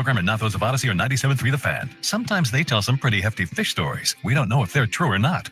program and not those of Odyssey or 97.3 The Fan. Sometimes they tell some pretty hefty fish stories. We don't know if they're true or not.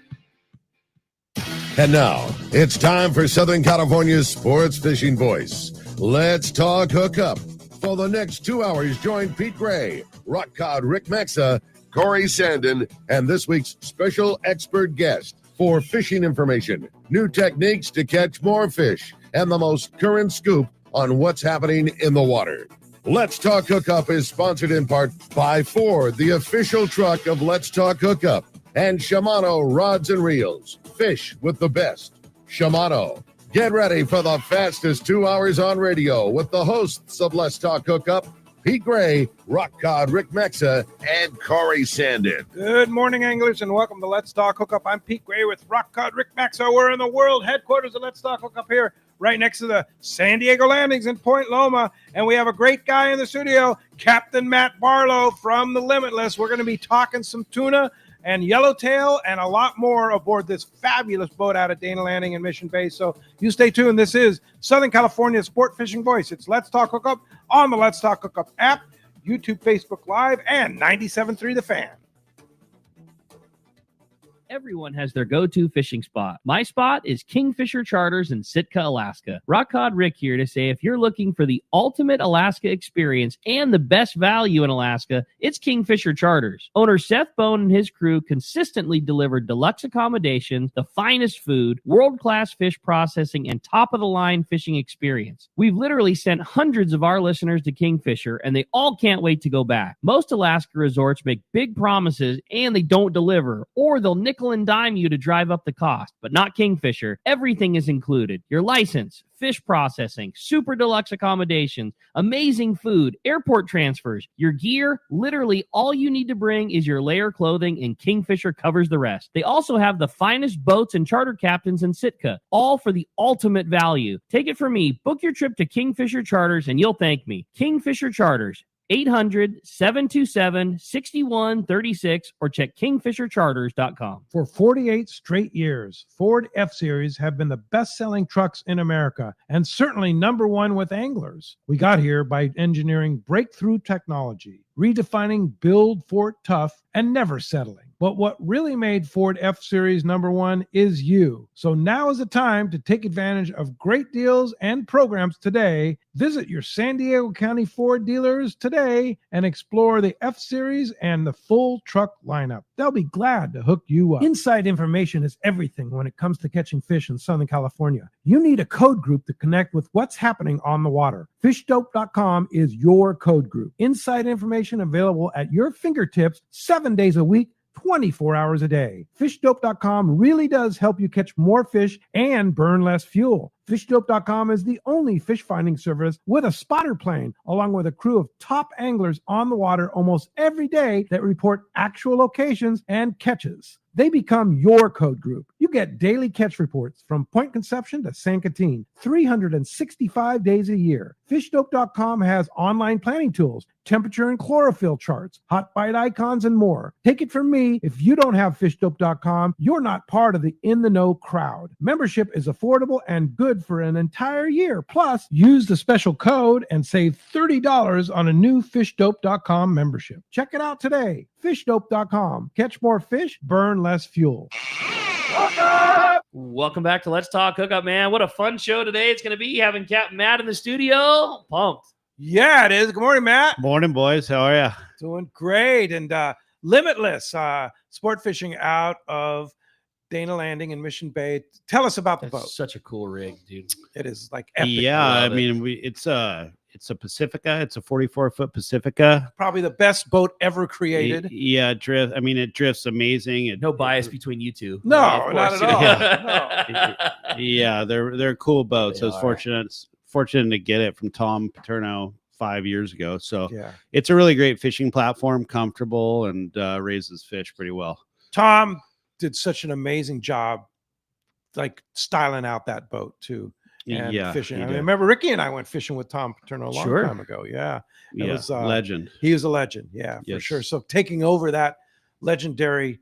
And now, it's time for Southern California's sports fishing voice. Let's talk hookup. For the next 2 hours, join Pete Gray, Rock Cod Rick Maxa, Corey Sandin, and this week's special expert guest for fishing information, new techniques to catch more fish, and the most current scoop on what's happening in the water. Let's Talk Hookup is sponsored in part by Ford, the official truck of Let's Talk Hookup, and Shimano Rods and Reels. Fish with the best. Shimano. Get ready for the fastest 2 hours on radio with the hosts of Let's Talk Hookup, Pete Gray, Rock Cod Rick Maxa, and Corey Sandin. Good morning, anglers, and welcome to Let's Talk Hookup. I'm Pete Gray with Rock Cod Rick Maxa. We're in the world headquarters of Let's Talk Hookup here, right next to the San Diego landings in Point Loma. And we have a great guy in the studio, Captain Matt Barlow from the Limitless. We're going to be talking some tuna and yellowtail and a lot more aboard this fabulous boat out of Dana Landing and Mission Bay. So you stay tuned. This is Southern California's sport fishing voice. It's Let's Talk Hookup on the Let's Talk Hookup app, YouTube, Facebook Live, and 97.3 The Fan. Everyone has their go-to fishing spot. My spot is Kingfisher Charters in Sitka, Alaska. Rock Cod Rick here to say if you're looking for the ultimate Alaska experience and the best value in Alaska, it's Kingfisher Charters. Owner Seth Bone and his crew consistently deliver deluxe accommodations, the finest food, world-class fish processing, and top-of-the-line fishing experience. We've literally sent hundreds of our listeners to Kingfisher, and they all can't wait to go back. Most Alaska resorts make big promises, and they don't deliver, or they'll nickel and dime you to drive up the cost, but not Kingfisher. Everything is included. Your license, fish processing, super deluxe accommodations, amazing food, airport transfers, your gear. Literally all you need to bring is your layer clothing, and Kingfisher covers the rest. They also have the finest boats and charter captains in Sitka, all for the ultimate value. Take it from me. Book your trip to Kingfisher Charters and you'll thank me. Kingfisher Charters. 800-727-6136 or check kingfishercharters.com. For 48 straight years, Ford F-Series have been the best-selling trucks in America and certainly number one with anglers. We got here by engineering breakthrough technology, redefining build Ford tough and never settling. But what really made Ford F-Series number one is you. So now is the time to take advantage of great deals and programs today. Visit your San Diego County Ford dealers today and explore the F-Series and the full truck lineup. They'll be glad to hook you up. Inside information is everything when it comes to catching fish in Southern California. You need a code group to connect with what's happening on the water. Fishdope.com is your code group. Inside information available at your fingertips 7 days a week, 24 hours a day. Fishdope.com really does help you catch more fish and burn less fuel. Fishdope.com is the only fish finding service with a spotter plane, along with a crew of top anglers on the water almost every day that report actual locations and catches. They become your code group. You get daily catch reports from Point Conception to San Quintin, 365 days a year. Fishdope.com has online planning tools, temperature and chlorophyll charts, hot bite icons, and more. Take it from me, if you don't have Fishdope.com, you're not part of the in-the-know crowd. Membership is affordable and good for an entire year. Plus, use the special code and save $30 on a new Fishdope.com membership. Check it out today. Fishdope.com. Catch more fish, burn less fuel. Welcome back to Let's Talk Hookup, man. What a fun show today it's going to be having Captain Matt in the studio. Pumped. Yeah, it is. Good morning, Matt. Morning, boys. How are you? Doing great. And Limitless, sport fishing out of Dana Landing and Mission Bay. Tell us about the boat. Such a cool rig, dude. It is like epic. Yeah, I mean, it's a Pacifica. It's a 44-foot Pacifica. Probably the best boat ever created. Yeah, drift. I mean, it drifts amazing. No bias between you two. No, not at all. No. Yeah, they're cool boats. They I was are. fortunate to get it from Tom Paterno 5 years ago. So Yeah. it's a really great fishing platform, comfortable, and raises fish pretty well. Tom did such an amazing job, like styling out that boat too. And Yeah, fishing. he I did. remember Ricky and I went fishing with Tom Paterno a long Sure. time ago. Yeah. It Yeah, was, legend. He was a legend. Yeah, for Yes. sure. So taking over that legendary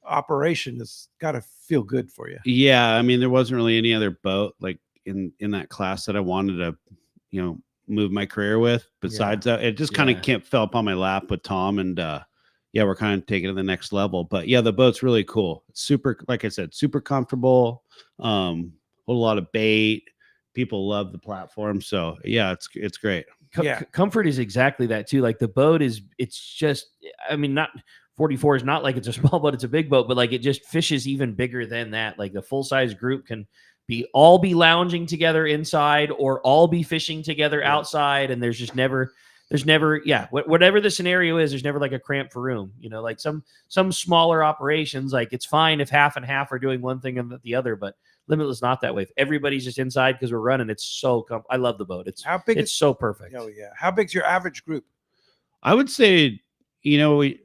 operation has got to feel good for you. Yeah, I mean, there wasn't really any other boat like in that class that I wanted to, move my career with. Besides that, it just kind of fell upon my lap with Tom, and we're kind of taking it to the next level. But yeah, the boat's really cool. It's super, like I said, super comfortable. A lot of bait. People love the platform, so yeah, it's great. Comfort is exactly that too. Like the boat it's just, I mean, not 44 is not like it's a small boat, it's a big boat, but like it just fishes even bigger than that. Like the full size group can all be lounging together inside or all be fishing together outside, and there's never whatever the scenario is, there's never like a cramp for room. You know, like some smaller operations, like it's fine if half and half are doing one thing and the other, but Limitless not that way. If everybody's just inside because we're running, it's so I love the boat. It's how big? It's so perfect. Oh yeah. How big's your average group? I would say, we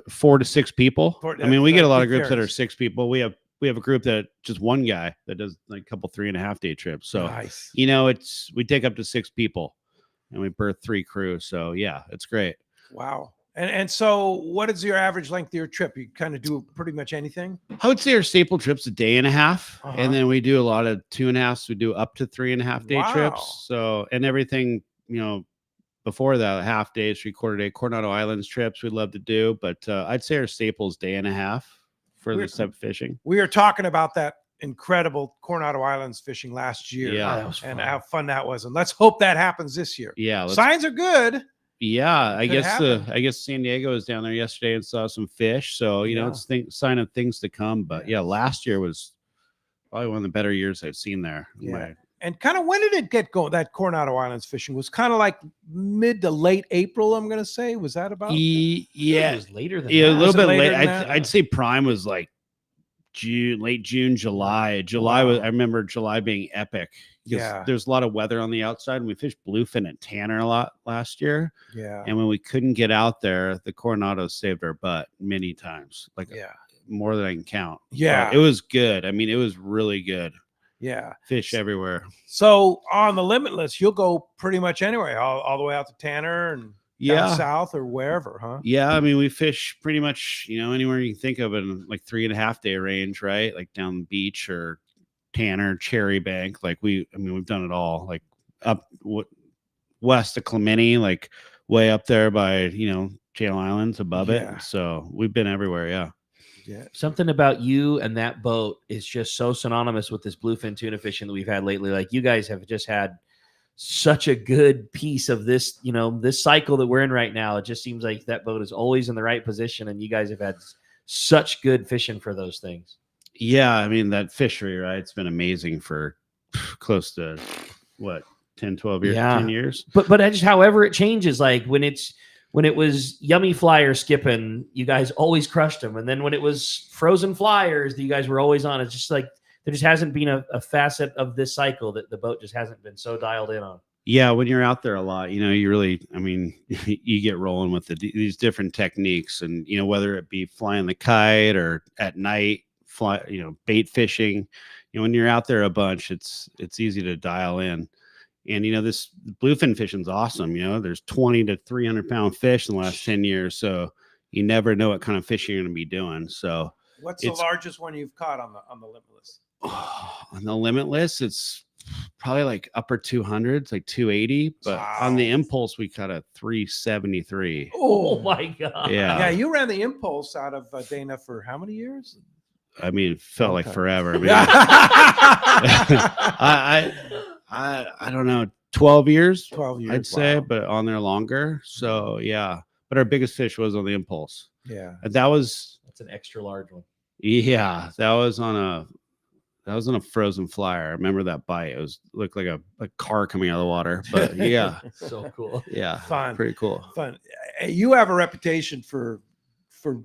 4 to 6 people. I mean, we get a lot of groups that are 6 people. We have a group that just one guy that does like a couple 3.5 day trips. So nice. We take up to 6 people, and we berth 3 crews. So yeah, it's great. Wow. And so what is your average length of your trip? You kind of do pretty much anything? I would say our staple trip's a day and a half. And then we do a lot of 2.5s. We do up to 3.5 day trips. So, and everything, before that, half days, 3/4 day Coronado Islands trips we'd love to do. But I'd say our staple is day and a half for the sub fishing. We were talking about that incredible Coronado Islands fishing last year. Yeah, that was fun. And how fun that was. And let's hope that happens this year. Yeah. Signs are good. Yeah, I guess San Diego was down there yesterday and saw some fish. So, it's sign of things to come. But yeah, last year was probably one of the better years I've seen there. Yeah. And kind of when did it get going? That Coronado Islands fishing was kind of like mid to late April, I'm going to say. Was that about? Yeah. It was later than that. A little bit late. I'd say prime was like late June, July. I remember July being epic. Yeah, there's a lot of weather on the outside, and we fished bluefin at Tanner a lot last year. Yeah, and when we couldn't get out there, the Coronados saved our butt many times, more than I can count. Yeah, but it was good. I mean, it was really good. Yeah, fish everywhere. So on the Limitless, you'll go pretty much anywhere, all the way out to Tanner and down south or wherever, huh? Yeah, I mean, we fish pretty much anywhere you can think of in like 3.5 day range, right? Like down the beach or Tanner, Cherry Bank. Like we've done it all. Like up west of Clemente, like way up there by Channel Islands above it. So we've been everywhere. Yeah. Something about you and that boat is just so synonymous with this bluefin tuna fishing that we've had lately. Like you guys have just had such a good piece of this, this cycle that we're in right now. It just seems like that boat is always in the right position, and you guys have had such good fishing for those things. Yeah, I mean, that fishery, right? It's been amazing for close to 10, 12 years, 10 years. But just however it changes, like when it was yummy flyer skipping, you guys always crushed them. And then when it was frozen flyers, you guys were always on. It's just like there just hasn't been a facet of this cycle that the boat just hasn't been so dialed in on. Yeah, when you're out there a lot, you really, I mean, you get rolling with these different techniques, and whether it be flying the kite or at night, bait fishing. When you're out there a bunch, it's easy to dial in. And this bluefin fishing's awesome. There's 20 to 300 pound fish in the last 10 years, so you never know what kind of fishing you're going to be doing. So what's the largest one you've caught on the Limitless? On the Limitless, it's probably like upper 200s, like 280. But on the Impulse, we caught a 373. Oh my god! Yeah, you ran the Impulse out of Dana for how many years? I mean, it felt like forever. I don't know, 12 years. 12 years, I'd say, but on there longer. So yeah, but our biggest fish was on the Impulse. Yeah, and that's an extra large one. Yeah, that was on a frozen flyer. I remember that bite. It looked like a car coming out of the water. But yeah, so cool. Yeah, fun, pretty cool. Fun. You have a reputation for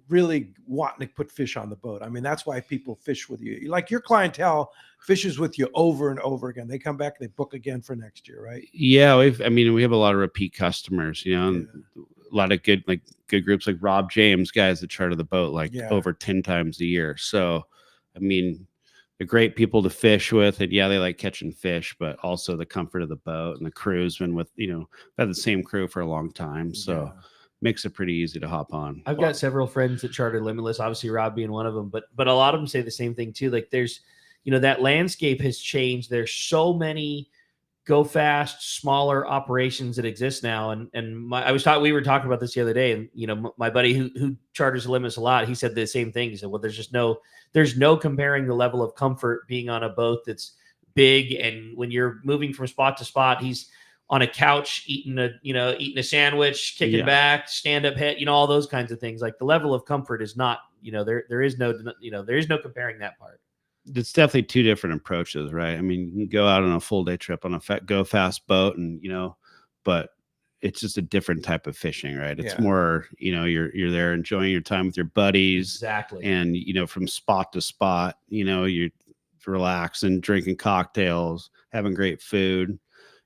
really wanting to put fish on the boat. I mean, that's why people fish with you. Like your clientele fishes with you over and over again. They come back, they book again for next year, right? Yeah, we have a lot of repeat customers, and a lot of good groups like Rob James, guys that charter the boat over 10 times a year. So, I mean, they're great people to fish with, and they like catching fish, but also the comfort of the boat, and the crew's been with, had the same crew for a long time. So makes it pretty easy to hop on. I've got several friends that charter Limitless, obviously Rob being one of them, but a lot of them say the same thing too. Like there's, that landscape has changed. There's so many go fast, smaller operations that exist now. And we were talking about this the other day, and my buddy who charters Limitless a lot, he said the same thing. He said, well, there's no comparing the level of comfort being on a boat that's big, and when you're moving from spot to spot, he's on a couch eating a sandwich, kicking back, stand up head, all those kinds of things. Like the level of comfort is not, there is no comparing that part. It's definitely two different approaches, right? I mean, you can go out on a full day trip on a go fast boat, and but it's just a different type of fishing, right? It's more, you're there enjoying your time with your buddies, exactly, and from spot to spot, you're relaxing, drinking cocktails, having great food.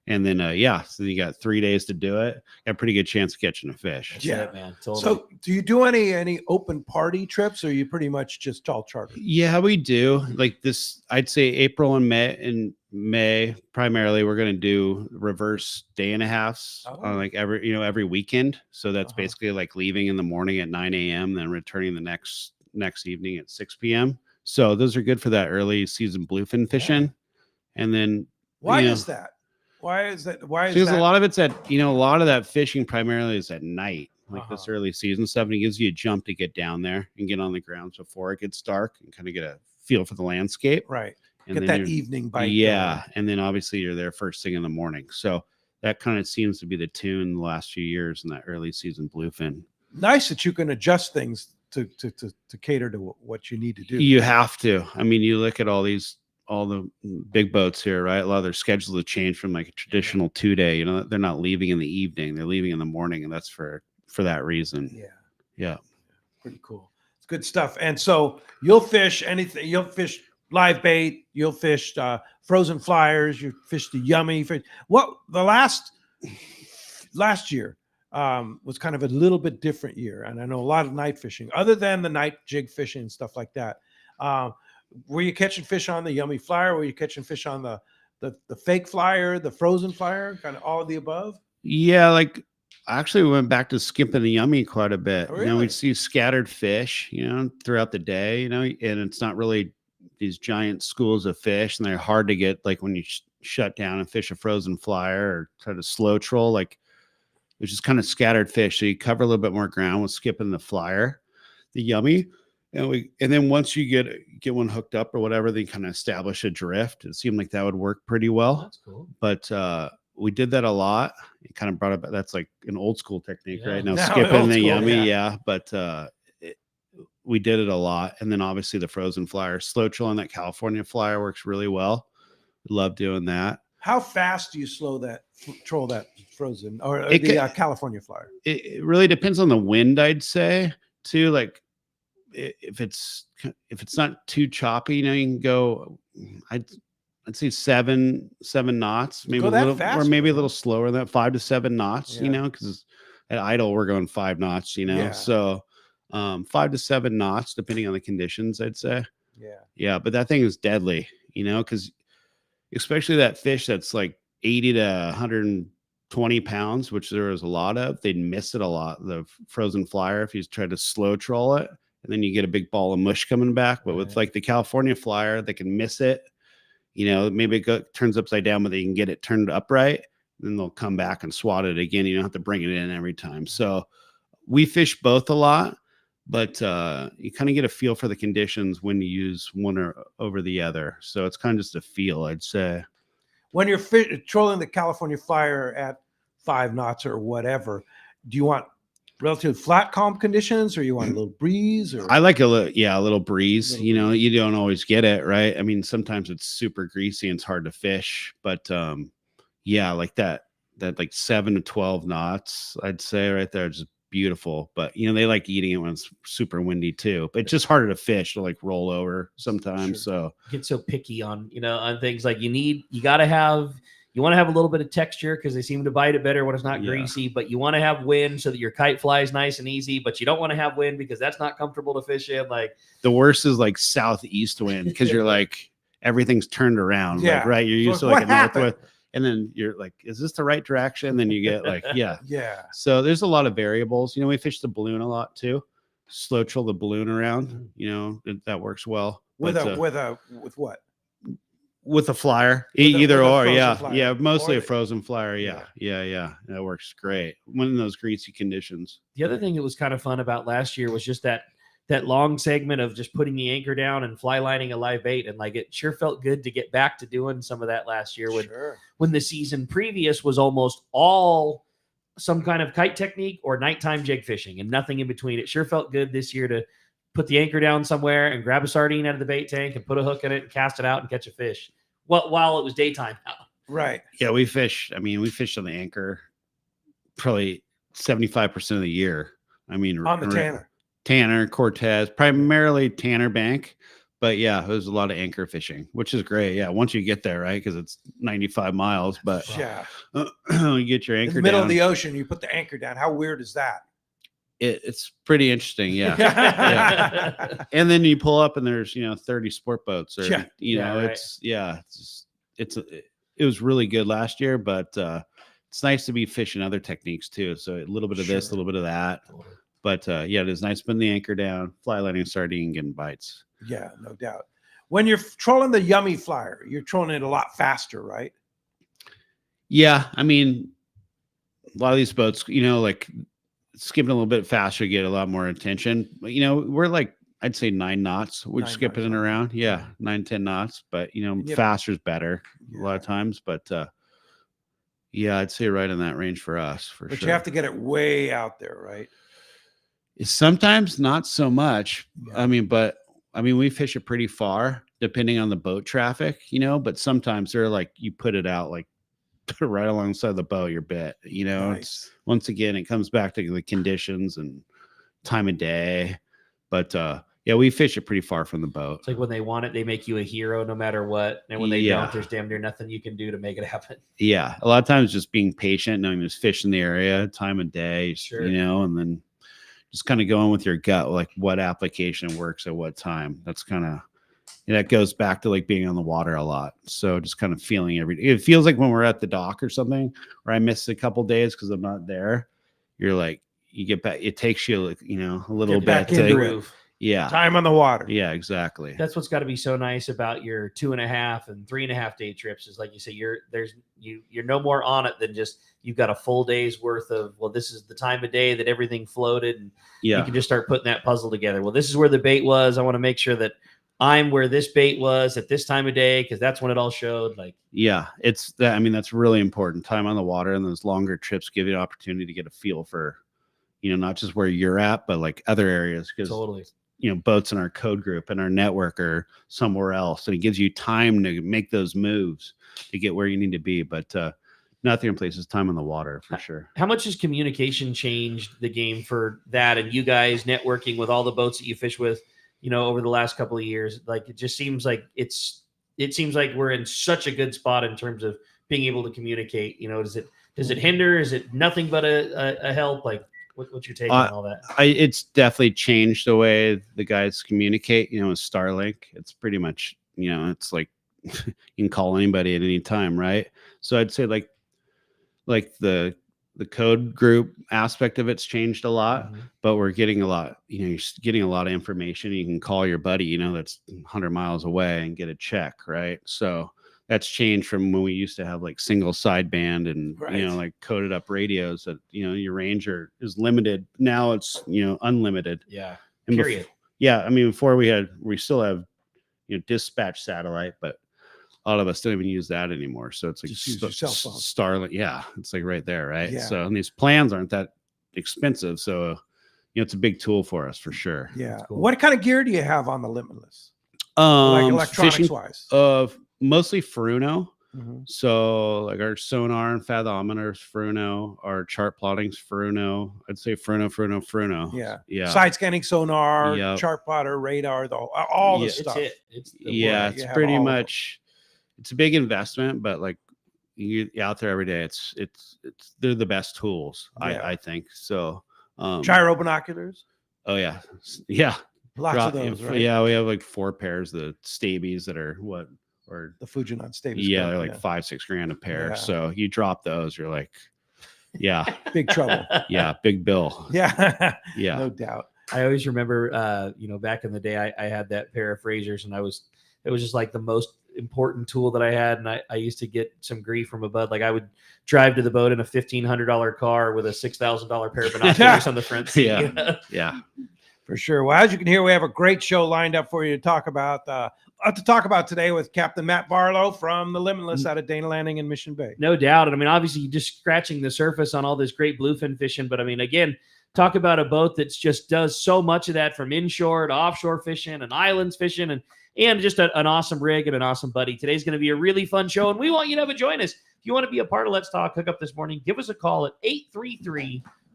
And then, so you got 3 days to do it. Got a pretty good chance of catching a fish. That's it, man. Totally. So do you do any open party trips, or are you pretty much just all charter? Yeah, we do. Like this, I'd say April and May. In May, primarily, we're going to do reverse day and a halves on like every weekend. So that's basically like leaving in the morning at 9 a.m., then returning the next evening at 6 p.m. So those are good for that early season bluefin fishing. And then why is that? Why is that? Because a lot of it's a lot of that fishing primarily is at night, like this early season stuff. And it gives you a jump to get down there and get on the grounds before it gets dark and kind of get a feel for the landscape. Right. And get that evening bite. Yeah. And then obviously you're there first thing in the morning. So that kind of seems to be the tune the last few years in that early season bluefin. Nice that you can adjust things to cater to what you need to do. You have to. I mean, you look at all the big boats here, right? A lot of their schedules have changed from like a traditional 2-day. They're not leaving in the evening; they're leaving in the morning, and that's for that reason. Yeah, pretty cool. It's good stuff. And so you'll fish anything. You'll fish live bait. You'll fish frozen flyers. You fish the yummy fish. What the last year was kind of a little bit different year, and I know a lot of night fishing, other than the night jig fishing and stuff like that. Were you catching fish on the yummy flyer? Were you catching fish on the fake flyer, the frozen flyer, kind of all of the above? Yeah, like I actually went back to skipping the yummy quite a bit. Oh, really? We'd see scattered fish, throughout the day, and it's not really these giant schools of fish, and they're hard to get. Like when you shut down and fish a frozen flyer or try to slow troll, like it's just kind of scattered fish. So you cover a little bit more ground with skipping the flyer, the yummy. And then once you get one hooked up or whatever, they kind of establish a drift. It seemed like that would work pretty well. That's cool. But we did that a lot. It kind of brought up, that's like an old school technique right now, No, skipping the school, yummy. Yeah. But we did it a lot. And then obviously the frozen flyer, slow troll on that California flyer works really well. Love doing that. How fast do you troll that frozen or the California flyer? It really depends on the wind, I'd say, too. Like, if it's not too choppy, you can go. I'd say seven knots, maybe a little, or maybe a little slower than that, 5 to 7 knots. Because at idle we're going 5 knots. So 5 to 7 knots, depending on the conditions, I'd say. Yeah, but that thing is deadly. Because especially that fish that's like 80 to 120 pounds, which there is a lot of, they'd miss it a lot. The frozen flyer, if you try to slow troll it. And then you get a big ball of mush coming back. But with like the California flyer, they can miss it. Maybe it turns upside down, but they can get it turned upright. Then they'll come back and swat it again. You don't have to bring it in every time. So we fish both a lot, but you kind of get a feel for the conditions when you use one or over the other. So it's kind of just a feel, I'd say. When you're trolling the California flyer at 5 knots or whatever, do you want relatively flat, calm conditions, or you want a little breeze? Or I like a little breeze. You don't always get it right. I mean, sometimes it's super greasy and it's hard to fish, but like that like 7 to 12 knots, I'd say right there, just beautiful. But they like eating it when it's super windy too. But it's just harder to fish to like roll over sometimes. So get so picky on on things like you want to have a little bit of texture because they seem to bite it better when it's not greasy, but you want to have wind so that your kite flies nice and easy, but you don't want to have wind because that's not comfortable to fish in. Like the worst is like southeast wind because you're like, everything's turned around. Yeah. Like, right. You're used to like a northwest, and then you're like, is this the right direction? And then you get like, yeah. So there's a lot of variables. We fish the balloon a lot too. Slow troll the balloon around, that works well. With what? with a flyer, With a either or, frozen yeah, flyer. yeah, mostly Or- a frozen flyer, yeah, that works great when in those greasy conditions. The other thing that was kind of fun about last year was just that long segment of just putting the anchor down and fly lining a live bait, and like it sure felt good to get back to doing some of that last year when the season previous was almost all some kind of kite technique or nighttime jig fishing and nothing in between. It sure felt good this year to put the anchor down somewhere and grab a sardine out of the bait tank and put a hook in it and cast it out and catch a fish while it was daytime out. Right. Yeah, we fished on the anchor probably 75% of the year. I mean, On the Tanner, Cortez, primarily Tanner Bank. But yeah, it was a lot of anchor fishing, which is great. Yeah, once you get there, right? Because it's 95 miles. But Yeah. you get your In anchor the middle down. of the ocean, you put the anchor down. How weird is that? It's pretty interesting. Yeah. Yeah. And then you pull up and there's, 30 sport boats or, right. it was really good last year, but it's nice to be fishing other techniques too. So a little bit of this, a little bit of that. But yeah, it is nice putting the anchor down, fly lighting, sardine, getting bites. Yeah, no doubt. When you're trolling the yummy flyer, you're trolling it a lot faster, right? Yeah. I mean, a lot of these boats, like skipping a little bit faster, you get a lot more attention. But, we're like, I'd say 9 knots. We're 9 skipping knots, it right. around. Yeah. 9-10 knots, but faster is better a lot of times. But yeah, I'd say right in that range for us for But sure. you have to get it way out there, right? Sometimes not so much. Yeah. We fish it pretty far depending on the boat traffic, but sometimes they're like, you put it out like right alongside the boat, you're bit, Nice. It's once again, it comes back to the conditions and time of day. But yeah, we fish it pretty far from the boat. It's like when they want it, they make you a hero no matter what. And when they don't, there's damn near nothing you can do to make it happen. Yeah. A lot of times just being patient, knowing there's fish in the area, time of day, Sure. And then just kind of going with your gut, like what application works at what time. That's kind of, that goes back to like being on the water a lot. So just kind of feeling it feels like when we're at the dock or something, or I miss a couple days because I'm not there, you're like, you get back, it takes you like, a little Get back bit into to, it. yeah. Time on the water. Yeah, exactly. That's what's got to be so nice about your 2.5 and 3.5 day trips is like you say, you're no more on it than just you've got a full day's worth of, well, this is the time of day that everything floated, and you can just start putting that puzzle together. Well, this is where the bait was. I want to make sure that I'm where this bait was at this time of day because that's when it all showed. Like, yeah, it's that. I mean, that's really important. Time on the water and those longer trips give you an opportunity to get a feel for, not just where you're at, but like other areas. Because totally. Boats in our code group and our network are somewhere else. And it gives you time to make those moves to get where you need to be. But nothing replaces time on the water for sure. How much has communication changed the game for that? And you guys networking with all the boats that you fish with, over the last couple of years? Like, it just seems like it seems like we're in such a good spot in terms of being able to communicate. Does it hinder? Is it nothing but a help? Like, what's your take on all that? It's definitely changed the way the guys communicate. With Starlink, it's pretty much, it's like you can call anybody at any time, right? So I'd say like the code group aspect of it's changed a lot, but we're getting a lot, you're getting a lot of information. You can call your buddy, that's 100 miles away and get a check, right? So that's changed from when we used to have like single sideband and, like coded up radios that, your range is limited. Now it's, unlimited. Yeah. And Period. Before we still have, dispatch satellite, but a lot of us don't even use that anymore. So it's like Just use your cell phone. Starlink. Yeah. It's like right there. Right. Yeah. So, and these plans aren't that expensive. So, it's a big tool for us for sure. Yeah. Cool. What kind of gear do you have on the Limitless? Like electronics fishing, wise? Mostly Fruno. Mm-hmm. So like our sonar and fathometers, Fruno, our chart plotting's Fruno. I'd say Fruno. Yeah. Yeah. Side scanning sonar, Yep. chart plotter, radar, all the Yeah. stuff. It's the Yeah. word. It's You have pretty all of them. much, it's a big investment, but like you out there every day, it's they're the best tools. Yeah. I think so. Gyro binoculars. Oh yeah. Yeah. Lots of those, right? Yeah. We have like 4 pairs of the Stabies that are The Fujinon Stavis. yeah, they're like $5-6 grand a pair. Yeah. So you drop those, you're like, yeah, Big trouble. yeah, big bill. Yeah. Yeah. No doubt. I always remember, back in the day, I had that pair of Frasers, and it was just like the most important tool that I had. And I used to get some grief from a bud. Like I would drive to the boat in a $1,500 car with a $6,000 pair of binoculars on the front seat. Yeah. For sure. Well, as you can hear, we have a great show lined up for you to talk about. Today with Captain Matt Barlow from the Limitless out of Dana Landing in Mission Bay. No doubt. And I mean, obviously, you're just scratching the surface on all this great bluefin fishing. But I mean, again, talk about a boat that just does so much of that, from inshore to offshore fishing and islands fishing, and just an awesome rig and an awesome buddy. Today's going to be a really fun show, and we want you to have a join us. If you want to be a part of Let's Talk Hookup this morning, give us a call at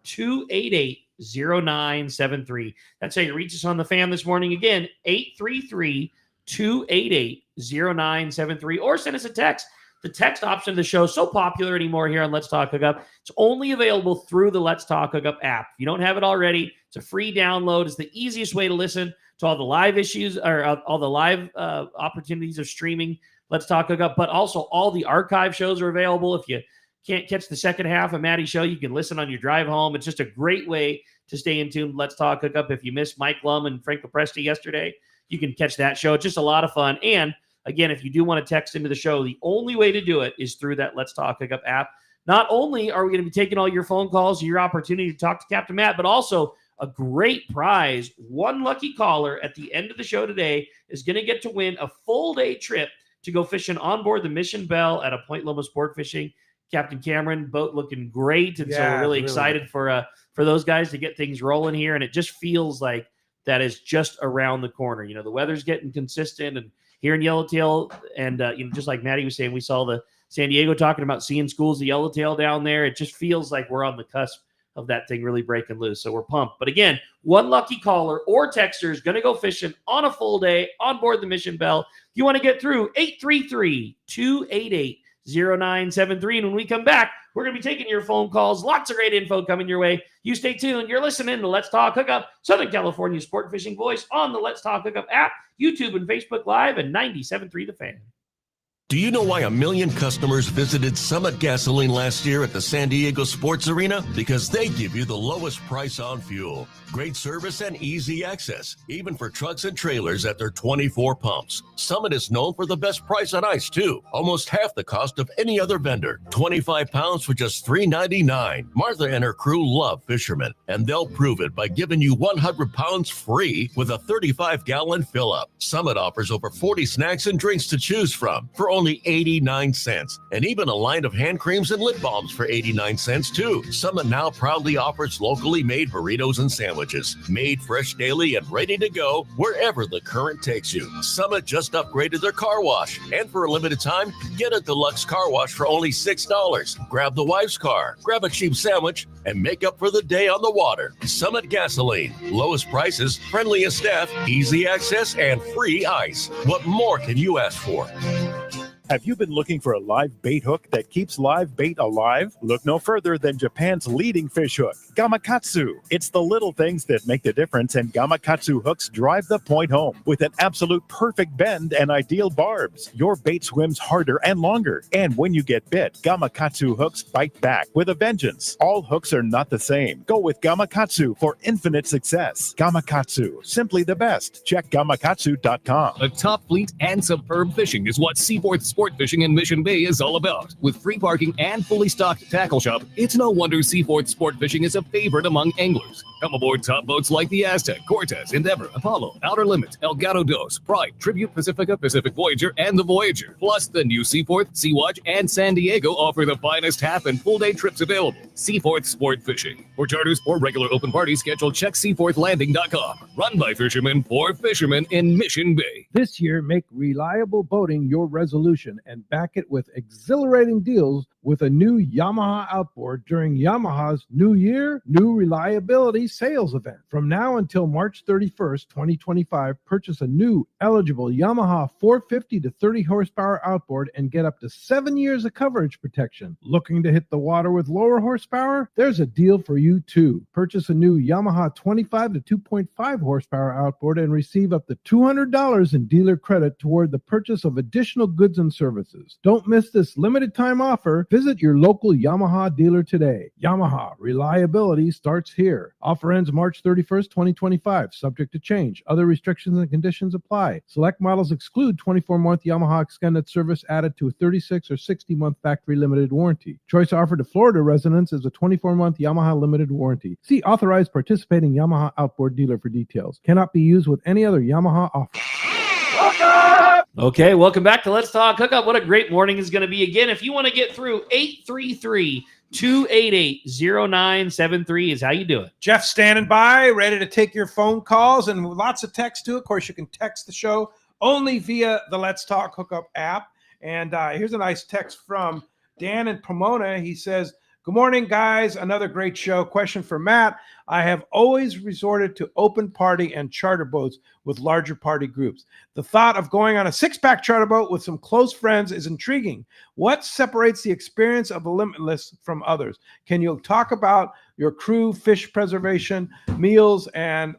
833-288-0973. That's how you reach us on the fan this morning. Again, 833-288-0973, or send us a text. The text option of the show is so popular anymore here on Let's Talk Hookup. It's only available through the Let's Talk Hookup app. If you don't have it already, it's a free download. It's the easiest way to listen to all the live issues, or all the live opportunities of streaming Let's Talk Hookup, but also all the archive shows are available. If you can't catch the second half of Maddie's show, you can listen on your drive home. It's just a great way to stay in tune. Let's Talk Hookup. If you missed Mike Lum and Frank Lopresti yesterday, you can catch that show. It's just a lot of fun. And again, if you do want to text into the show, the only way to do it is through that Let's Talk Hookup app. Not only are we going to be taking all your phone calls, your opportunity to talk to Captain Matt, but also a great prize. One lucky caller at the end of the show today is going to get to win a full day trip to go fishing on board the Mission Belle at a Point Loma Sport Fishing. Captain Cameron, boat looking great. And so we're really excited for those guys to get things rolling here. And it just feels like that is just around the corner. You know, the weather's getting consistent, and here in Yellowtail, and just like Maddie was saying, we saw the San Diego talking about seeing schools of Yellowtail down there. It just feels like we're on the cusp of that thing really breaking loose. So we're pumped. But again, one lucky caller or texter is going to go fishing on a full day on board the Mission Belle. If you want to get through, 833-288-0973. And when we come back, we're going to be taking your phone calls. Lots of great info coming your way. You stay tuned. You're listening to Let's Talk Hookup, Southern California sport fishing voice, on the Let's Talk Hookup app, YouTube and Facebook Live, and 97.3 The Fan. Do you know why 1 million customers visited Summit Gasoline last year at the San Diego Sports Arena? Because they give you the lowest price on fuel. Great service and easy access, even for trucks and trailers at their 24 pumps. Summit is known for the best price on ice, too. Almost half the cost of any other vendor. 25 pounds for just $3.99. Martha and her crew love fishermen, and they'll prove it by giving you 100 pounds free with a 35-gallon fill-up. Summit offers over 40 snacks and drinks to choose from for only 89 cents. And even a line of hand creams and lip balms for 89 cents, too. Summit now proudly offers locally made burritos and sandwiches. Made fresh daily and ready to go wherever the current takes you. Summit just upgraded their car wash. And for a limited time, get a deluxe car wash for only $6. Grab the wife's car, grab a cheap sandwich, and make up for the day on the water. Summit Gasoline. Lowest prices, friendliest staff, easy access, and free ice. What more can you ask for? Have you been looking for a live bait hook that keeps live bait alive? Look no further than Japan's leading fish hook, Gamakatsu. It's the little things that make the difference, and Gamakatsu hooks drive the point home. With an absolute perfect bend and ideal barbs, your bait swims harder and longer. And when you get bit, Gamakatsu hooks bite back with a vengeance. All hooks are not the same. Go with Gamakatsu for infinite success. Gamakatsu, simply the best. Check gamakatsu.com. A top fleet and superb fishing is what Seaforth Sport Fishing in Mission Bay is all about. With free parking and fully stocked tackle shop, it's no wonder Seaforth Sport Fishing is a favorite among anglers. Come aboard top boats like the Aztec, Cortez, Endeavor, Apollo, Outer Limit, El Gato Dos, Pride, Tribute Pacifica, Pacific Voyager, and the Voyager. Plus, the new Seaforth, Sea-Watch, and San Diego offer the finest half and full day trips available. Seaforth Sport Fishing. For charters or regular open party schedule, check seaforthlanding.com. Run by fishermen for fishermen in Mission Bay. This year, make reliable boating your resolution and back it with exhilarating deals with a new Yamaha outboard during Yamaha's New Year, New Reliability sales event. From now until March 31st, 2025, purchase a new eligible Yamaha 450 to 30 horsepower outboard and get up to 7 years of coverage protection. Looking to hit the water with lower horsepower? There's a deal for you too. Purchase a new Yamaha 25 to 2.5 horsepower outboard and receive up to $200 in dealer credit toward the purchase of additional goods and services. Don't miss this limited time offer. Visit your local Yamaha dealer today. Yamaha, reliability starts here. Offer Offer ends March 31st, 2025, subject to change. Other restrictions and conditions apply. Select models exclude 24-month Yamaha extended service added to a 36 or 60-month factory limited warranty. Choice offered to Florida residents is a 24-month Yamaha limited warranty. See authorized participating Yamaha outboard dealer for details. Cannot be used with any other Yamaha offer. Okay, welcome back to Let's Talk Hookup. What a great morning is going to be. Again, if you want to get through, 833-288-0973 is how you do it. Jeff standing by, ready to take your phone calls and lots of text too. Of course, you can text the show only via the Let's Talk Hookup app. And here's a nice text from Dan in Pomona. He says, good morning, guys. Another great show. Question for Matt. I have always resorted to open party and charter boats with larger party groups. The thought of going on a six-pack charter boat with some close friends is intriguing. What separates the experience of the Limitless from others? Can you talk about your crew, fish preservation, meals, and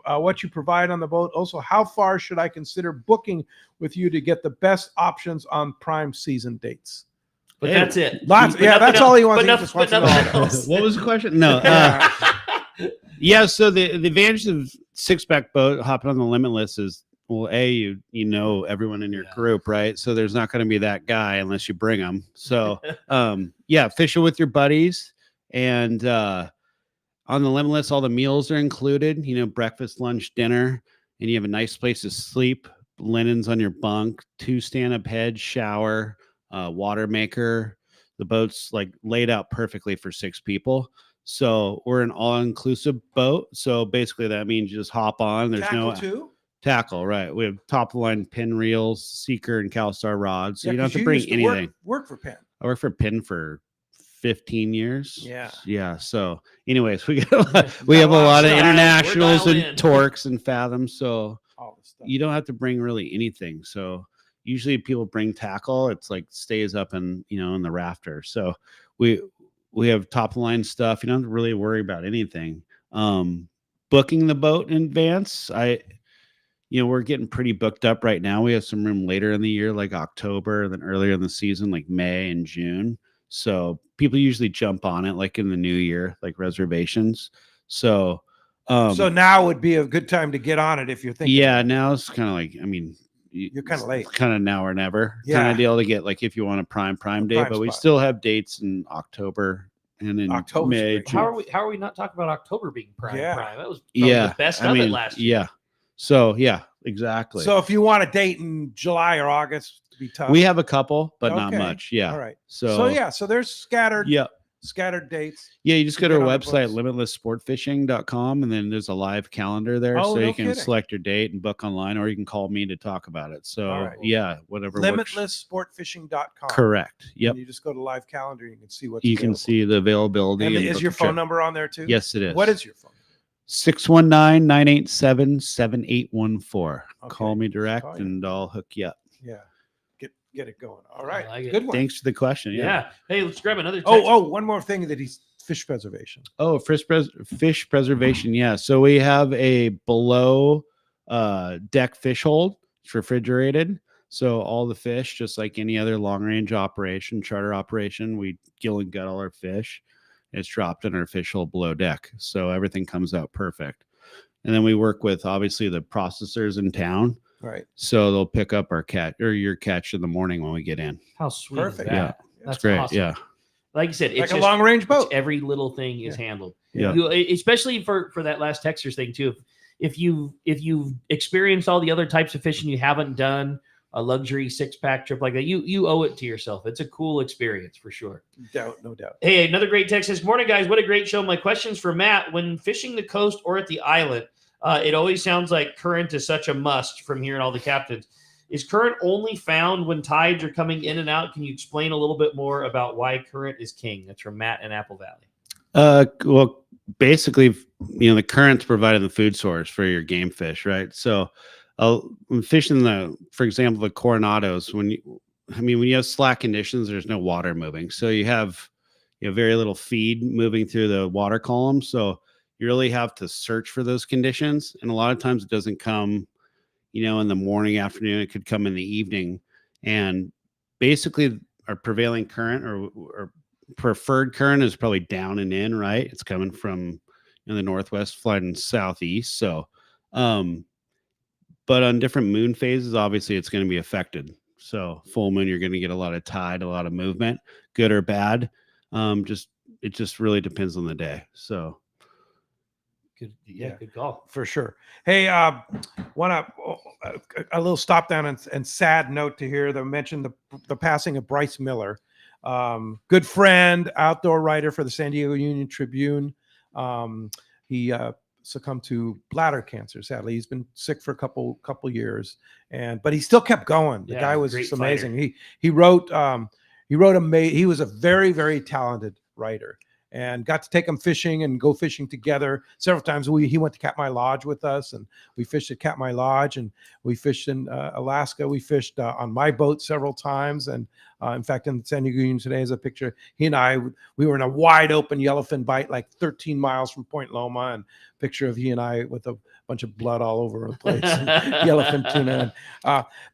what you provide on the boat? Also, how far should I consider booking with you to get the best options on prime season dates? But that's it. Lots, But yeah, nothing that's else. all he wants. But He just wants to know. nothing else. What was the question? No. Yeah. So the advantage of six-pack boat hopping on the Limitless is, well, you know everyone in your group, right? So there's not going to be that guy unless you bring them. So fishing with your buddies, and on the Limitless, all the meals are included. You know, breakfast, lunch, dinner, and you have a nice place to sleep. Linens on your bunk, 2 stand-up heads, shower, water maker. The boat's like laid out perfectly for 6 people. So we're an all-inclusive boat. So basically that means you just hop on. There's Tackle no too? tackle, right? We have top-line pin reels, Seeker, and CalStar rods. So Yeah, you don't have 'cause to bring used to anything. Work for Penn. I worked for Pin for 15 years. Yeah. Yeah. So anyways, we have a lot of We're internationals dialed and in. torques and fathoms. So All this stuff. you don't have to bring really anything. So usually people bring tackle. It's like stays up in the rafter. So we have top line stuff. You don't have to really worry about anything. Booking the boat in advance. We're getting pretty booked up right now. We have some room later in the year, like October, and then earlier in the season, like May and June. So people usually jump on it like in the new year, like reservations. So So now would be a good time to get on it if you're thinking. yeah, now it's kind of like, You're kinda late. Kind of now or never kind Yeah. of deal to get, like, if you want a prime day, prime but we spot. still have dates in October and in October's May. great. How are we not talking about October being prime? Yeah. Prime. That was probably Yeah, the best of it last year. Yeah. So yeah, exactly. So if you want a date in July or August, it'd be tough. we have a couple, but not Okay. much. Yeah. All right. So So there's scattered dates. Yeah, you just go to Get our on the website, books. limitlessportfishing.com, and then there's a live calendar there. Oh, So no you can kidding. select your date and book online, or you can call me to talk about it. So All right. yeah, whatever works. Limitlessportfishing.com. Correct. Yep. And you just go to live calendar. You can see what's You can available. see the availability. And and is book your the phone trip. number on there too? Yes, it is. What is your phone? 619-987-7814. Call me direct Call you. and I'll hook you up. Yeah. Get it going. All right. like it. Good one. Thanks for the question. Yeah. Hey, let's grab another text. One more thing that he's fish preservation. Oh, fish preservation. Yeah. So we have a below deck fish hold. It's refrigerated. So all the fish, just like any other long range operation, charter operation, we gill and gut all our fish. It's dropped in our fish hold below deck. So everything comes out perfect. And then we work with obviously the processors in town. Right. So they'll pick up our your catch in the morning when we get in. How sweet Perfect. is that? Yeah. That's It's great. awesome. Yeah. Like you said, it's Like a just, long range boat. every little thing is handled. Yeah. Especially for that last texters thing too. If you've experienced all the other types of fishing, you haven't done a luxury 6-pack trip like that, you owe it to yourself. It's a cool experience for sure. No doubt. Hey, another great text says, morning guys, what a great show. My question's for Matt. When fishing the coast or at the island, it always sounds like current is such a must from hearing all the captains. Is current only found when tides are coming in and out? Can you explain a little bit more about why current is king? That's from Matt in Apple Valley. Well, basically, the current's providing the food source for your game fish, right? So when fishing for example, the Coronados, when you have slack conditions, there's no water moving. So you have very little feed moving through the water column. So you really have to search for those conditions. And a lot of times it doesn't come, in the morning, afternoon. It could come in the evening. And basically our prevailing current or preferred current is probably down and in, right? It's coming from in the northwest, flying southeast. So, but on different moon phases, obviously it's going to be affected. So full moon, you're going to get a lot of tide, a lot of movement, good or bad. It just really depends on the day. So Good, good call for sure. Hey, want a little stop down and sad note to hear that mentioned the passing of Bryce Miller, good friend, outdoor writer for the San Diego Union Tribune. He succumbed to bladder cancer. Sadly, he's been sick for a couple years, but he still kept going. The guy was just amazing. He wrote he was a very, very talented writer, and got to take him fishing and go fishing together several times. He went to Katmai Lodge with us, and we fished at Katmai Lodge, and we fished in Alaska. We fished on my boat several times, and in fact, in San Diego Union today is a picture. He and we were in a wide open yellowfin bite, like 13 miles from Point Loma, and picture of he and I with a bunch of blood all over the place, and yellowfin tuna.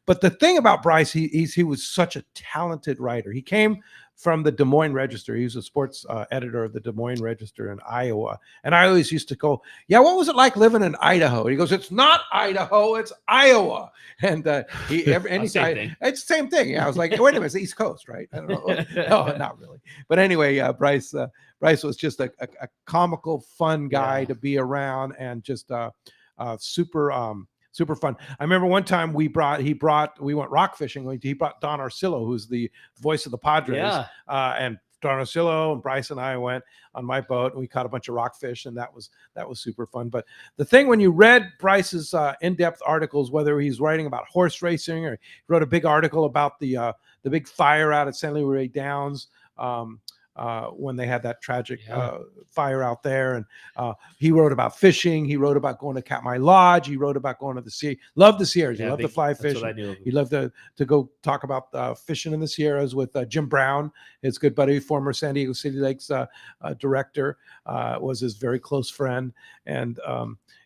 But the thing about Bryce, he was such a talented writer. He came from the Des Moines Register. He was a sports editor of the Des Moines Register in Iowa. And I always used to go, yeah, what was it like living in Idaho? And he goes, it's not Idaho, it's Iowa. And it's the same thing. Yeah, I was like, wait a minute, it's the East Coast, right? I don't know. No, not really. But anyway, Bryce was just a comical, fun guy to be around, and just super fun. I remember one time we went rock fishing. He brought Don Arcillo, who's the voice of the Padres, and Don Arcillo and Bryce and I went on my boat, and we caught a bunch of rockfish, and that was super fun. But the thing, when you read Bryce's in-depth articles, whether he's writing about horse racing, or he wrote a big article about the big fire out at San Luis Downs, when they had that tragic fire out there. And he wrote about fishing. He wrote about going to Katmai Lodge. He wrote about going to the Sierra. Loved the Sierras. He loved to fly fish. He loved to go talk about fishing in the Sierras with Jim Brown, his good buddy, former San Diego City Lakes director, was his very close friend. And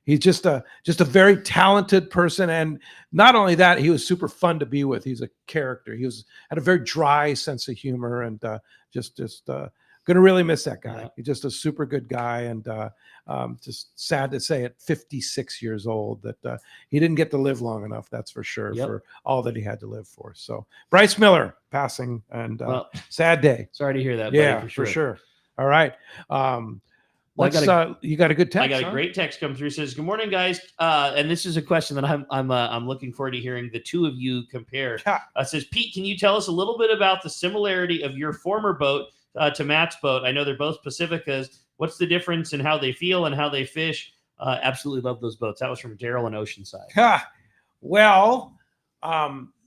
he's just a very talented person. And not only that, he was super fun to be with. He's a character. Had a very dry sense of humor, and just gonna really miss that guy. He's just a super good guy, and just sad to say at 56 years old that he didn't get to live long enough. That's for sure, for all that he had to live for. So Bryce Miller passing, and sad day. Sorry to hear that. Yeah, buddy, for sure. All right. You got a good text? I got a great text come through. It says, "Good morning, guys." And this is a question that I'm looking forward to hearing the two of you compare. It says, "Pete, can you tell us a little bit about the similarity of your former boat to Matt's boat? I know they're both Pacificas. What's the difference in how they feel and how they fish?" Absolutely love those boats. That was from Daryl in Oceanside. Well,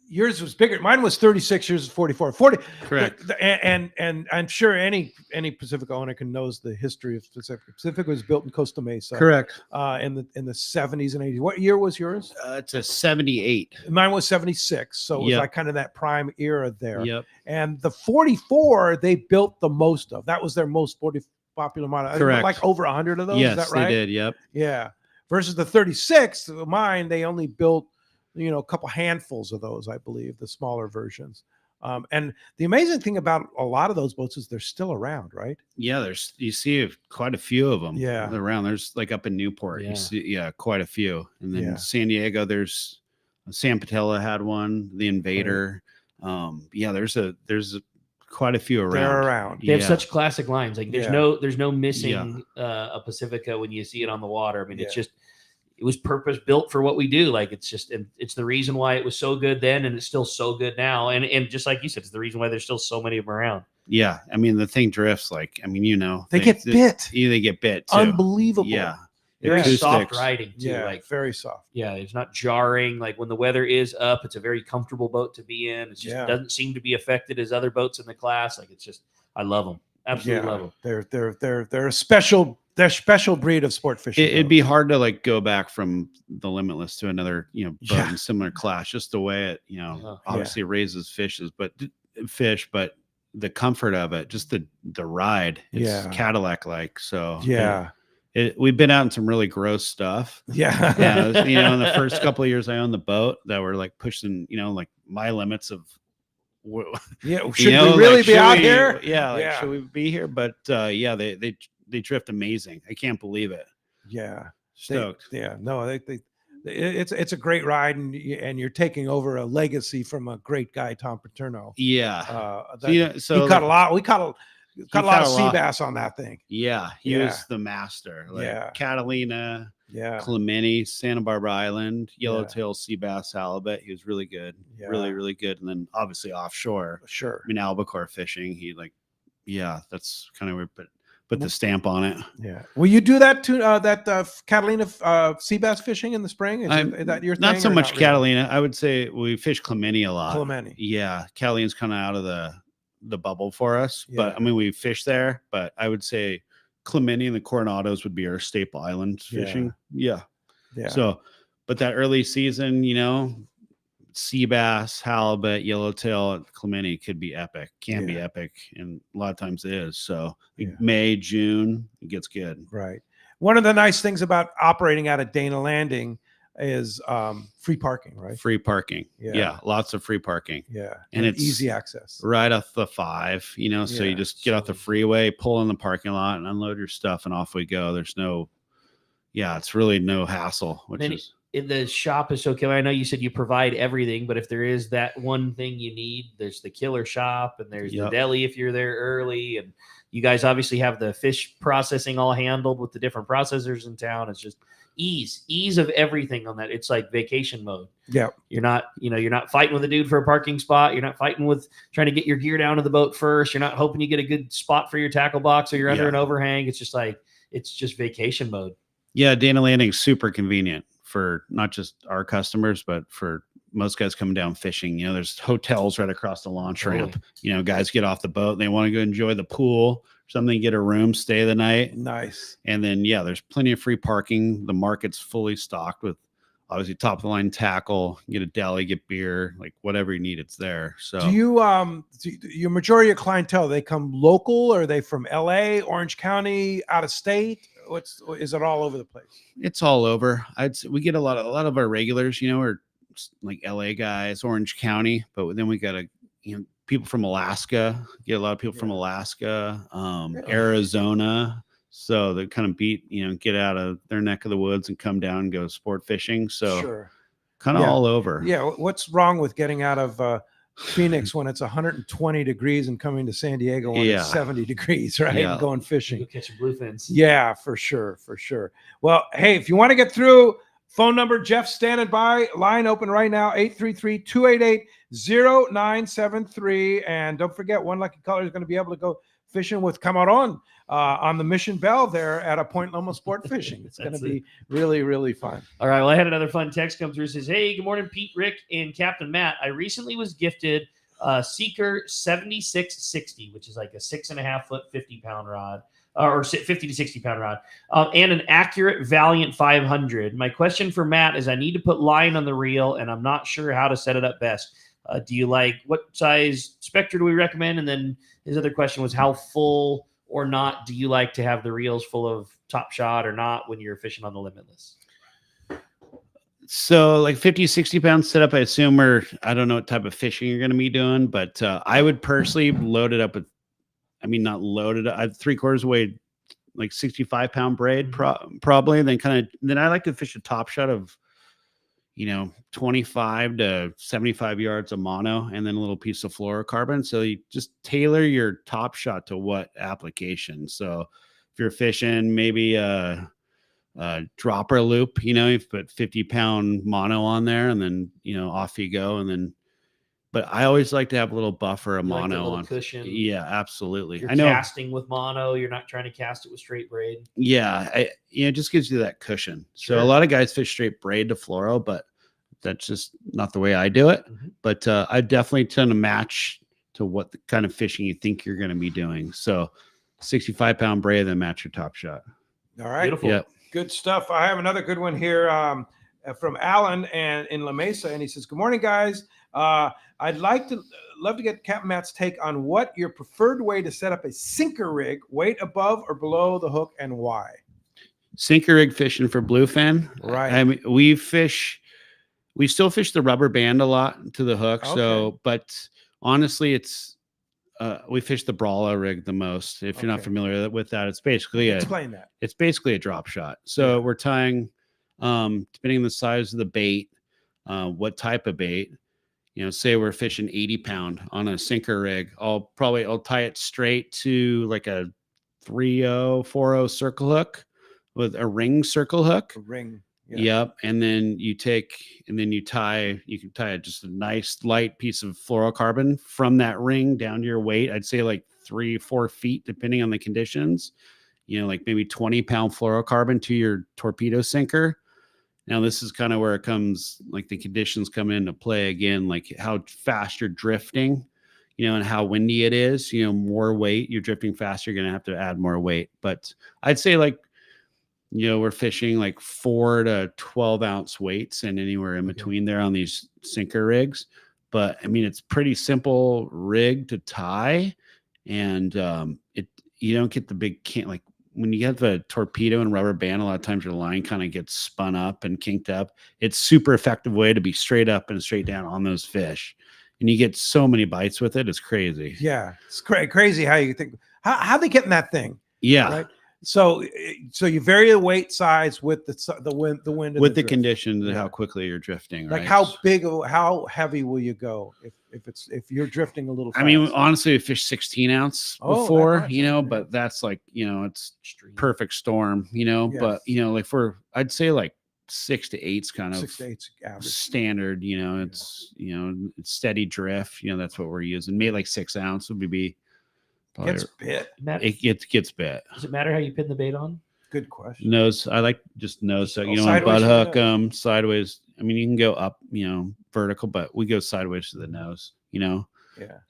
yours was bigger. Mine was 36. Yours is 44. 40. Correct. And I'm sure any Pacifica owner knows the history of Pacifica. Pacifica was built in Costa Mesa. Correct. In the 70s and 80s. What year was yours? It's a 78. Mine was 76. So it was like kind of that prime era there. Yep. And the 44 they built the most of. That was their most popular model. Correct. Like over 100 of those. Yes, is that right? they did. Yep. Yeah. Versus the 36, mine, they only built a couple handfuls of those, I believe, the smaller versions. And the amazing thing about a lot of those boats is they're still around, right? Yeah, you see quite a few of them. Yeah, around. There's like up in Newport, you see, quite a few. And then San Diego, there's San Patella had one, the Invader. Right. There's quite a few around. They're around. They have such classic lines. Like there's no missing a Pacifica when you see it on the water. I mean, it's just. It was purpose built for what we do. Like it's the reason why it was so good then, and it's still so good now. And just like you said, it's the reason why there's still so many of them around. Yeah, I mean the thing drifts. Like I mean, they get bit. They get bit. Too. Unbelievable. Yeah, very soft riding too. Yeah, like very soft. Yeah, it's not jarring. Like when the weather is up, it's a very comfortable boat to be in. It just doesn't seem to be affected as other boats in the class. Like it's just, I love them. Absolutely love them. They're a special. They're special breed of sport fishing. It'd be hard to like go back from the Limitless to another, boat in similar class. Just the way it, obviously raises fish, but the comfort of it, just the ride, it's Cadillac like. So we've been out in some really gross stuff. Yeah. In the first couple of years I owned the boat, that were like pushing, like my limits of. Should we really be out here? Should we be here? But they drift amazing. I can't believe it. Yeah. Stoked. It's a great ride, and you're taking over a legacy from a great guy, Tom Paterno. Yeah. He caught a lot. We caught a lot of sea bass on that thing. Yeah, he was the master. Catalina, Clemente, Santa Barbara Island, yellowtail sea bass, halibut. He was really good, really good. And then obviously offshore, sure. I mean, albacore fishing. He that's kind of weird, but put the stamp on it. Yeah. Will you do that to Catalina sea bass fishing in the spring? Is that your thing? Not so much really? Catalina. I would say we fish Clemente a lot. Clemente. Yeah, Catalina's kind of out of the bubble for us, but I mean we fish there. But I would say Clemente and the Coronados would be our staple island fishing. Yeah. So, but that early season, sea bass, halibut, yellowtail, Clemente could be epic. Can be epic, and a lot of times it is. So May, June, it gets good. Right. One of the nice things about operating out of Dana Landing is free parking, right? Free parking. Yeah, lots of free parking. Yeah. And it's easy access. Right off the 5, so you just get off the freeway, pull in the parking lot and unload your stuff and off we go. There's it's really no hassle, the shop is so killer. I know you said you provide everything, but if there is that one thing you need, there's the killer shop and there's the deli if you're there early. And you guys obviously have the fish processing all handled with the different processors in town. It's just ease of everything on that. It's like vacation mode. Yeah. You're not fighting with a dude for a parking spot. You're not fighting with trying to get your gear down to the boat first. You're not hoping you get a good spot for your tackle box or you're under an overhang. It's just vacation mode. Yeah. Dana Landing's super convenient for not just our customers, but for most guys coming down fishing. There's hotels right across the launch ramp. Guys get off the boat and they want to go enjoy the pool or something, get a room, stay the night. Nice. And then, there's plenty of free parking. The market's fully stocked with obviously top of the line tackle, get a deli, get beer, like whatever you need, it's there. So do you, your majority of clientele, they come local or are they from LA, Orange County, out of state? Is it all over the place? It's all over. I'd say we get a lot of our regulars, are like LA guys, Orange County, but then we got people from Alaska, get a lot of people from Alaska, Arizona. So they kind of get out of their neck of the woods and come down and go sport fishing. So kind of all over. Yeah. What's wrong with getting out of Phoenix when it's 120 degrees and coming to San Diego when it's 70 degrees, right? And going fishing. Go catch some bluefins. Yeah, for sure. Well, hey, if you want to get through, phone number, Jeff standing by, line open right now, 833-288-0973. And don't forget, one lucky caller is going to be able to go fishing with Cameron on the Mission Bell there at a Point Loma Sport Fishing. It's going to be really, really fun. All right. Well, I had another fun text come through. It says, hey, good morning, Pete, Rick, and Captain Matt. I recently was gifted a Seeker 7660, which is like a 6.5 foot, 50-pound rod. Or 50 to 60 pound rod, and an accurate Valiant 500. My question for Matt is I need to put line on the reel and I'm not sure how to set it up best. Do you like, what size Spectre do we recommend? And then his other question was how full or not do you like to have the reels full of Top Shot or not when you're fishing on the Limitless? So like 50, 60 pound setup, I assume, or I don't know what type of fishing you're going to be doing, but I would personally load it up with, not loaded. I have 3/4 weight, like 65-pound braid, probably. And then I like to fish a Top Shot of, 25 to 75 yards of mono, and then a little piece of fluorocarbon. So you just tailor your Top Shot to what application. So if you're fishing maybe a dropper loop, you put 50-pound mono on there, and then off you go, and then. But I always like to have a little buffer of mono on. Cushion. Yeah, absolutely. You're I know casting with mono. You're not trying to cast it with straight braid. Yeah, it just gives you that cushion. So a lot of guys fish straight braid to fluoro, but that's just not the way I do it. Mm-hmm. But I definitely tend to match to what the kind of fishing you think you're going to be doing. So 65-pound braid, then match your Top Shot. All right. Beautiful. Yep. Good stuff. I have another good one here from Alan and in La Mesa, and he says, "Good morning, guys. I'd love to get Captain Matt's take on what your preferred way to set up a sinker rig, weight above or below the hook, and why." Sinker rig fishing for bluefin. Right. I mean, we still fish the rubber band a lot to the hook. Okay. So, but honestly, it's we fish the Barlow rig the most. If you're not Okay. familiar with that, it's basically Explain that. it's basically a drop shot. So we're tying, depending on the size of the bait, what type of bait. Say we're fishing 80 pound on a sinker rig. I'll tie it straight to like a 3.0, 4.0 circle hook with a ring circle hook. A ring. Yeah. Yep. And then you can tie just a nice light piece of fluorocarbon from that ring down to your weight. I'd say like 3-4 feet, depending on the conditions, like maybe 20-pound fluorocarbon to your torpedo sinker. Now, this is kind of where it comes, like the conditions come into play again, like how fast you're drifting, and how windy it is, more weight, you're drifting faster, you're going to have to add more weight. But I'd say like, we're fishing like 4 to 12 ounce weights and anywhere in between there on these sinker rigs. But I mean, it's pretty simple rig to tie, and you don't get the big like when you have a torpedo and rubber band, a lot of times your line kind of gets spun up and kinked up. It's super effective way to be straight up and straight down on those fish. And you get so many bites with it. It's crazy. Yeah. It's crazy how you think, how they get in that thing. Yeah. Right? So you vary the weight size with the wind, with the conditions and how quickly you're drifting. Like right? how heavy will you go if you're drifting a little fast? I mean, honestly, we fished 16 ounce before, but that's like, it's perfect storm, Yes. but like I'd say like 6 to 8's kind of 6 to 8's average. Standard, it's, it's steady drift, that's what we're using. Maybe like 6 ounce would be. Gets bit. It gets bit. Does it matter how you pin the bait on? Good question. Nose. I like just nose. So, on sideways butt hook, sideways. I mean, you can go up, vertical, but we go sideways to the nose, Yeah.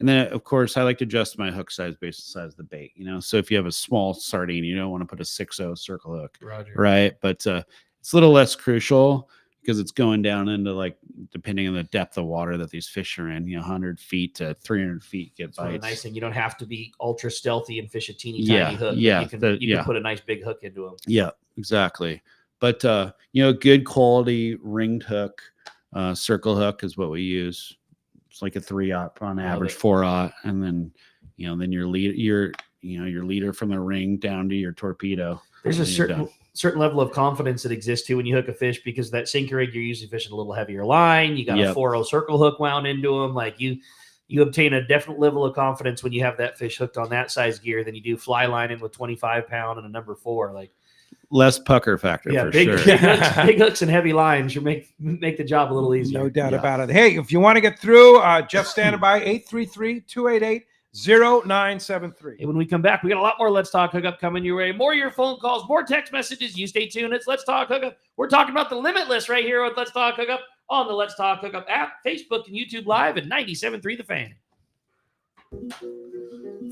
And then, of course, I like to adjust my hook size based on the size of the bait, So if you have a small sardine, you don't want to put a 6.0 circle hook. Roger. Right. But it's a little less crucial because it's going down into like, depending on the depth of water that these fish are in, 100 feet to 300 feet get bites. The nice thing, you don't have to be ultra stealthy and fish a teeny tiny hook. Yeah. You can put a nice big hook into them. Yeah, exactly. But, good quality ringed hook, circle hook is what we use. It's like a 3/0 on average, 4/0. And then, then your leader from the ring down to your torpedo. There's a certain level of confidence that exists too when you hook a fish, because that sinker rig, you're usually fishing a little heavier line. You got a 4.0 circle hook wound into them. Like you obtain a definite level of confidence when you have that fish hooked on that size gear than you do fly lining with 25 pound and a number 4. Like less pucker factor. Yeah, for big, sure. big hooks and heavy lines. You make the job a little easier. No doubt about it. Hey, if you want to get through, Jeff standing by 833-288-0973. Hey, when we come back, we got a lot more Let's Talk Hookup coming your way. More of your phone calls, more text messages. You stay tuned. It's Let's Talk Hookup. We're talking about the Limitless right here with Let's Talk Hookup on the Let's Talk Hookup app, Facebook, and YouTube Live at 97.3 The Fan.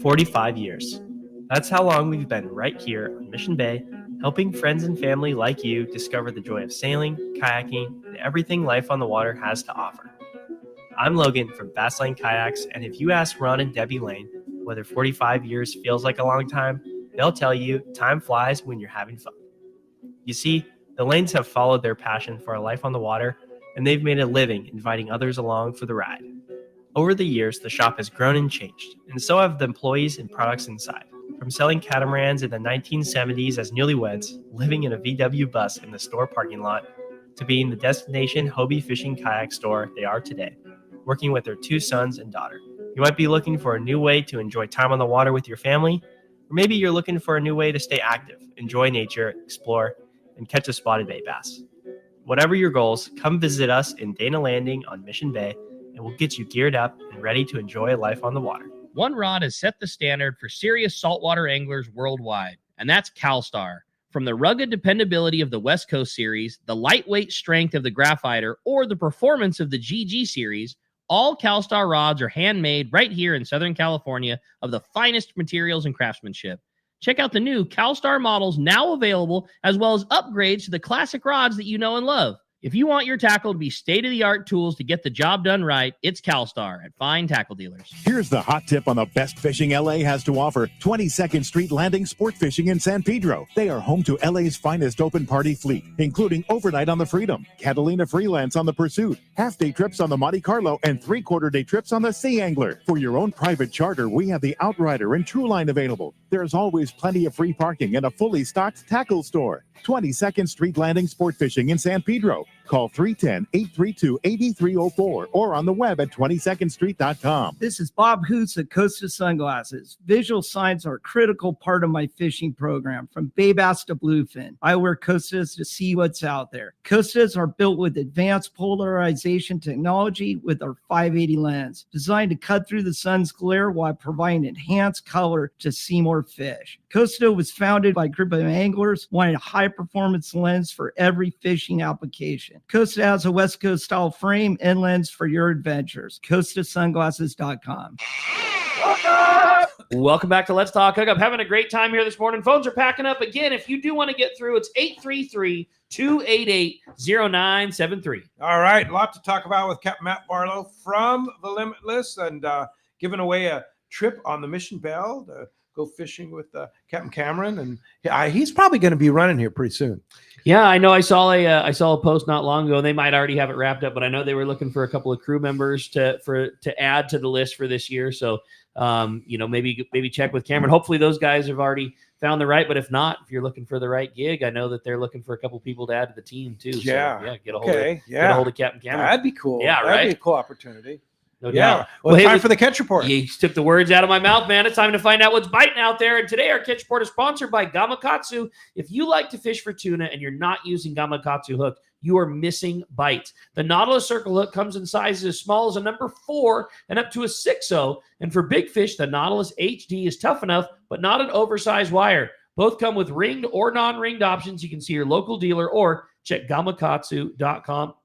45 years. That's how long we've been right here on Mission Bay, helping friends and family like you discover the joy of sailing, kayaking, and everything life on the water has to offer. I'm Logan from Fastlane Kayaks, and if you ask Ron and Debbie Lane whether 45 years feels like a long time, they'll tell you time flies when you're having fun. You see, the Lanes have followed their passion for a life on the water, and they've made a living inviting others along for the ride. Over the years, the shop has grown and changed, and so have the employees and products inside. From selling catamarans in the 1970s as newlyweds, living in a VW bus in the store parking lot, to being the destination Hobie fishing kayak store they are today, working with their 2 sons and daughter. You might be looking for a new way to enjoy time on the water with your family, or maybe you're looking for a new way to stay active, enjoy nature, explore, and catch a spotted bay bass. Whatever your goals, come visit us in Dana Landing on Mission Bay, and we'll get you geared up and ready to enjoy life on the water. One rod has set the standard for serious saltwater anglers worldwide, and that's CalStar. From the rugged dependability of the West Coast series, the lightweight strength of the Graphiter, or the performance of the GG series, all CalStar rods are handmade right here in Southern California of the finest materials and craftsmanship. Check out the new CalStar models now available, as well as upgrades to the classic rods that you know and love. If you want your tackle to be state-of-the-art tools to get the job done right, it's CalStar at Fine Tackle Dealers. Here's the hot tip on the best fishing LA has to offer. 22nd Street Landing Sport Fishing in San Pedro. They are home to LA's finest open party fleet, including overnight on the Freedom, Catalina Freelance on the Pursuit, half-day trips on the Monte Carlo, and three-quarter-day trips on the Sea Angler. For your own private charter, we have the Outrider and Trueline available. There's always plenty of free parking and a fully stocked tackle store. 22nd Street Landing Sport Fishing in San Pedro. Call 310-832-8304 or on the web at 22ndstreet.com. This is Bob Hoots at Costa Sunglasses. Visual signs are a critical part of my fishing program, from bay bass to bluefin. I wear Costas to see what's out there. Costas are built with advanced polarization technology with our 580 lens, designed to cut through the sun's glare while providing enhanced color to see more fish. Costa was founded by a group of anglers wanting a high-performance lens for every fishing application. Costa has a West Coast style frame and lens for your adventures. CostaSunglasses.com. Welcome back to Let's Talk Hookup. Having a great time here this morning. Phones are packing up. Again, if you do want to get through, it's 833-288-0973. All right, a lot to talk about with Captain Matt Barlow from the Limitless, and giving away a trip on the Mission Belle to go fishing with Captain Cameron, and he's probably going to be running here pretty soon. Yeah, I know. I saw a post not long ago, and they might already have it wrapped up, but I know they were looking for a couple of crew members to add to the list for this year. So, maybe check with Cameron. Hopefully, those guys have already found the right. But if not, if you're looking for the right gig, I know that they're looking for a couple people to add to the team too. Yeah, so, get a hold of Captain Cameron. That'd be cool. Yeah, that'd right. be a cool opportunity. No doubt. Well, hey, time for the catch report. You took the words out of my mouth, man. It's time to find out what's biting out there. And today our catch report is sponsored by Gamakatsu. If you like to fish for tuna and you're not using Gamakatsu hook, you are missing bites. The Nautilus Circle hook comes in sizes as small as a number 4 and up to a 6.0. And for big fish, the Nautilus HD is tough enough, but not an oversized wire. Both come with ringed or non-ringed options. You can see your local dealer or check gamakatsu.com.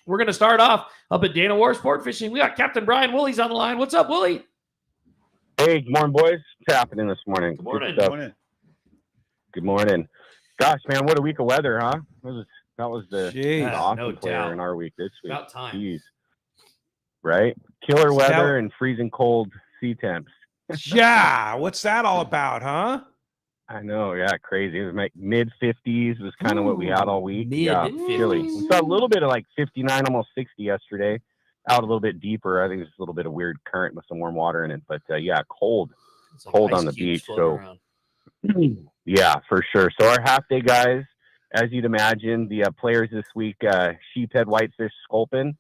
We're going to start off up at Dana War Sport Fishing. We got Captain Brian Wooley's on the line. What's up, Woolley? Hey, good morning, boys. What's happening this morning? Good morning. Good morning. Gosh, man, what a week of weather, huh? That was the awesome no player doubt. in our week this week. About time. Jeez. Right? Killer weather and freezing cold sea temps. Yeah, what's that all about, huh? I know, yeah, crazy. It was like mid-50s was kind of what we had all week. Mid-50s. Chilly. We saw a little bit of like 59, almost 60 yesterday. Out a little bit deeper. I think there's a little bit of weird current with some warm water in it. But cold. It's like Cold ice on the cubes beach. floating So, around. yeah, for sure. So our half-day guys, as you'd imagine, the players this week, sheephead, whitefish, sculpin,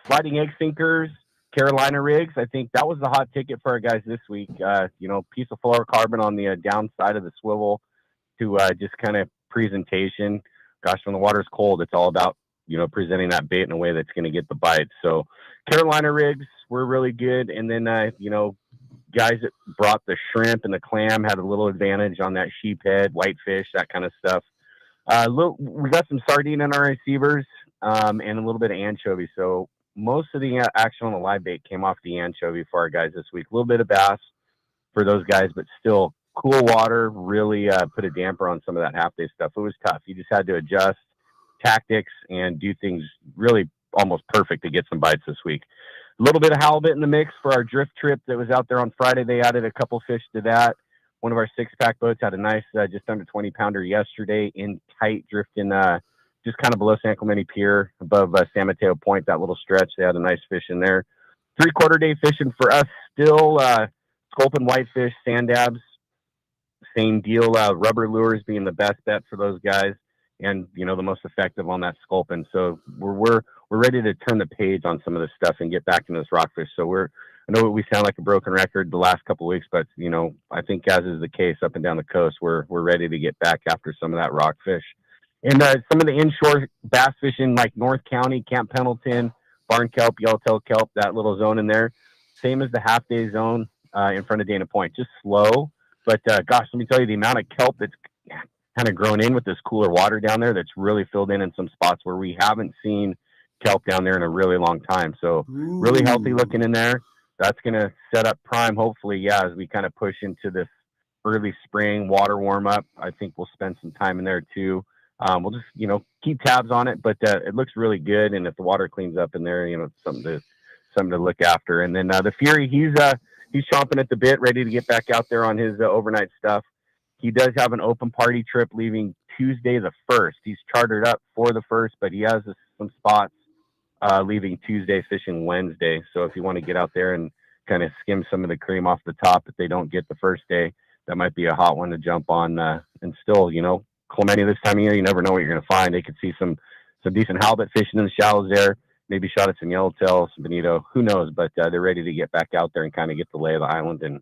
sliding egg sinkers, Carolina rigs. I think that was the hot ticket for our guys this week. Piece of fluorocarbon on the downside of the swivel to just kind of presentation. Gosh, when the water's cold, it's all about, presenting that bait in a way that's going to get the bite. So Carolina rigs were really good. And then, guys that brought the shrimp and the clam had a little advantage on that sheephead, whitefish, that kind of stuff. We got some sardine in our receivers and a little bit of anchovy. So most of the action on the live bait came off the anchovy for our guys this week. A little bit of bass for those guys, but still cool water really put a damper on some of that half-day stuff. It was tough. You just had to adjust tactics and do things really almost perfect to get some bites this week. A little bit of halibut in the mix for our drift trip that was out there on Friday. They added a couple fish to that. One of our 6-pack boats had a nice just under 20-pounder yesterday in tight drifting just kind of below San Clemente Pier, above San Mateo Point, that little stretch. They had a nice fish in there. 3/4 day fishing for us still. Sculpin, whitefish, sand dabs, same deal. Rubber lures being the best bet for those guys, and the most effective on that sculpin. So we're ready to turn the page on some of this stuff and get back into this rockfish. So I know we sound like a broken record the last couple of weeks, but I think as is the case up and down the coast, we're ready to get back after some of that rockfish. And some of the inshore bass fishing, like North County, Camp Pendleton, Barn Kelp, Yellowtail Kelp, that little zone in there, same as the half-day zone in front of Dana Point. Just slow, but gosh, let me tell you, the amount of kelp that's kind of grown in with this cooler water down there that's really filled in some spots where we haven't seen kelp down there in a really long time. So really healthy looking in there. That's going to set up prime, hopefully, as we kind of push into this early spring water warm-up. I think we'll spend some time in there, too. We'll just, keep tabs on it, but it looks really good. And if the water cleans up in there, it's something to look after. And then the Fury, he's chomping at the bit, ready to get back out there on his overnight stuff. He does have an open party trip leaving Tuesday the 1st. He's chartered up for the 1st, but he has some spots leaving Tuesday, fishing Wednesday. So if you want to get out there and kind of skim some of the cream off the top that they don't get the first day, that might be a hot one to jump on. And still, Clemente this time of year, you never know what you're going to find. They could see some decent halibut fishing in the shallows there. Maybe shot at some yellowtail, some bonito, who knows? But they're ready to get back out there and kind of get the lay of the island and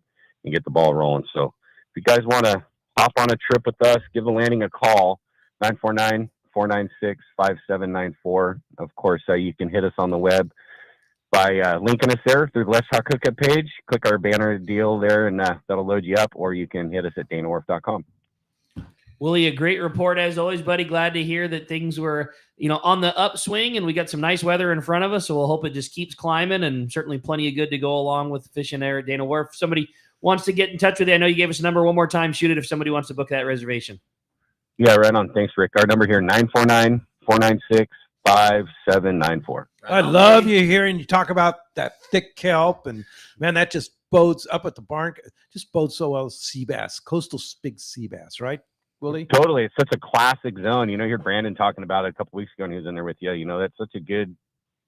get the ball rolling. So if you guys want to hop on a trip with us, give the landing a call, 949-496-5794. Of course, you can hit us on the web by linking us there through the Let's Talk Hookup page. Click our banner deal there, and that'll load you up, or you can hit us at danawharf.com. Willie, a great report as always, buddy. Glad to hear that things were, on the upswing, and we got some nice weather in front of us. So we'll hope it just keeps climbing, and certainly plenty of good to go along with fishing there at Dana Wharf. If somebody wants to get in touch with you, I know you gave us a number one more time. Shoot it if somebody wants to book that reservation. Yeah, right on. Thanks, Rick. Our number here, 949-496-5794. I love you hearing you talk about that thick kelp, and man, that just bodes up at the barn. Just bodes so well. Sea bass, coastal big sea bass, right, Willie? Totally. It's such a classic zone. You hear Brandon talking about it a couple weeks ago, and he was in there with you. That's such a good,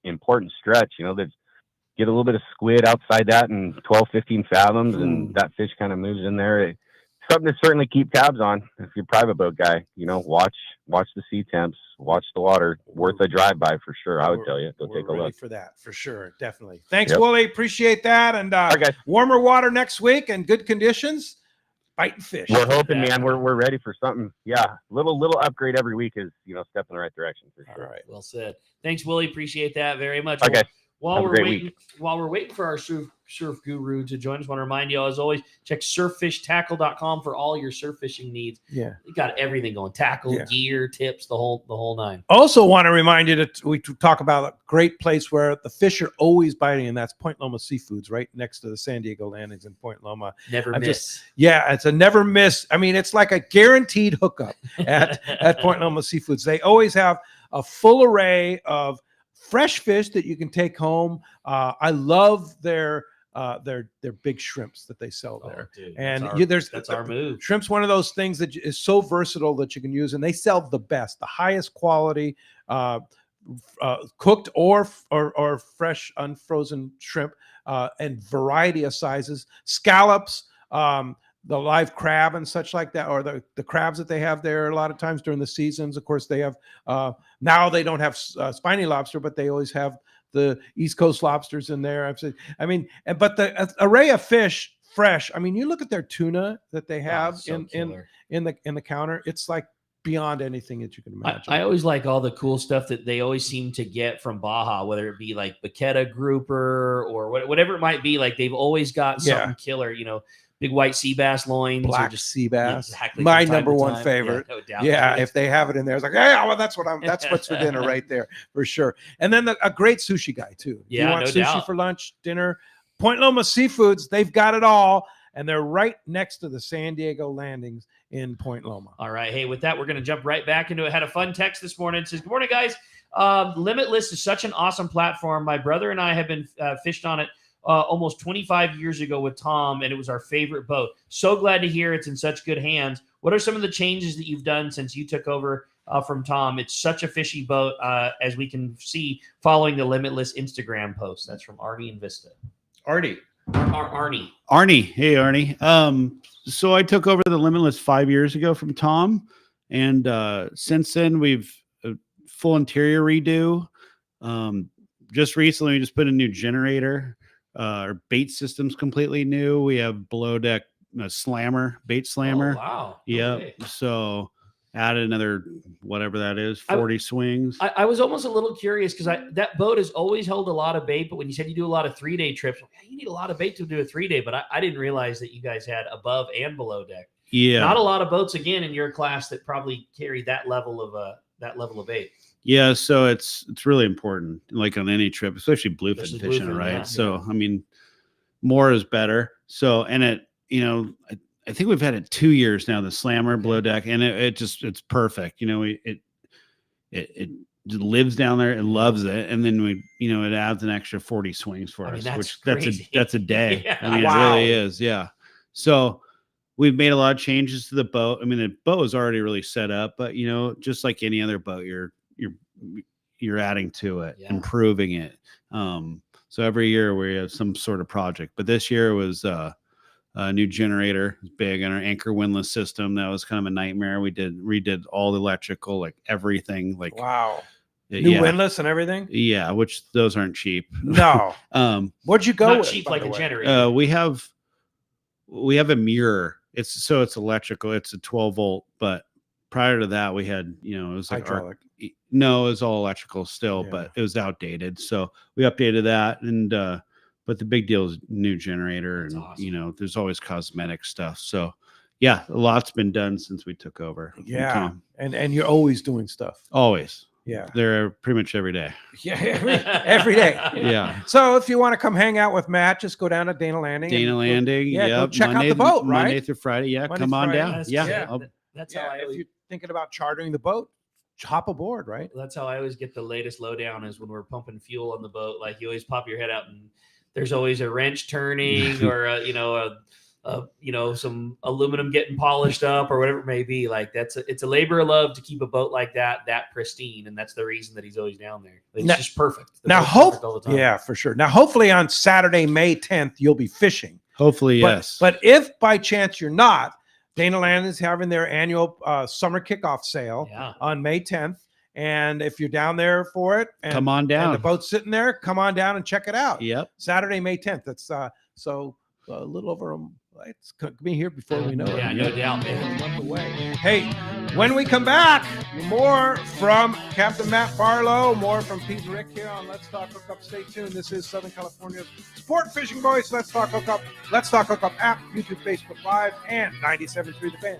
important stretch. There's get a little bit of squid outside that and 12, 15 fathoms, and that fish kind of moves in there. It's something to certainly keep tabs on if you're a private boat guy. Watch the sea temps, watch the water. Worth a drive by for sure. I would tell you. Go take a look for that for sure. Definitely. Thanks, Willie. Appreciate that. And warmer water next week and good conditions. Biting fish. We're hoping, man. We're ready for something. Yeah, little upgrade every week is step in the right direction for sure. All right, well said. Thanks, Willie. Appreciate that very much. Okay. While we're waiting for our surf guru to join us, I want to remind you, as always, check surffishtackle.com for all your surf fishing needs. Yeah, you got everything going: tackle, gear, tips, the whole nine. Also, want to remind you that we talk about a great place where the fish are always biting, and that's Point Loma Seafoods, right next to the San Diego landings in Point Loma. Never miss. It's a never miss. I mean, it's like a guaranteed hookup at Point Loma Seafoods. They always have a full array of fresh fish that you can take home. I love their big shrimps that they sell there. Dude, and that's our move. Shrimp's one of those things that is so versatile that you can use, and they sell the best, the highest quality, cooked or fresh unfrozen shrimp, and variety of sizes, scallops, the live crab and such like that, or the crabs that they have there a lot of times during the seasons. Of course, they have now they don't have spiny lobster, but they always have the East Coast lobsters in there. But the array of fish fresh. I mean, you look at their tuna that they have in the counter. It's like beyond anything that you can imagine. I always like all the cool stuff that they always seem to get from Baja, whether it be like Baqueta grouper or whatever it might be. Like they've always got something killer, big white sea bass loins, black sea bass. Exactly, my number one favorite. Yeah, no doubt. If they have it in there, it's like, well, that's what's for dinner right there for sure. And then a great sushi guy too. Yeah, you want no sushi doubt. for lunch, dinner? Point Loma Seafoods, they've got it all, and they're right next to the San Diego landings in Point Loma. All right. Hey, with that, we're going to jump right back into it. Had a fun text this morning. It says, good morning, guys. Limitless is such an awesome platform. My brother and I have been fished on it almost 25 years ago with Tom, and it was our favorite boat. So glad to hear it's in such good hands. What are some of the changes that you've done since you took over from Tom? It's such a fishy boat, as we can see following the Limitless Instagram post. That's from Arnie and Vista. Arnie. Arnie. Hey, Arnie. So I took over the Limitless 5 years ago from Tom, and since then we've a full interior redo. Just recently, we just put a new generator. Our bait system's completely new. We have below deck slammer, bait slammer. Oh, wow. Yep. Okay. So added another whatever that is, 40 swings. I was almost a little curious because that boat has always held a lot of bait, but when you said you do a lot of 3-day trips, you need a lot of bait to do a 3-day. But I didn't realize that you guys had above and below deck. Yeah. Not a lot of boats again in your class that probably carry that level of bait. Yeah, so it's really important, like on any trip, especially bluefin fishing, right? Yeah. So I mean, more is better. So, and it, I think we've had it 2 years now, the Slammer below deck, and it's perfect. It lives down there and loves it, and then it adds an extra 40 swings for us, that's a day. Yeah. I mean, it really is. Yeah. So we've made a lot of changes to the boat. I mean, the boat is already really set up, but just like any other boat, you're adding to it, improving it. So every year we have some sort of project, but this year was a new generator, big, and our anchor windlass system. That was kind of a nightmare. We redid all the electrical, like everything, like wow. New windlass and everything? Yeah, which those aren't cheap. No. What'd you go Not with? cheap like a generator. We have a mirror. It's electrical. It's a 12-volt, but prior to that we had, it was like hydraulic. No, it was all electrical still, but it was outdated. So we updated that, and but the big deal is new generator. That's and awesome. There's always cosmetic stuff. So yeah, a lot's been done since we took over. Yeah. And you're always doing stuff. Always. Yeah. They're pretty much every day. Yeah, every day. Yeah. So if you want to come hang out with Matt, just go down to Dana Landing. Go check out the boat, right? Monday through Friday. Yeah, come on down. Yeah. That's how if you're thinking about chartering the boat, hop aboard, right? That's how I always get the latest lowdown is when we're pumping fuel on the boat. Like you always pop your head out and there's always a wrench turning or some aluminum getting polished up or whatever it may be. Like it's a labor of love to keep a boat like that pristine, and that's the reason that he's always down there. It's just perfect. Perfect all the time. Yeah, for sure. Now, hopefully on Saturday, May 10th, you'll be fishing. Hopefully, yes. But if by chance you're not, Dana Land is having their annual summer kickoff sale on May 10th. And if you're down there for it, and, come on down. And the boat's sitting there, come on down and check it out. Yep. Saturday, May 10th. That's so a little over it's going to be here before we know it. Yeah, no doubt, man. It's a month away. Hey, when we come back, more from Captain Matt Barlow, more from Pete and Rick here on Let's Talk Hookup. Stay tuned. This is Southern California's Sport Fishing Voice. Let's Talk Hookup. Let's Talk Hookup app, YouTube, Facebook Live, and 97.3 The Fan.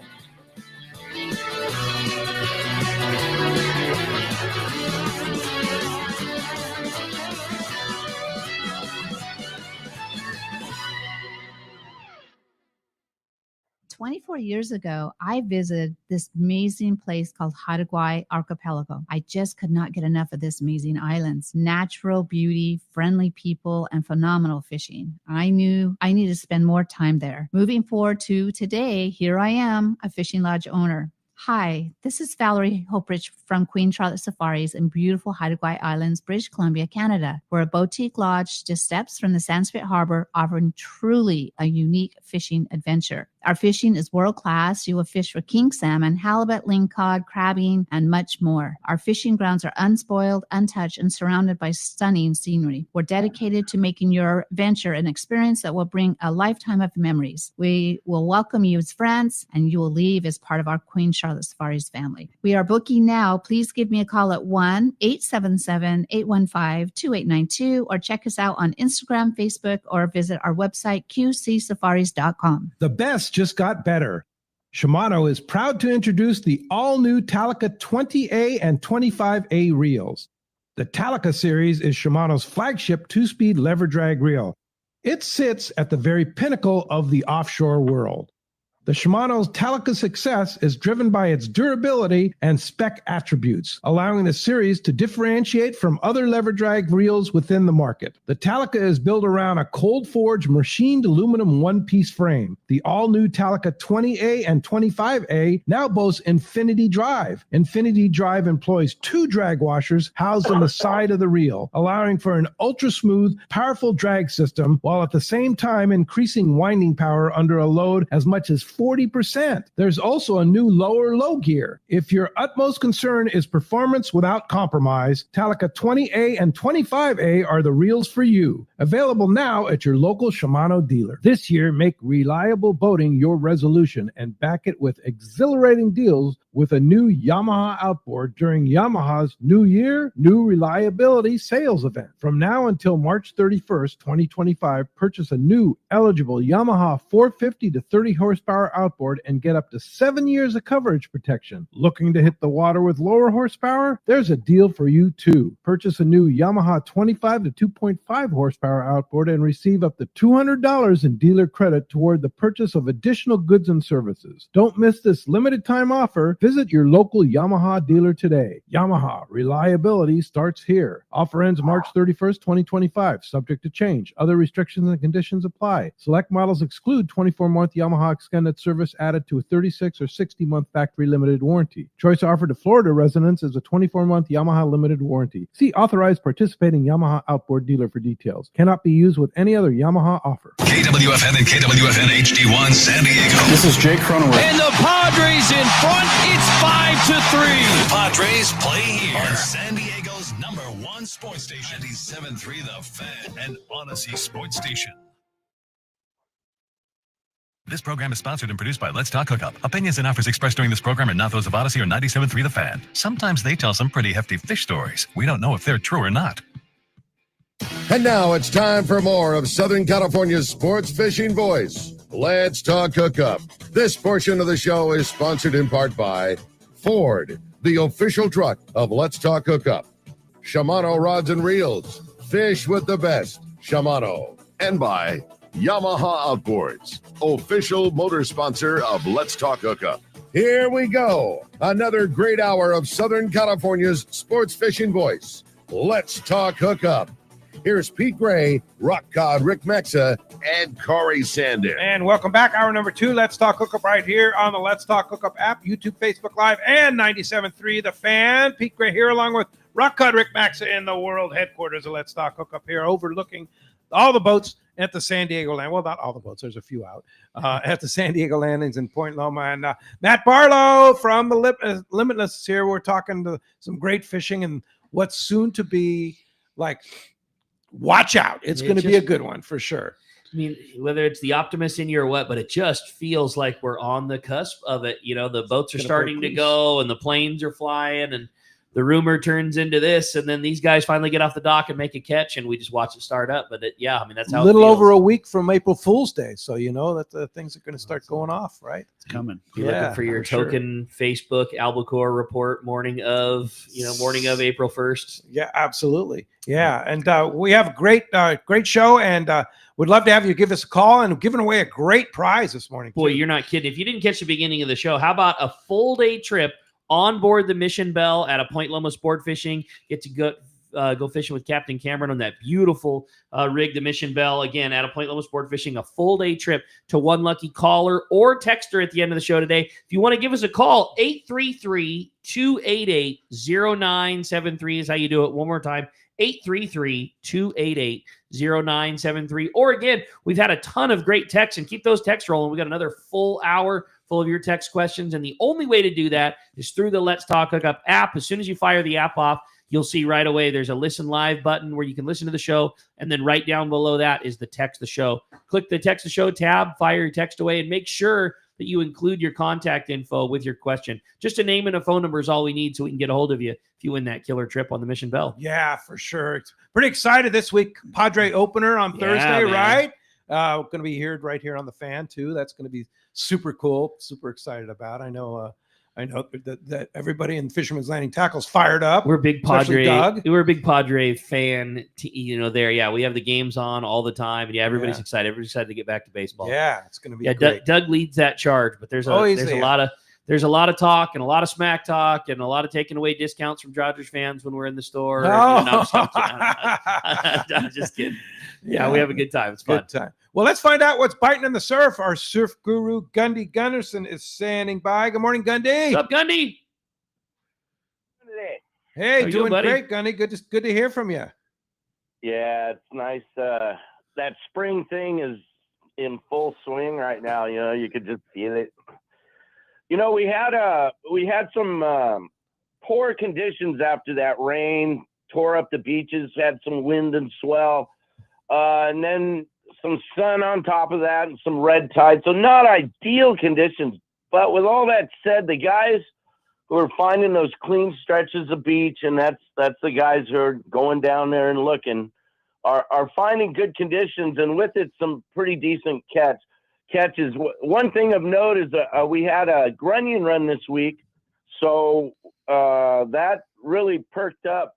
24 years ago, I visited this amazing place called Hawaii Archipelago. I just could not get enough of this amazing islands. Natural beauty, friendly people, and phenomenal fishing. I knew I needed to spend more time there. Moving forward to today, here I am, a fishing lodge owner. Hi, this is Valerie Hoprich from Queen Charlotte Safaris in beautiful Hawaii Islands, British Columbia, Canada. We're a boutique lodge just steps from the Sanskrit Harbor, offering truly a unique fishing adventure. Our fishing is world-class. You will fish for king salmon, halibut, lingcod, crabbing, and much more. Our fishing grounds are unspoiled, untouched, and surrounded by stunning scenery. We're dedicated to making your venture an experience that will bring a lifetime of memories. We will welcome you as friends, and you will leave as part of our Queen Charlotte Safaris family. We are booking now. Please give me a call at 1-877-815-2892 or check us out on Instagram, Facebook, or visit our website, qcsafaris.com. The best just got better. Shimano is proud to introduce the all-new Talica 20A and 25A reels. The Talica series is Shimano's flagship two-speed lever drag reel. It sits at the very pinnacle of the offshore world. The Shimano's Talica success is driven by its durability and spec attributes, allowing the series to differentiate from other lever drag reels within the market. The Talica is built around a cold forged machined aluminum one-piece frame. The all-new Talica 20A and 25A now boasts Infinity Drive. Infinity Drive employs two drag washers housed on the side of the reel, allowing for an ultra-smooth, powerful drag system, while at the same time increasing winding power under a load as much as 40%. There's also a new lower low gear. If your utmost concern is performance without compromise, Talica 20A and 25A are the reels for you. Available now at your local Shimano dealer. This year, make reliable boating your resolution and back it with exhilarating deals with a new Yamaha outboard during Yamaha's New Year, New Reliability sales event. From now until March 31st, 2025, purchase a new eligible Yamaha 450 to 30 horsepower horsepower outboard and get up to 7 years of coverage protection. Looking to hit the water with lower horsepower? There's a deal for you too. Purchase a new Yamaha 25 to 2.5 horsepower outboard and receive up to $200 in dealer credit toward the purchase of additional goods and services. Don't miss this limited time offer. Visit your local Yamaha dealer today. Yamaha, reliability starts here. Offer ends March 31st, 2025, subject to change. Other restrictions and conditions apply. Select models exclude 24-month Yamaha extended service added to a 36 or 60-month factory limited warranty. Choice offered to Florida residents is a 24-month Yamaha limited warranty. See authorized participating Yamaha outboard dealer for details. Cannot be used with any other Yamaha offer. KWFN and KWFN HD1 San Diego. This is Jake Cronenworth. And the Padres in front. It's 5-3. The Padres play here on San Diego's #1 sports station, 97.3 The Fan and Odyssey Sports Station. This program is sponsored and produced by Let's Talk Hookup. Opinions and offers expressed during this program are not those of Odyssey or 97.3 The Fan. Sometimes they tell some pretty hefty fish stories. We don't know if they're true or not. And now it's time for more of Southern California's sports fishing voice. Let's Talk Hookup. This portion of the show is sponsored in part by Ford, the official truck of Let's Talk Hookup. Shimano Rods and Reels. Fish with the best. Shimano. And by Yamaha Outboards, official motor sponsor of Let's Talk Hookup. Here we go. Another great hour of Southern California's sports fishing voice. Let's Talk Hookup. Here's Pete Gray, Rock Cod Rick Maxa, and Corey Sander. And welcome back. Hour number 2. Let's Talk Hookup right here on the Let's Talk Hookup app, YouTube, Facebook Live, and 97.3 The Fan. Pete Gray here along with Rock Cod Rick Maxa in the world headquarters of Let's Talk Hookup here, overlooking all the boats at the San Diego land. Well, not all the boats. There's a few out at the San Diego landings in Point Loma. And Matt Barlow from the Limitless is here. We're talking to some great fishing and what's soon to be like, watch out. It's going to be a good one for sure. I mean, whether it's the optimist in you or what, but it just feels like we're on the cusp of it. You know, the boats are starting to go and the planes are flying and the rumor turns into this, and then these guys finally get off the dock and make a catch, and we just watch it start up. But I mean, that's how a little over a week from April Fool's Day, so you know that the things are going to start going off, right? It's coming. You're looking for your token Facebook albacore report morning of April 1st. Yeah, absolutely. Yeah, and we have a great show, and we'd love to have you give us a call, and giving away a great prize this morning. Boy, you're not kidding. If you didn't catch the beginning of the show, how about a full day trip on board the Mission Belle at a Point Loma Sport Fishing? Get to go fishing with Captain Cameron on that beautiful rig, the Mission Belle. Again, at a Point Loma Sport Fishing, a full day trip to one lucky caller or texter at the end of the show today. If you want to give us a call, 833-288-0973 is how you do it. One more time, 833-288-0973. Or again, we've had a ton of great texts, and keep those texts rolling. We got another full hour full of your text questions, and the only way to do that is through the Let's Talk Hookup app. As soon as you fire the app off, you'll see right away there's a listen live button where you can listen to the show, and then right down below that is the text the show. Click the text the show tab, fire your text away, and make sure that you include your contact info with your question. Just a name and a phone number is all we need so we can get a hold of you if you win that killer trip on the Mission Belle. Yeah, for sure. It's pretty excited this week. Padre opener on Thursday, man. right? Going to be here right here on the Fan too. That's going to be super cool. Super excited about. I know that everybody in Fisherman's Landing Tackle's fired up. We're a big especially Padre. Doug. We're a big Padre fan. There, yeah, we have the games on all the time, and yeah, everybody's excited. Everybody's excited to get back to baseball. Yeah, it's going to be. Yeah, great. Doug leads that charge, but there's a lot of talk and a lot of smack talk and a lot of taking away discounts from Dodgers fans when we're in the store. No. I'm just kidding. Yeah, we have a good time. It's fun. Good time. Well, let's find out what's biting in the surf. Our surf guru, Gundy Gunderson, is standing by. Good morning, Gundy. What's up, Gundy? Hey, How you doing doing, buddy? great, Gundy. Good to hear from you. Yeah, it's nice. That spring thing is in full swing right now. You know, you could just feel it. You know, we had some poor conditions after that rain, tore up the beaches, had some wind and swell, and then some sun on top of that and some red tide. So not ideal conditions. But with all that said, the guys who are finding those clean stretches of beach, and that's the guys who are going down there and looking, are finding good conditions, and with it some pretty decent catch. catches. One thing of note is we had a grunion run this week, so that really perked up,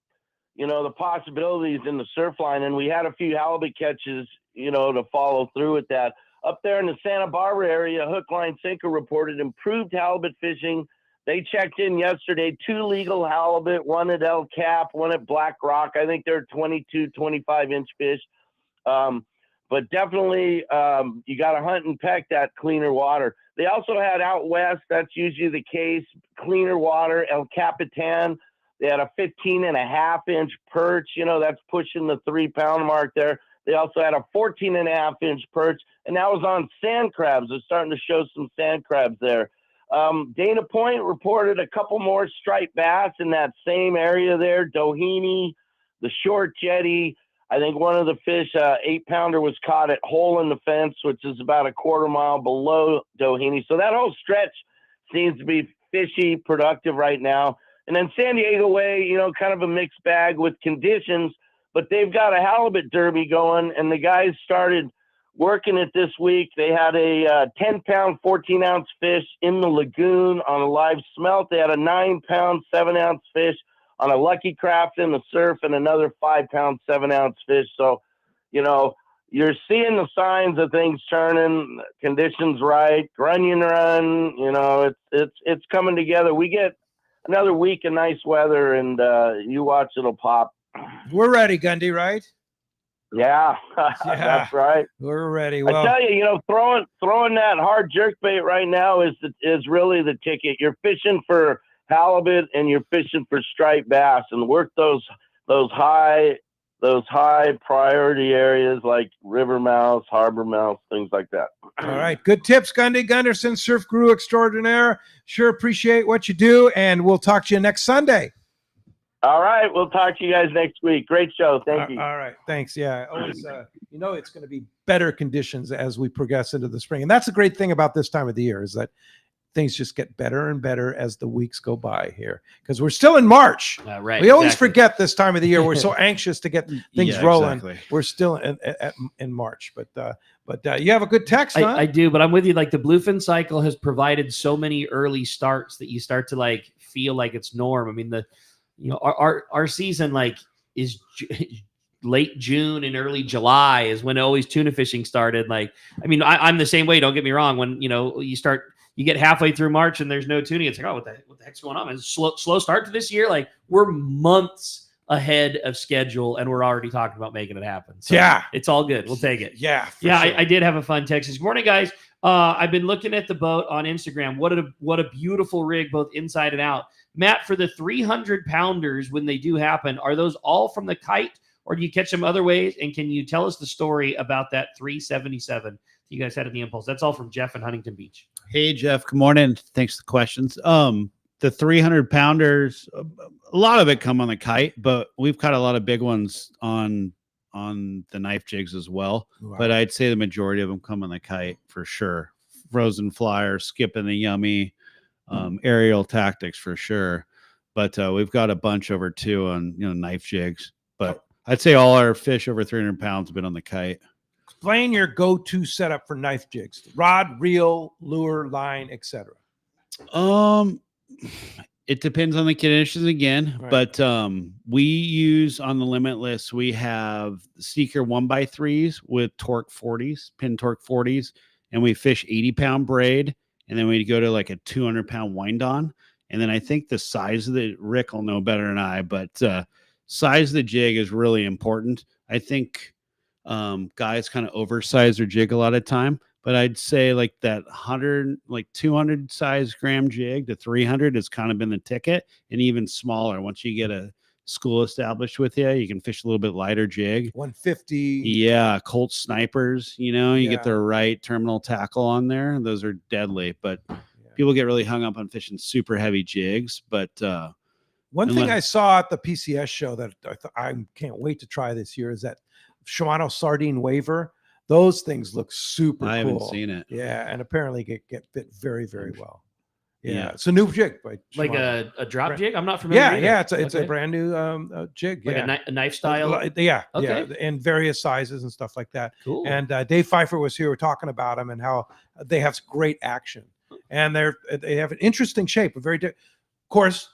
the possibilities in the surf line, and we had a few halibut catches, to follow through with that. Up there in the Santa Barbara area, Hook, Line, Sinker reported improved halibut fishing. They checked in yesterday, 2 legal halibut, one at El Cap, one at Black Rock. I think they're 22, 25-inch fish. But definitely you got to hunt and peck that cleaner water. They also had out west, that's usually the case, cleaner water, El Capitan. They had a 15.5-inch perch, that's pushing the 3-pound mark there. They also had a 14.5-inch perch, and that was on sand crabs. They're starting to show some sand crabs there. Dana Point reported a couple more striped bass in that same area there. Doheny, the short jetty. I think one of the fish, 8-pounder, was caught at Hole in the Fence, which is about a quarter mile below Doheny. So that whole stretch seems to be fishy, productive right now. And then San Diego Way, kind of a mixed bag with conditions, but they've got a halibut derby going, and the guys started working it this week. They had a 10-pound, 14-ounce fish in the lagoon on a live smelt. They had a 9-pound, 7-ounce fish on a Lucky Craft in the surf, and another 5-pound, 7-ounce fish. So, you're seeing the signs of things turning, conditions right, grunion run, it's coming together. We get another week of nice weather, and you watch, it'll pop. We're ready, Gundy, right? Yeah, that's right. We're ready. Well, I tell you, throwing that hard jerkbait right now is really the ticket. You're fishing for halibut and you're fishing for striped bass, and work those high priority areas like river mouths, harbor mouths, things like that. all right, good tips, Gundy Gunderson, surf guru extraordinaire. Sure appreciate what you do, and we'll talk to you next Sunday. All right, we'll talk to you guys next week. Great show. Thank you. All right, thanks. Yeah, always. It's going to be better conditions as we progress into the spring, and that's the great thing about this time of the year is that things just get better and better as the weeks go by here, because we're still in March. Right. We always forget this time of the year. We're so anxious to get things rolling. Exactly. We're still in March, but you have a good text, huh? I do, but I'm with you. Like the bluefin cycle has provided so many early starts that you start to feel like it's norm. I mean, our season is late June and early July is when always tuna fishing started. I'm the same way. Don't get me wrong. When you get halfway through March and there's no tuna, it's like, oh, what the heck's going on? It's slow start to this year. We're months ahead of schedule and we're already talking about making it happen. So yeah, it's all good. We'll take it. Yeah. Sure. I I did have a fun text this morning, guys. I've been looking at the boat on Instagram. What a beautiful rig, both inside and out. Matt, for the 300-pounders, when they do happen, are those all from the kite, or do you catch them other ways? And can you tell us the story about that 377 you guys had at the Impulse? That's all from Jeff in Huntington Beach. Hey, Jeff. Good morning. Thanks for the questions. The 300-pounders, a lot of it come on the kite, but we've caught a lot of big ones on the knife jigs as well. Wow. But I'd say the majority of them come on the kite for sure. Frozen flyer, skipping the yummy, aerial tactics for sure. But we've got a bunch over too on knife jigs. But I'd say all our fish over 300 pounds have been on the kite. Explain your go-to setup for knife jigs: rod, reel, lure, line, etc. It depends on the conditions again, right. But we use on the Limitless, we have Seeker 1x3s with torque 40s, pin torque 40s, and we fish 80-pound braid, and then we go to like a 200-pound wind on. And then I think the size of the, Rick will know better than I, but size of the jig is really important. I think guys kind of oversize their jig a lot of time, but I'd say like that 200 size gram jig to 300 has kind of been the ticket, and even smaller. Once you get a school established with you, you can fish a little bit lighter jig. 150. Yeah. Colt snipers, you get the right terminal tackle on there. Those are deadly, but people get really hung up on fishing super heavy jigs. But one thing I saw at the PCS show that I can't wait to try this year is that Shimano sardine waver. Those things look super cool. I haven't seen it. Yeah, and apparently get fit very, very well. Yeah, it's a new jig, like Shimano. a drop jig. I'm not familiar. Yeah, either. yeah, it's Okay. a brand new jig, like yeah. a knife style. Yeah, Okay. yeah, in various sizes and stuff like that. Cool. And Dave Pfeiffer was here talking about them and how they have great action, and they have an interesting shape, a very of course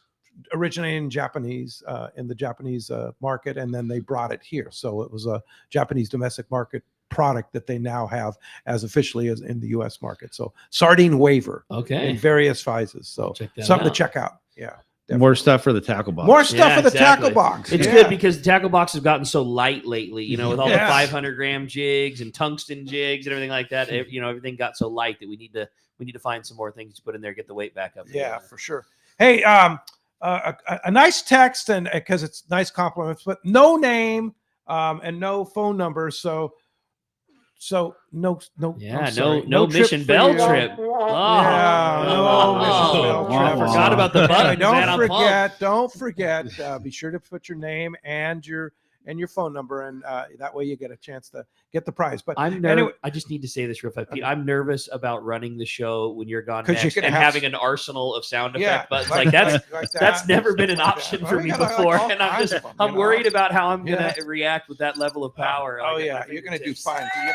originating in Japanese in the Japanese market, and then they brought it here, so it was a Japanese domestic market product that they now have as officially as in the U.S. market. So sardine waiver, Okay. in various sizes. So Check that something out. to check out. Yeah. More stuff for the tackle box. More stuff for the exactly. tackle box. It's Yeah. good because the tackle box has gotten so light lately, you know, with all the Yes. 500-gram jigs and tungsten jigs and everything like that. You know, everything got so light that we need to find some more things to put in there, get the weight back up. Yeah, for sure. Hey, a nice text, and because it's nice compliments, but no name and no phone number. So no. Yeah, I'm sorry, no trip Mission for Bell you. trip. Yeah, no Mission Bell trip. I forgot about the buttons. Man, I'm pumped. Don't forget. Be sure to put your name and your phone number, and that way you get a chance to get the prize. But anyway, I just need to say this real fast, Pete. I'm nervous about running the show when you're gone 'Cause you're next gonna and have having an arsenal of sound effect Yeah, buttons. like Like that's that, like that's that, never been an like option that. for Well, me we got, like, before, all and I'm kinds just of them, I'm you know? worried about how I'm gonna Yeah. react with that level of power. Oh like, at yeah, my you're gonna do fingertips. fine. You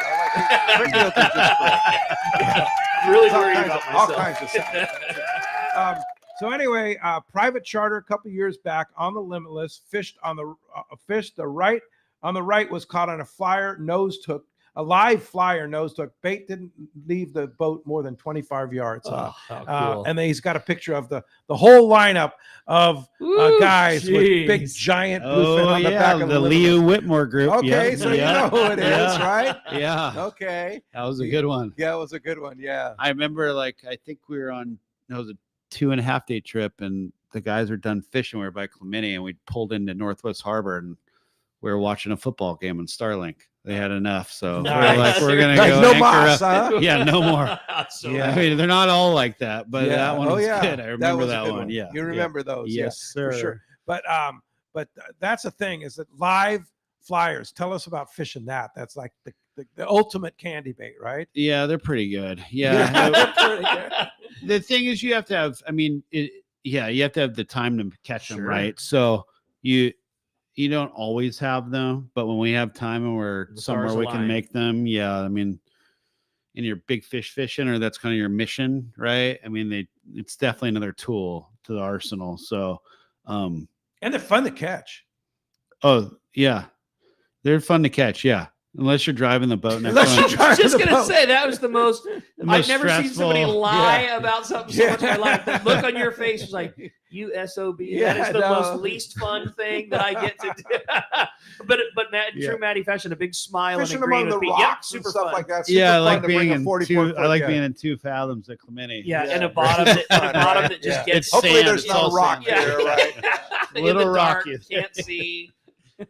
know, Ricky will do just great. Yeah. Really All worried kinds about of- all myself. kinds of stuff. So anyway, private charter a couple years back on the Limitless, fished the right on the right was caught on a flyer nose hook, a live flyer nose hook. Bait didn't leave the boat more than 25 yards. Oh, how cool. And then he's got a picture of the whole lineup of Ooh, guys with big jeez. giant bluefin on the back of the Limitless. Leo Whitmore group. Okay, Yep, so you yep, know who it is, yeah, right? Yeah. Okay. That was a good one. Yeah, it was a good one. Yeah. I remember, I think we were on, it was a 2.5 day trip, and the guys were done fishing. We were by Clementi, and we pulled into Northwest Harbor, and we were watching a football game on Starlink. They had enough, so Nice. we're gonna Like go no anchor Max, up. huh? Yeah, no more. So I mean, they're not all like that, but Yeah. that one Oh, was yeah. good. I remember was a that good one. Yeah, You remember those? Yes, yeah, for sir. sure. But that's the thing, is that live flyers. Tell us about fishing that. That's like the ultimate candy bait, right? Yeah, they're pretty good. Yeah. they're pretty good. The thing is, you have to have. I mean, you have to have the time to catch them, Sure. right? So you don't always have them, but when we have time and we're The somewhere stars we align. can make them, yeah. I mean, in your big fish fishing, or that's kind of your mission, right? I mean, it's definitely another tool to the arsenal. So, And they're fun to catch. oh yeah, they're fun to catch. Yeah, unless you're driving the boat. Unless you're I driving was just the gonna boat. say that was the most. I've most never seen somebody stressful. lie Yeah. about something so much in my life. The look on your face was like, "You SOB." Yeah, that is the no. most least fun thing that I get to do. but Matt, Yeah. true Matty fashion, a big smile Fishing and a green among the with Pete. rocks Yep, and super stuff fun. like that. Super Yeah, I fun like to being bring a in 44 two. I like foot, being in 2 fathoms at Clementi. Yeah, Yeah. and a bottom that just Yeah. gets. Hopefully sand, there's it's not a all rock sand. there, right? In Little the dark, rocky. can't see.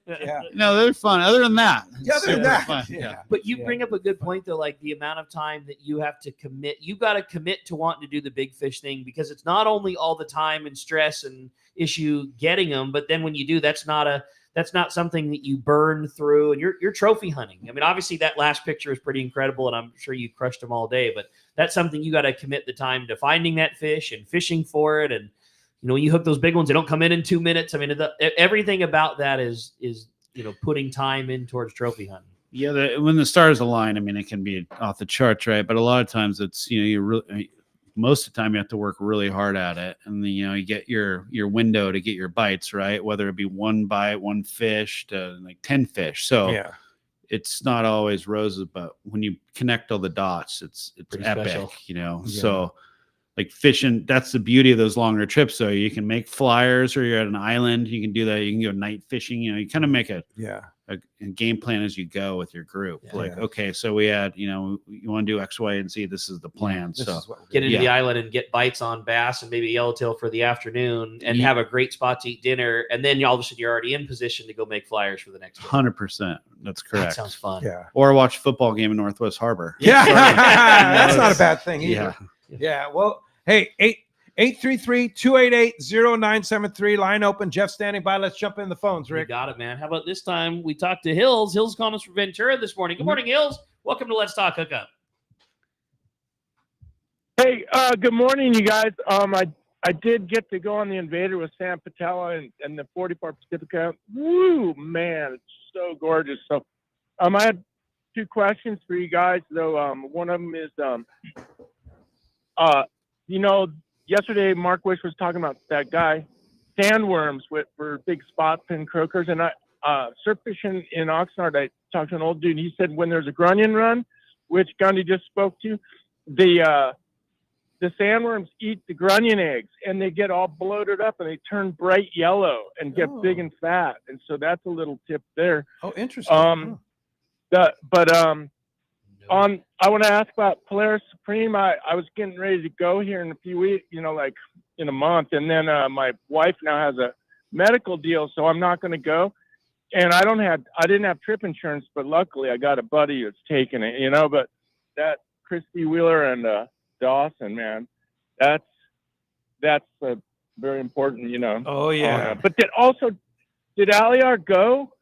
Yeah. No, they're fun. Other than that, Yeah, other than super that, fun. yeah. But you Yeah. bring up a good point, though, like the amount of time that you have to commit. You got to commit to wanting to do the big fish thing, because it's not only all the time and stress and issue getting them, but then when you do, that's not something that you burn through, and you're trophy hunting. I mean, obviously that last picture is pretty incredible, and I'm sure you crushed them all day, but that's something you got to commit the time to finding that fish and fishing for it. And, you know, when you hook those big ones, they don't come in 2 minutes. I mean, everything about that is putting time in towards trophy hunting. Yeah, when the stars align, I mean, it can be off the charts, right? But a lot of times it's, you really, most of the time you have to work really hard at it, and then, you get your window to get your bites, right? Whether it be one bite, one fish to like 10 fish. So Yeah. it's not always roses, but when you connect all the dots, it's Pretty epic, special. Yeah. So like fishing, that's the beauty of those longer trips. So you can make flyers, or you're at an island, you can do that. You can go night fishing. You kind of make a game plan as you go with your group. Yeah. Like, okay, so we had, you want to do X, Y, and Z. This is the plan. This So is what we're Get into Yeah. the island and get bites on bass and maybe yellowtail for the afternoon, and have a great spot to eat dinner. And then all of a sudden you're already in position to go make flyers for the next day. 100%. That's That correct. sounds fun. Yeah. Or watch a football game in Northwest Harbor. Yeah. Sorry. That's not a bad thing either. Yeah. Yeah. Well, hey, 833-288-0973. Line open. Jeff standing by. Let's jump in the phones, You Rick. got it, man. How about this time we talked to Hills? Hills calling us from Ventura this morning. Good morning, Hills. Welcome to Let's Talk Hookup. Hey, good morning, you guys. I did get to go on the Invader with Sam Patella and the 44 Pacifica. Woo, man, it's so gorgeous. So, I had two questions for you guys. Though, one of them is, yesterday Mark Wish was talking about that guy, sandworms for big spot fin croakers, and surf fishing in Oxnard. I talked to an old dude. He said when there's a grunion run, which Gundy just spoke to, the sandworms eat the grunion eggs and they get all bloated up and they turn bright yellow and get big and fat. And so that's a little tip there. Oh, interesting. I want to ask about Polaris Supreme. I was getting ready to go here in a few weeks, like in a month. And then my wife now has a medical deal, so I'm not going to go. And I didn't have trip insurance, but luckily I got a buddy that's taking it, but that Christy Wheeler and Dawson, man, that's very important, Oh yeah. But did Aliar go?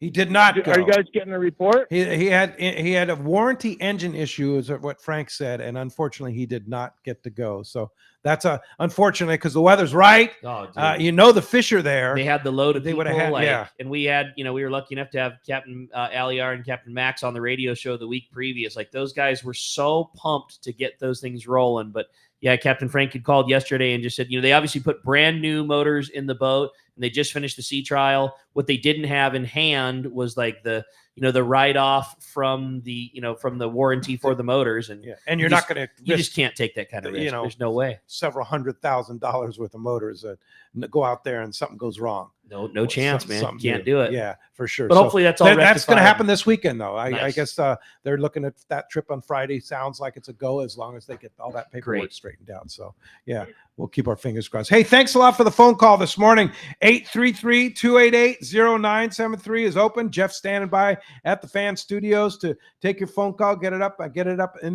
He did not go. Are you guys getting a report? He had a warranty engine issue, is what Frank said, and unfortunately he did not get to go. So that's unfortunate because the weather's right. Oh, the fish are there. They had the load of They people, would have had, and we had, we were lucky enough to have Captain Aliar and Captain Max on the radio show the week previous. Like those guys were so pumped to get those things rolling. But yeah, Captain Frank had called yesterday and just said, they obviously put brand new motors in the boat and they just finished the sea trial. What they didn't have in hand was like the write-off from the warranty for the motors. And you're not going to, you just can't take that kind of risk. There's no way. Several $100,000 worth of motors that go out there and something goes wrong. No chance, man. You can't do it. Yeah, for sure. But hopefully that's all that's going to happen this weekend, though. I Nice. guess they're looking at that trip on Friday. Sounds like it's a go as long as they get all that paperwork straightened out. So, yeah, we'll keep our fingers crossed. Hey, thanks a lot for the phone call this morning. 833-288-0973 is open. Jeff standing by at the Fan Studios to take your phone call, get it up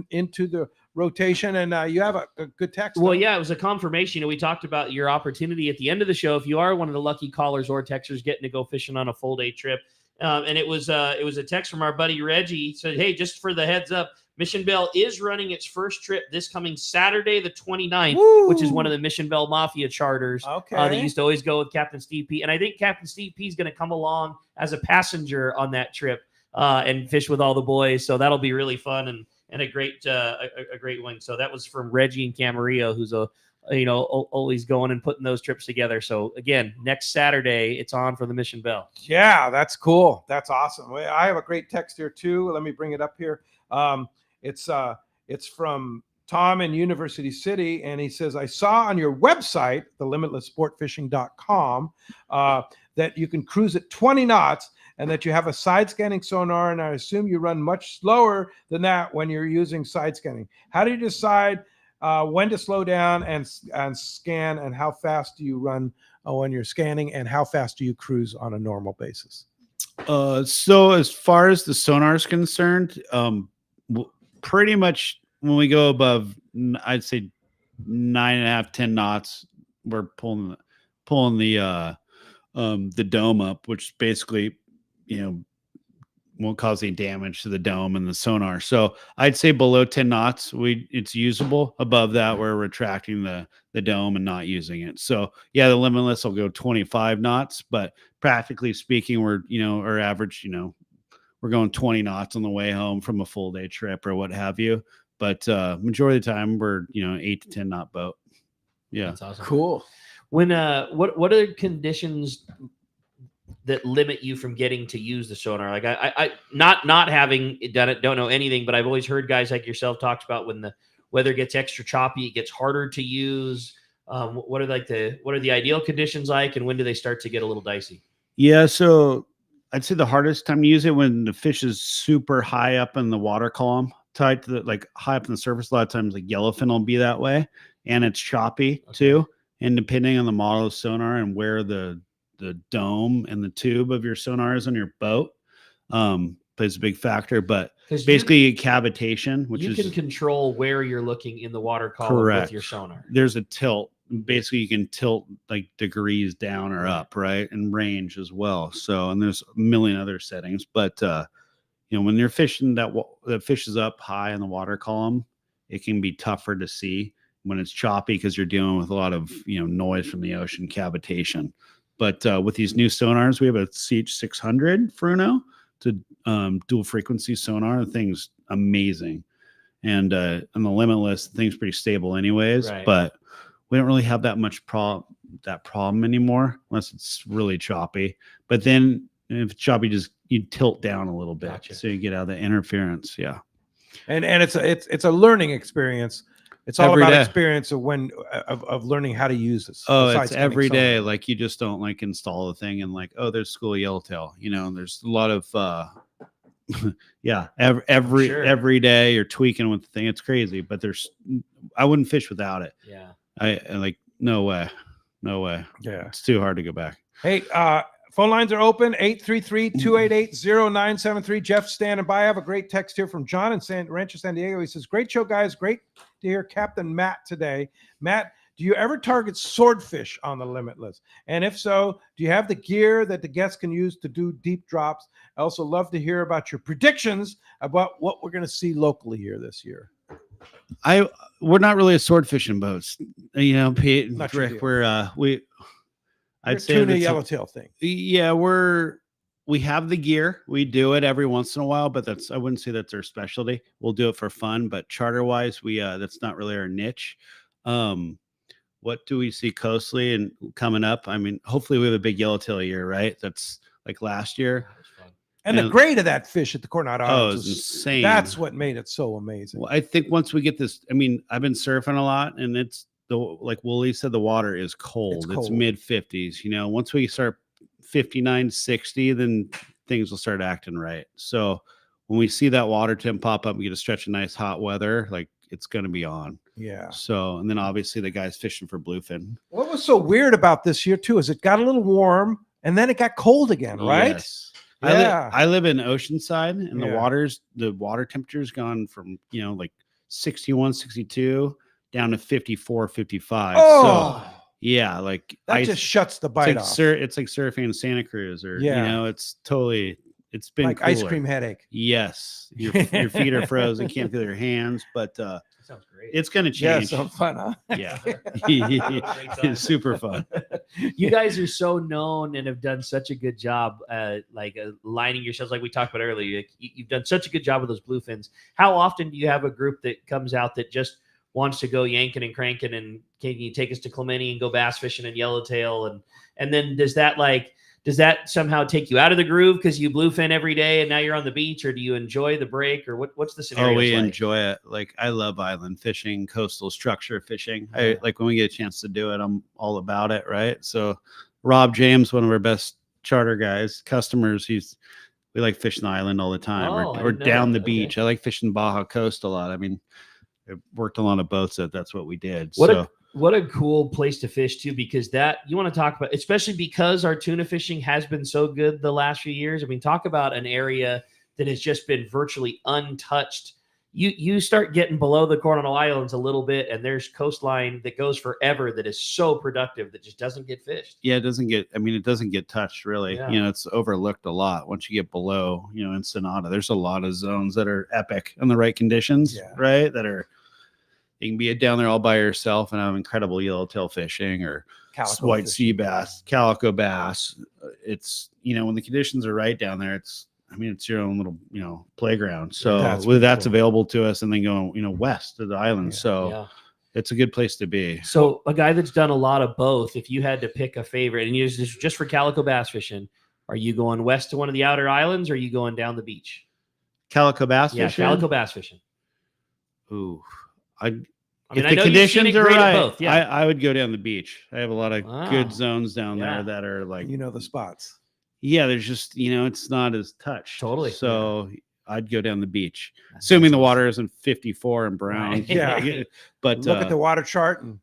into the rotation, and you have a good text. Well, yeah, it was a confirmation. We talked about your opportunity at the end of the show. If you are one of the lucky callers or texters getting to go fishing on a full day trip, and it was a text from our buddy Reggie. Said, hey, just for the heads up, Mission Bell is running its first trip this coming Saturday, the 29th, which is one of the Mission Bell Mafia charters. Okay. That used to always go with Captain Steve P. And I think Captain Steve P is going to come along as a passenger on that trip and fish with all the boys. So that'll be really fun and a great one. So that was from Reggie and Camarillo, who's always going and putting those trips together. So again, next Saturday it's on for the Mission Bell. Yeah, that's cool. That's awesome. I have a great text here too. Let me bring it up here. It's from Tom in University City, and he says, I saw on your website, the limitlessportfishing.com, that you can cruise at 20 knots and that you have a side scanning sonar, and I assume you run much slower than that when you're using side scanning. How do you decide when to slow down and scan, and how fast do you run when you're scanning, and how fast do you cruise on a normal basis? So as far as the sonar is concerned, pretty much when we go above, I'd say 9.5, 10 knots, we're pulling the dome up, which basically, won't cause any damage to the dome and the sonar. So I'd say below 10 knots, it's usable. Above that, we're retracting the dome and not using it. So yeah, the Limitless will go 25 knots, but practically speaking, we're, our average, we're going 20 knots on the way home from a full day trip or what have you. But majority of the time we're, 8 to 10 knot boat. Yeah. That's awesome. Cool. When what are conditions that limit you from getting to use the sonar? Like I not having done it, don't know anything, but I've always heard guys like yourself talked about when the weather gets extra choppy, it gets harder to use. What are the ideal conditions like, and when do they start to get a little dicey? Yeah, so I'd say the hardest time to use it when the fish is super high up in the water column, tied to high up in the surface. A lot of times, like yellowfin will be that way, and it's choppy too. And depending on the model of sonar and where the dome and the tube of your sonar is on your boat, plays a big factor. But basically, cavitation, which you can control where you're looking in the water column with your sonar. There's a tilt. Basically, you can tilt like degrees down or up, right, and range as well. So, and there's a million other settings. But when you're fishing, that fish is up high in the water column, it can be tougher to see when it's choppy because you're dealing with a lot of noise from the ocean, cavitation. But with these new sonars, we have a CH600 Fruno to dual frequency sonar. The thing's amazing, and on the Limitless, the thing's pretty stable anyways. Right. But we don't really have that much problem anymore unless it's really choppy. But then if it's choppy, you tilt down a little bit, so you get out of the interference. Yeah, and it's a learning experience. It's all Every about day. experience of learning how to use this. Oh, besides it's getting every sonar. day. Like you just don't like install the thing and like, oh, there's school yellowtail. There's a lot of yeah. Every day you're tweaking with the thing. It's crazy, but I wouldn't fish without it. Yeah. I like no way. Yeah, it's too hard to go back. Hey, phone lines are open, 833-288-0973. Jeff's standing by. I have a great text here from John in Rancho San Diego. He says, great show, guys. Great to hear Captain Matt today. Matt, do you ever target swordfish on the Limitless? And if so, do you have the gear that the guests can use to do deep drops? I also love to hear about your predictions about what we're going to see locally here this year. We're not really a sword fishing boats, Pete and Not your Rick. deal. I'd say tuna that's yellowtail thing. Yeah, we have the gear. We do it every once in a while, but I wouldn't say that's our specialty. We'll do it for fun, but charter wise, that's not really our niche. What do we see coastally and coming up? I mean, hopefully we have a big yellowtail year, right? That's like last year. And the grade of that fish at the Coronado Islands is insane. That's what made it so amazing. Well, I think once we get this, I mean, I've been surfing a lot, and like Wooly said, the water is cold. It's mid 50s. Once we start 59, 60, then things will start acting right. So when we see that water temp pop up, we get a stretch of nice hot weather, like it's going to be on. Yeah. So, and then obviously the guys fishing for bluefin. What was so weird about this year too is it got a little warm and then it got cold again, right? Yes. Yeah. I live in Oceanside, and the water temperature's gone from like 61, 62 down to 54, 55. Oh, so yeah, like that just shuts the bite off. It's like surfing in Santa Cruz, or it's been like cooler. ice cream headache. Yes, your feet are frozen, can't feel your hands, but sounds great. It's gonna change. Yeah, so fun, huh? Yeah, it's super fun. You guys are so known and have done such a good job, lining yourselves, like we talked about earlier. You've done such a good job with those bluefins. How often do you have a group that comes out that just wants to go yanking and cranking, and can you take us to Clemente and go bass fishing and yellowtail, and then does that somehow take you out of the groove because you bluefin every day and now you're on the beach, or do you enjoy the break, or what's the scenario? Oh, we enjoy it. Like, I love island fishing, coastal structure fishing. I like when we get a chance to do it, I'm all about it. Right. So Rob James, one of our best charter guys, customers, we like fishing the island all the time, or down the beach. I like fishing Baja coast a lot. I mean, I've worked a lot of boats that's what we did. What a cool place to fish too, because you want to talk about, especially because our tuna fishing has been so good the last few years. I mean, talk about an area that has just been virtually untouched. You start getting below the Coronado Islands a little bit, and there's coastline that goes forever that is so productive that just doesn't get fished. Yeah, it doesn't get touched really. Yeah. It's overlooked a lot. Once you get below, Ensenada, there's a lot of zones that are epic in the right conditions, right? You can be down there all by yourself and have incredible yellowtail fishing, or white sea bass, calico bass. It's, when the conditions are right down there, it's your own little, playground. So that's available to us, and then going, west to the island. It's a good place to be. So a guy that's done a lot of both, if you had to pick a favorite, and use this just for calico bass fishing, are you going west to one of the outer islands, or are you going down the beach? Calico bass fishing? Yeah, calico bass fishing. Ooh, I mean, if I the know conditions are right, both, I would go down the beach. I have a lot of good zones down there that are like, the spots. Yeah, there's just, it's not as touched. Totally. So I'd go down the beach, assuming the water isn't 54 and brown. Right. Yeah. But look at the water chart and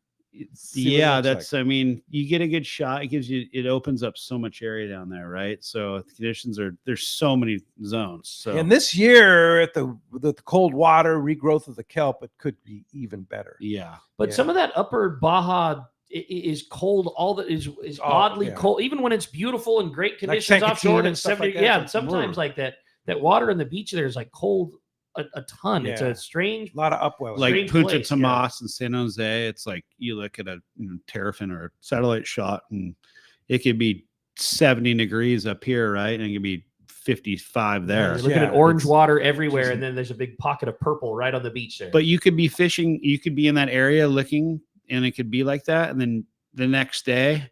I mean, you get a good shot. It opens up so much area down there, right? So the conditions there's so many zones. So and this year at the cold water regrowth of the kelp, it could be even better. Yeah. But some of that upper Baja is cold. All that is oddly cold, even when it's beautiful and great conditions like offshore and and stuff 70. Like that. Yeah, and sometimes like that water in the beach there is like cold a ton. It's a strange, a lot of upwelling. Like Punta Tomas and San Jose, it's like you look at a terrapin or a satellite shot, and it could be 70 degrees up here, right? And it could be 55 there. You're looking at orange water everywhere, and then there's a big pocket of purple right on the beach there. But you could be fishing, you could be in that area looking, and it could be like that, and then the next day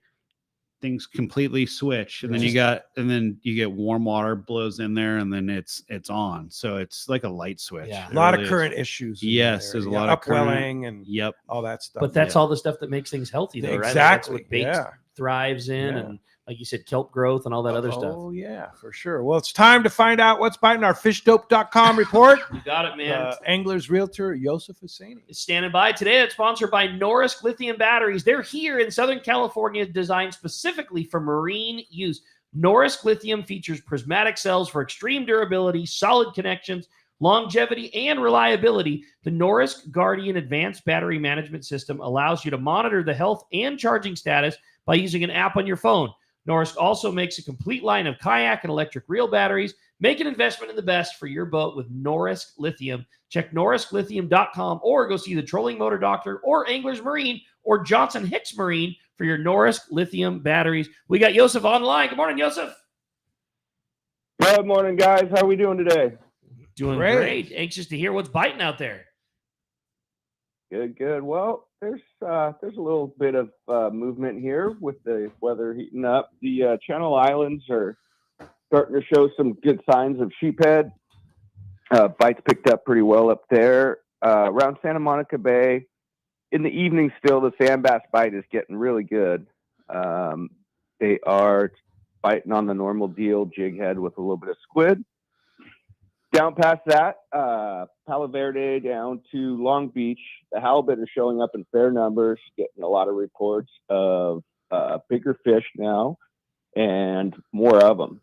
things completely switch, and then you get warm water blows in there, and then it's on. So it's like a light switch. A lot of current issues. Yes, there's a lot of upwelling and all that stuff. But that's all the stuff that makes things healthy, though, right? That's what bait thrives in, and like you said, kelp growth and all that other stuff. Oh, yeah, for sure. Well, it's time to find out what's biting our fishdope.com report. You got it, man. Angler's realtor, Joseph Husseini, is standing by today. It's sponsored by Norris Lithium Batteries. They're here in Southern California, designed specifically for marine use. Norris Lithium features prismatic cells for extreme durability, solid connections, longevity, and reliability. The Norris Guardian Advanced Battery Management System allows you to monitor the health and charging status by using an app on your phone. Norris also makes a complete line of kayak and electric reel batteries. Make an investment in the best for your boat with Norris Lithium. Check norrislithium.com or go see the Trolling Motor Doctor or Anglers Marine or Johnson Hicks Marine for your Norris Lithium batteries. We got Joseph online. Good morning, Joseph. Good morning, guys. How are we doing today? Doing great. Anxious to hear what's biting out there. Good. Well, there's a little bit of movement here with the weather heating up. The Channel Islands are starting to show some good signs of sheephead. Bites picked up pretty well up there. Around Santa Monica Bay, in the evening still, the sand bass bite is getting really good. They are biting on the normal deal, jig head with a little bit of squid. Down past that, Palo Verde down to Long Beach, the halibut are showing up in fair numbers, getting a lot of reports of bigger fish now and more of them.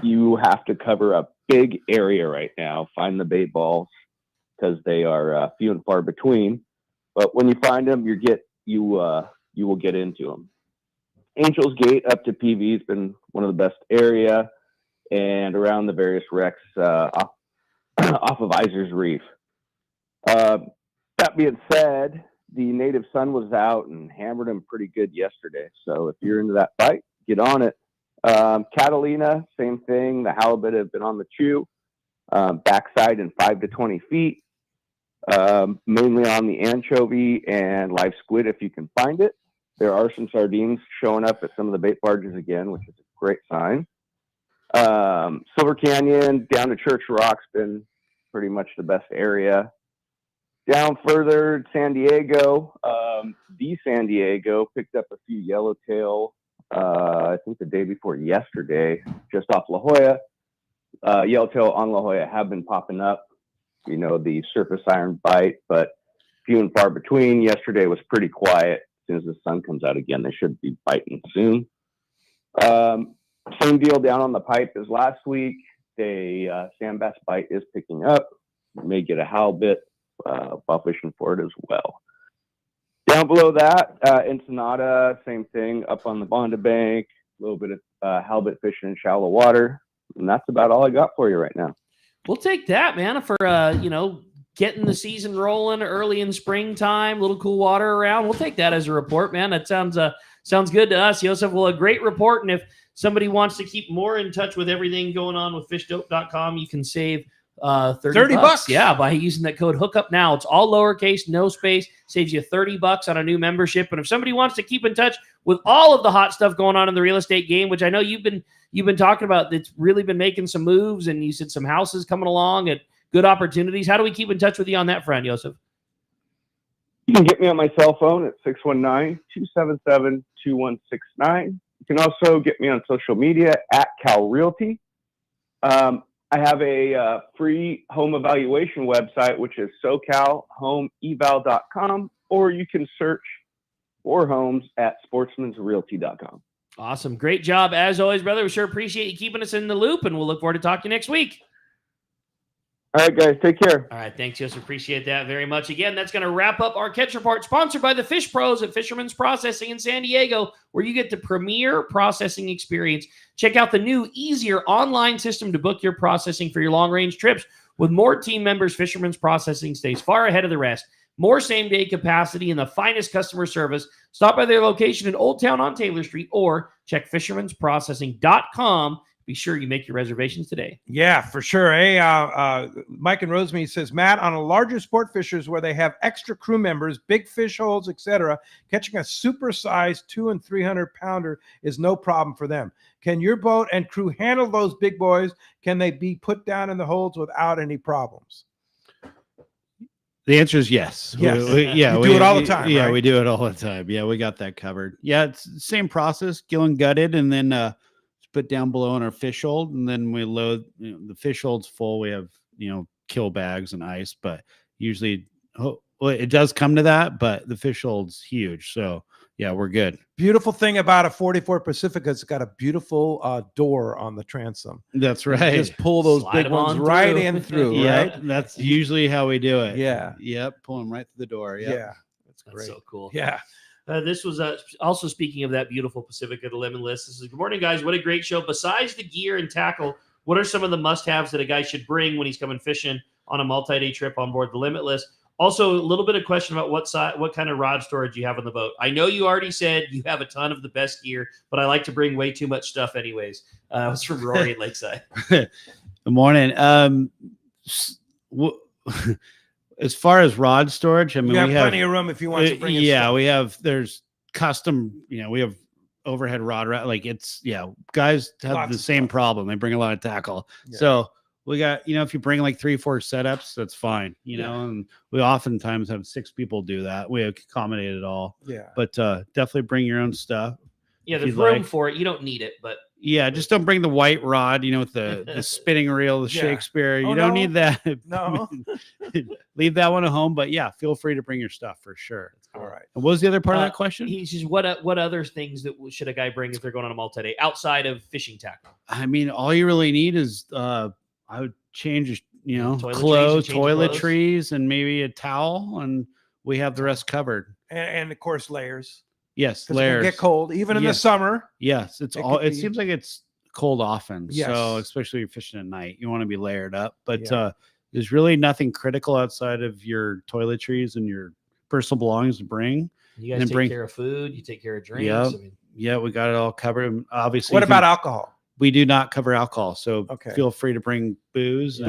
You have to cover a big area right now, find the bait balls, because they are few and far between. But when you find them, you will get into them. Angel's Gate up to PV has been one of the best area, and around the various wrecks off of Iser's Reef. That being said, the native sun was out and hammered him pretty good yesterday. So if you're into that bite, get on it. Catalina, same thing. The halibut have been on the chew, backside in 5 to 20 feet, mainly on the anchovy and live squid if you can find it. There are some sardines showing up at some of the bait barges again, which is a great sign. Silver Canyon down to Church Rock's been pretty much the best area. Down further, San Diego, the San Diego picked up a few yellowtail, I think the day before yesterday, just off La Jolla. Yellowtail on La Jolla have been popping up, the surface iron bite, but few and far between. Yesterday was pretty quiet. As soon as the sun comes out again, they should be biting soon. Same deal down on the pipe as last week. The sand bass bite is picking up. You may get a halibut while fishing for it as well. Down below that, Ensenada, same thing, up on the Bonda Bank, a little bit of halibut fishing in shallow water. And that's about all I got for you right now. We'll take that, man, for, getting the season rolling early in springtime, little cool water around. We'll take that as a report, man. That sounds good to us, Joseph. Well, a great report. And if somebody wants to keep more in touch with everything going on with fishdope.com, you can save $30. Yeah, by using that code Hookup now. It's all lowercase, no space, saves you $30 on a new membership. And if somebody wants to keep in touch with all of the hot stuff going on in the real estate game, which I know you've been talking about, that's really been making some moves, and you said some houses coming along at good opportunities. How do we keep in touch with you on that front, Joseph? You can get me on my cell phone at 619-277-2169. You can also get me on social media at Cal Realty. I have a free home evaluation website, which is SoCalHomeEval.com, or you can search for homes at sportsmansrealty.com. Awesome. Great job, as always, brother. We sure appreciate you keeping us in the loop, and we'll look forward to talking to you next week. All right, guys. Take care. All right. Thanks, Joseph. Appreciate that very much. Again, that's going to wrap up our Catch Report, sponsored by the Fish Pros at Fisherman's Processing in San Diego, where you get the premier processing experience. Check out the new, easier online system to book your processing for your long-range trips. With more team members, Fisherman's Processing stays far ahead of the rest. More same-day capacity and the finest customer service. Stop by their location in Old Town on Taylor Street or check fishermansprocessing.com. Be sure you make your reservations today. Yeah, for sure. Hey, Mike and Rosemary says, Matt, on a larger sport fishers where they have extra crew members, big fish holes, etc., catching a supersized 200 and 300 pounder is no problem for them. Can your boat and crew handle those big boys? Can they be put down in the holds without any problems? The answer is yes. Yes. We do it all the time. Yeah, right? we do it all the time. Yeah, we got that covered. Yeah, it's the same process. Gill and gutted, and then put down below in our fish hold, and then we load. The fish hold's full. We have kill bags and ice, but usually it does come to that. But the fish hold's huge, so yeah, we're good. Beautiful thing about a 44 Pacifica, it's got a beautiful door on the transom. That's right. You just pull those Slide big 'em ones on right through. in through, Yeah, right? that's usually how we do it. Yeah. Yep. Pull them right through the door. Yep. Yeah. That's That's great. so cool. Yeah. This was also speaking of that beautiful Pacifica, the Limitless. This is good morning, guys. What a great show. Besides the gear and tackle, what are some of the must-haves that a guy should bring when he's coming fishing on a multi-day trip on board the Limitless? Also, a little bit of question about what kind of rod storage you have on the boat. I know you already said you have a ton of the best gear, but I like to bring way too much stuff anyways. It's from Rory at Lakeside. Good morning. As far as rod storage, I mean, You have we plenty of room if you want to bring in stuff. there's custom, we have overhead rod, guys have Lots the of same stuff. problem. They bring a lot of tackle. Yeah. So we got, if you bring like 3-4 setups, that's fine, and we oftentimes have 6 people do that. We accommodate it all. Yeah. But definitely bring your own stuff. Yeah, if there's you'd room like. for it. You don't need it, but Yeah, just don't bring the white rod, with the spinning reel, the Yeah. Shakespeare. You Oh, don't no? need that. No. Leave that one at home. But yeah, feel free to bring your stuff for sure. All right. And what was the other part of that question? He says, what other things that should a guy bring if they're going on a multi-day outside of fishing tackle? I mean, all you really need is I would change, Toiletries, toiletries, and maybe a towel, and we have the rest covered. And of course, layers. Yes, 'Cause it can layers. get cold, even in the Yes. summer. Yes, it's It all. could It be- seems like it's cold often. Yes. So especially if you're fishing at night, you want to be layered up. But Yeah. there's really nothing critical outside of your toiletries and your personal belongings to bring. You guys And take bring- care of food. You take care of drinks. Yeah, I mean, yeah, we got it all covered. And obviously, What if you- about alcohol? We do not cover alcohol, so Okay. feel free to bring booze, and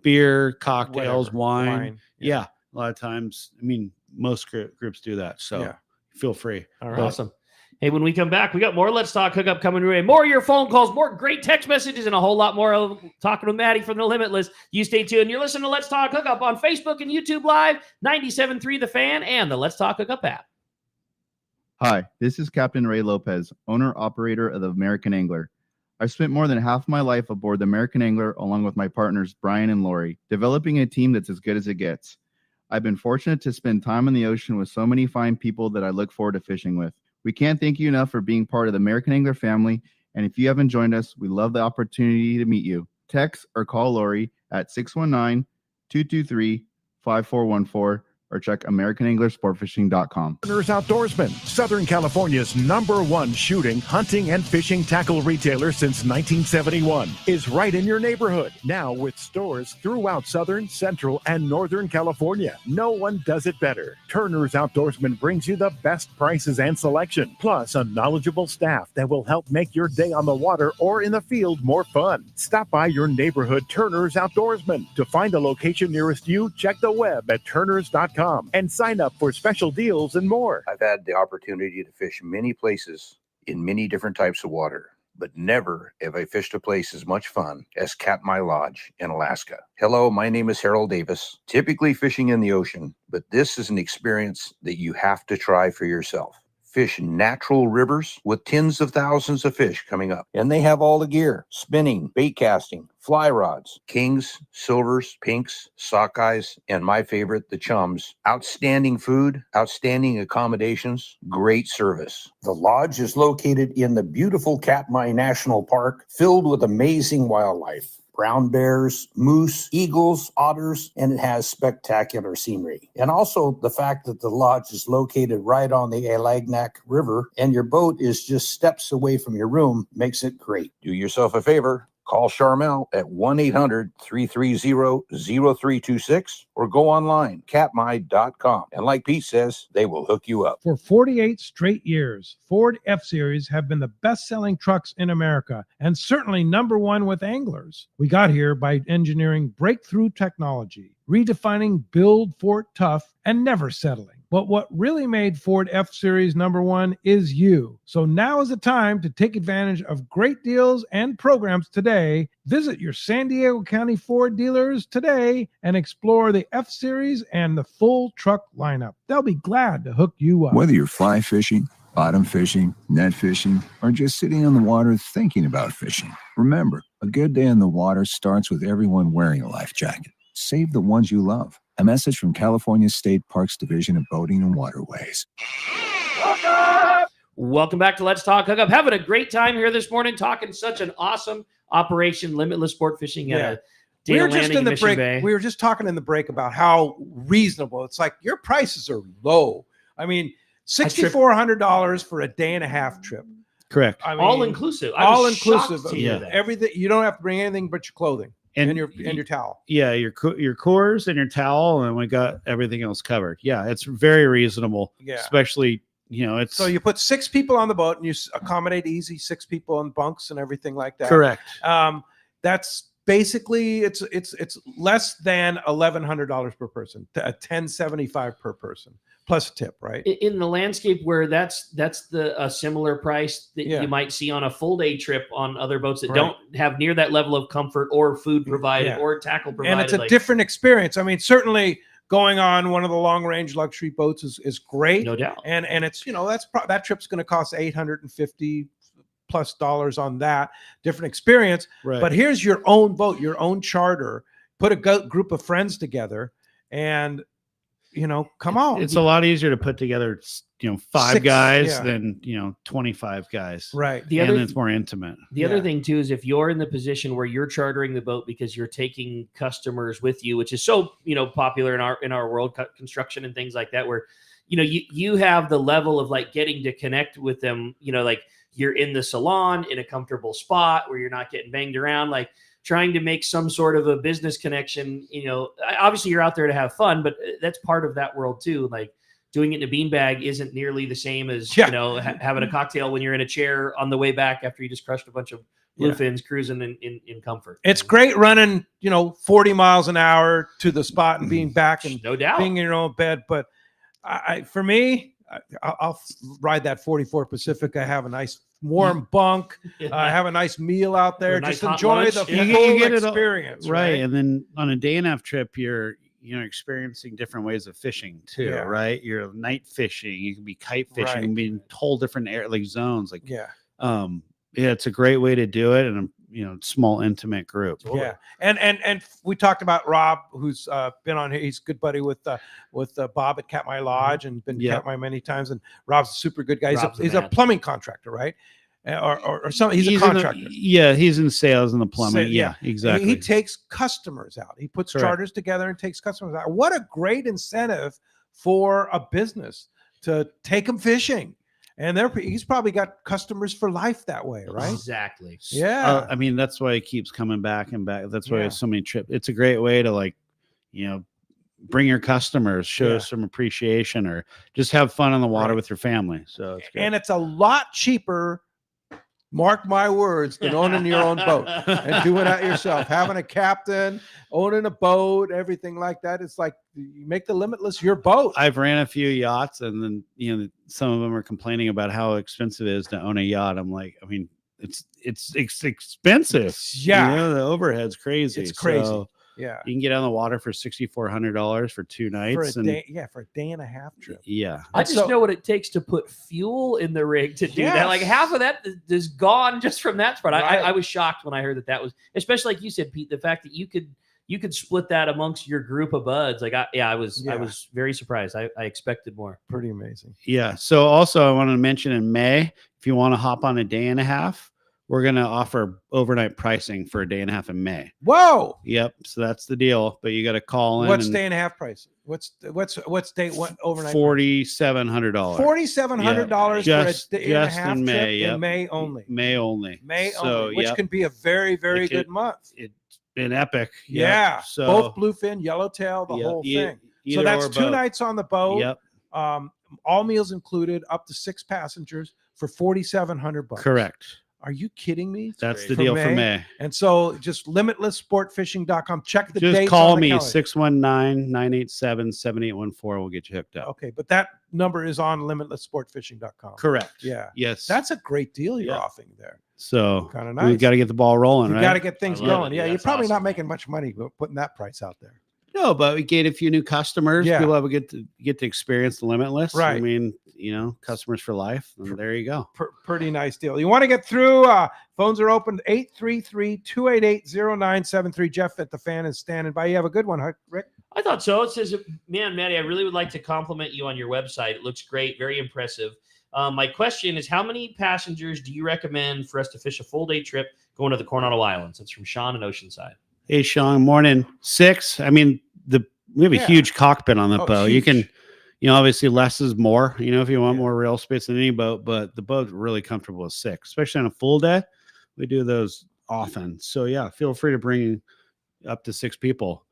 Beer, cocktails, whatever. wine. Yeah. A lot of times, I mean, most groups do that. So Yeah. feel free. All right. But- awesome. Hey, when we come back, we got more Let's Talk Hookup coming your way. More of your phone calls, more great text messages, and a whole lot more of talking with Maddie from the Limitless. You stay tuned. You're listening to Let's Talk Hookup on Facebook and YouTube Live, 97.3 The Fan, and the Let's Talk Hookup app. Hi, this is Captain Ray Lopez, owner-operator of the American Angler. I've spent more than half my life aboard the American Angler along with my partners Brian and Lori, developing a team that's as good as it gets. I've been fortunate to spend time in the ocean with so many fine people that I look forward to fishing with. We can't thank you enough for being part of the American Angler family, and if you haven't joined us, we love the opportunity to meet you. Text or call Lori at 619-223-5414 or check AmericanAnglerSportFishing.com. Turner's Outdoorsman, Southern California's #1 shooting, hunting, and fishing tackle retailer since 1971, is right in your neighborhood. Now with stores throughout Southern, Central, and Northern California. No one does it better. Turner's Outdoorsman brings you the best prices and selection, plus a knowledgeable staff that will help make your day on the water or in the field more fun. Stop by your neighborhood Turner's Outdoorsman. To find a location nearest you, check the web at turners.com and sign up for special deals and more. I've had the opportunity to fish many places in many different types of water, but never have I fished a place as much fun as Katmai Lodge in Alaska. Hello, my name is Harold Davis, typically fishing in the ocean, but this is an experience that you have to try for yourself. Fish natural rivers with tens of thousands of fish coming up. And they have all the gear: spinning, bait casting, fly rods, kings, silvers, pinks, sockeyes, and my favorite, the chums. Outstanding food, outstanding accommodations, great service. The lodge is located in the beautiful Katmai National Park, filled with amazing wildlife. Brown bears, moose, eagles, otters, and it has spectacular scenery. And also the fact that the lodge is located right on the Alagnak River and your boat is just steps away from your room makes it great. Do yourself a favor, Call Charmel at 1-800-330-0326 or go online, capmy.com. And like Pete says, they will hook you up. For 48 straight years, Ford F-Series have been the best-selling trucks in America and certainly number one with anglers. We got here by engineering breakthrough technology, redefining build Fort tough and never settling. But what really made Ford F-Series number one is you. So now is the time to take advantage of great deals and programs today. Visit your San Diego County Ford dealers today and explore the F-Series and the full truck lineup. They'll be glad to hook you up. Whether you're fly fishing, bottom fishing, net fishing, or just sitting on the water thinking about fishing, remember, a good day on the water starts with everyone wearing a life jacket. Save the ones you love. A message from California State Parks Division of Boating and Waterways. Welcome back to Let's Talk Hookup. Having a great time here this morning, talking such an awesome operation, Limitless Sport Fishing at We Dana were just Landing in the Mission break. Bay. We were just talking in the break about how reasonable. It's like your prices are low. I mean, $6,400 for a day and a half trip. Correct. I mean, all inclusive. All inclusive. To hear that. Everything. You don't have to bring anything but your clothing and your towel. Yeah, your cores and your towel, and we got everything else covered. Yeah, it's very reasonable. Yeah. Especially, it's So you put 6 people on the boat and you accommodate easy 6 people on bunks and everything like that. Correct. That's basically it's less than $1,100 per person, $1,075 per person plus tip, right? In the landscape where that's a similar price that you might see on a full day trip on other boats that don't have near that level of comfort or food provided or tackle provided. And it's a different experience. I mean, certainly going on one of the long range luxury boats is great, no doubt. And it's that trip's going to cost $850+ on that different experience. Right. But here's your own boat, your own charter. Put a group of friends together, and come on. It's a lot easier to put together, 5 6, guys than 25 guys. Right. And it's more intimate. The other thing too is if you're in the position where you're chartering the boat because you're taking customers with you, which is so popular in our world, construction and things like that, where you have the level of like getting to connect with them, like you're in the salon in a comfortable spot where you're not getting banged around, like trying to make some sort of a business connection. Obviously you're out there to have fun, but that's part of that world too. Like doing it in a beanbag isn't nearly the same as having a cocktail when you're in a chair on the way back after you just crushed a bunch of bluefins cruising in comfort. It's great running 40 miles an hour to the spot and being back and no doubt being in your own bed. But for me, I'll ride that 44 Pacific. I have a nice warm bunk. I have a nice meal out there. Just enjoy the full experience. Right. And then on a day and a half trip, you're experiencing different ways of fishing too, right? You're night fishing. You can be kite fishing, and be in whole different zones. Like, it's a great way to do it. And small intimate group. Yeah. And we talked about Rob, who's been on here. He's a good buddy with Bob at Cat My Lodge and been to Cat My many times. And Rob's a super good guy. He's a plumbing contractor, right? Or something. He's a contractor. He's in sales and the plumbing. Yeah, exactly. He takes customers out. He puts charters together and takes customers out. What a great incentive for a business to take them fishing. And he's probably got customers for life that way, right? Exactly. Yeah. I mean, that's why he keeps coming back and back. That's why there's so many trips. It's a great way to bring your customers, show some appreciation, or just have fun on the water with your family. So it's good. And it's a lot cheaper, mark my words, than owning your own boat and doing that yourself. Having a captain, owning a boat, everything like that. It's like you make the Limitless your boat. I've ran a few yachts, and then some of them are complaining about how expensive it is to own a yacht. I'm like, I mean, it's expensive. Yeah, the overhead's crazy. It's crazy. So yeah, you can get on the water for $6,400 for 2 nights for a day. For a day and a half trip. Yeah, I just know what it takes to put fuel in the rig to do that. Like half of that is gone just from that spot. Right. I was shocked when I heard that was, especially like you said, Pete, the fact that you could split that amongst your group of buds. Like I was very surprised. I expected more. Pretty amazing. Yeah. So also I wanted to mention in May, if you want to hop on a day and a half, we're going to offer overnight pricing for a day and a half in May. Whoa. Yep. So that's the deal. But you got to call in. What's day and a half price? What's day what overnight? $4,700. $4,700 for a day and a half in May. trip in May only. May only. May So, only, which can be a very, very good month. It's been epic. Yeah. So both bluefin, yellowtail, the whole thing. So that's 2 nights on the boat. Yep. All meals included, up to 6 passengers for $4,700. Correct. Are you kidding me? That's the deal for May. And so just limitlessportfishing.com. Check the Just dates. call on the me calendar. 619-987-7814. We'll get you hooked up. Okay, but that number is on limitlessportfishing.com. Correct. Yeah. Yes. That's a great deal you're offering there. So Kind of we've nice. got to get the ball rolling, You right? got to get things I love going. it. Yeah, you're That's probably awesome. not making much money putting that price out there. No, but we get a few new customers. Yeah. People have get to experience the Limitless. Right. I mean, customers for life. And there you go. Pretty nice deal. You want to get through? Phones are open. 833-288-0973. Jeff at the Fan is standing by. You have a good one, huh, Rick? I thought so. It says, man, Matty, I really would like to compliment you on your website. It looks great, very impressive. My question is, how many passengers do you recommend for us to fish a full day trip going to the Coronado Islands? That's from Sean in Oceanside. Hey, Sean, morning. 6. I mean, we have a huge cockpit on the boat. You huge. can, obviously less is more, if you want more rail space than any boat, but the boat's really comfortable with 6, especially on a full day. We do those often. So yeah, feel free to bring up to 6 people.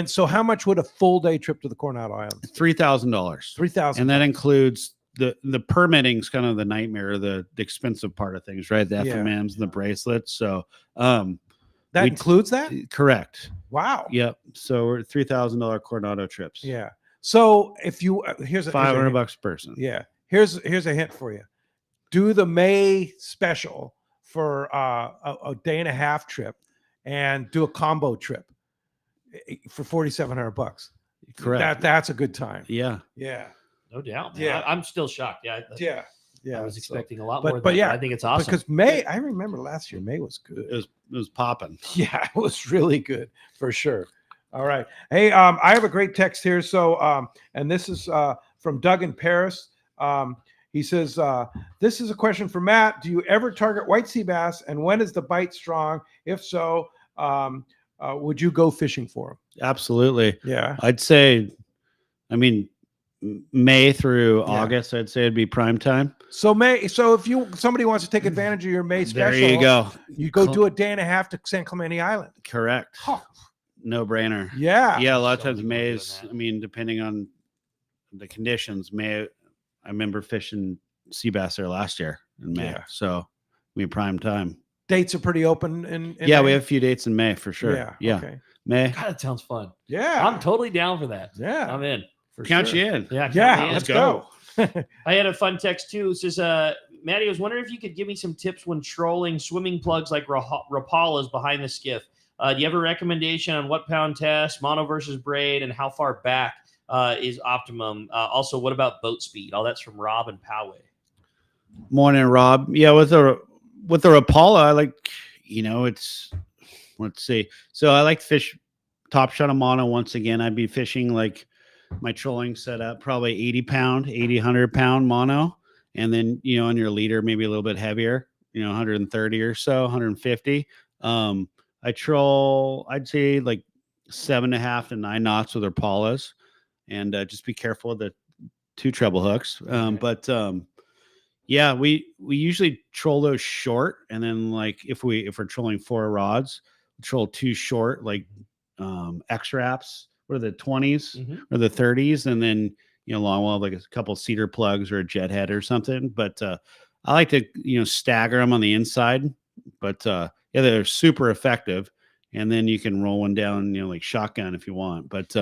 So how much would a full day trip to the Coronado Islands? $3,000. $3,000. And that includes the permitting's kind of the nightmare, the expensive part of things, right? The Yeah. FMMs and the bracelets. So that includes that? Correct. Wow. Yep. So we're at $3,000 Coronado trips. Yeah. So if you here's a $500 a person. Yeah. Here's a hint for you. Do the May special for a day and a half trip, and do a combo trip for $4,700. Correct. That's a good time. Yeah. Yeah. No doubt. Man. Yeah. I'm still shocked. Yeah. Yeah. I was expecting a lot but, more. But than yeah, that. I think it's awesome. Because May, I remember last year, May was good. It was popping. Yeah, it was really good for sure. All right. Hey, I have a great text here. So, and this is from Doug in Paris. He says, this is a question for Matt. Do you ever target white sea bass, and when is the bite strong? If so, would you go fishing for them? Absolutely. Yeah. I'd say, May through August, I'd say it'd be prime time. So if somebody wants to take advantage of your May special, There you go. You go do a day and a half to San Clemente Island. Correct. Oh. No brainer. Yeah. Yeah. A lot of times May's, depending on the conditions, May, I remember fishing sea bass there last year in May. Yeah. So prime time. Dates are pretty open in yeah, May? we have a few dates in May for sure. Yeah. Okay. May. God, that sounds fun. Yeah. I'm totally down for that. Yeah. I'm in. Count you in. Yeah. Let's go. I had a fun text too. It says, Maddie, I was wondering if you could give me some tips when trolling swimming plugs like Rapalas behind the skiff. Do you have a recommendation on what pound test, mono versus braid, and how far back is optimum? Also, what about boat speed? All that's from Rob and Poway. Morning, Rob. Yeah, with the Rapala, I like, it's, let's see. So I like to fish top shot of mono. Once again, I'd be fishing like my trolling setup, probably 100 pound mono. And then, on your leader, maybe a little bit heavier, 130 or so, 150. I troll, I'd say like 7.5 to 9 knots with Rapalas, and just be careful of the 2 treble hooks. Yeah, we usually troll those short, and then like if we're trolling 4 rods, we troll 2 short, like X wraps, what are the 20s or the 30s, and then long well like a couple cedar plugs or a jet head or something. But I like to stagger them on the inside, but yeah, they're super effective, and then you can roll one down like shotgun if you want. But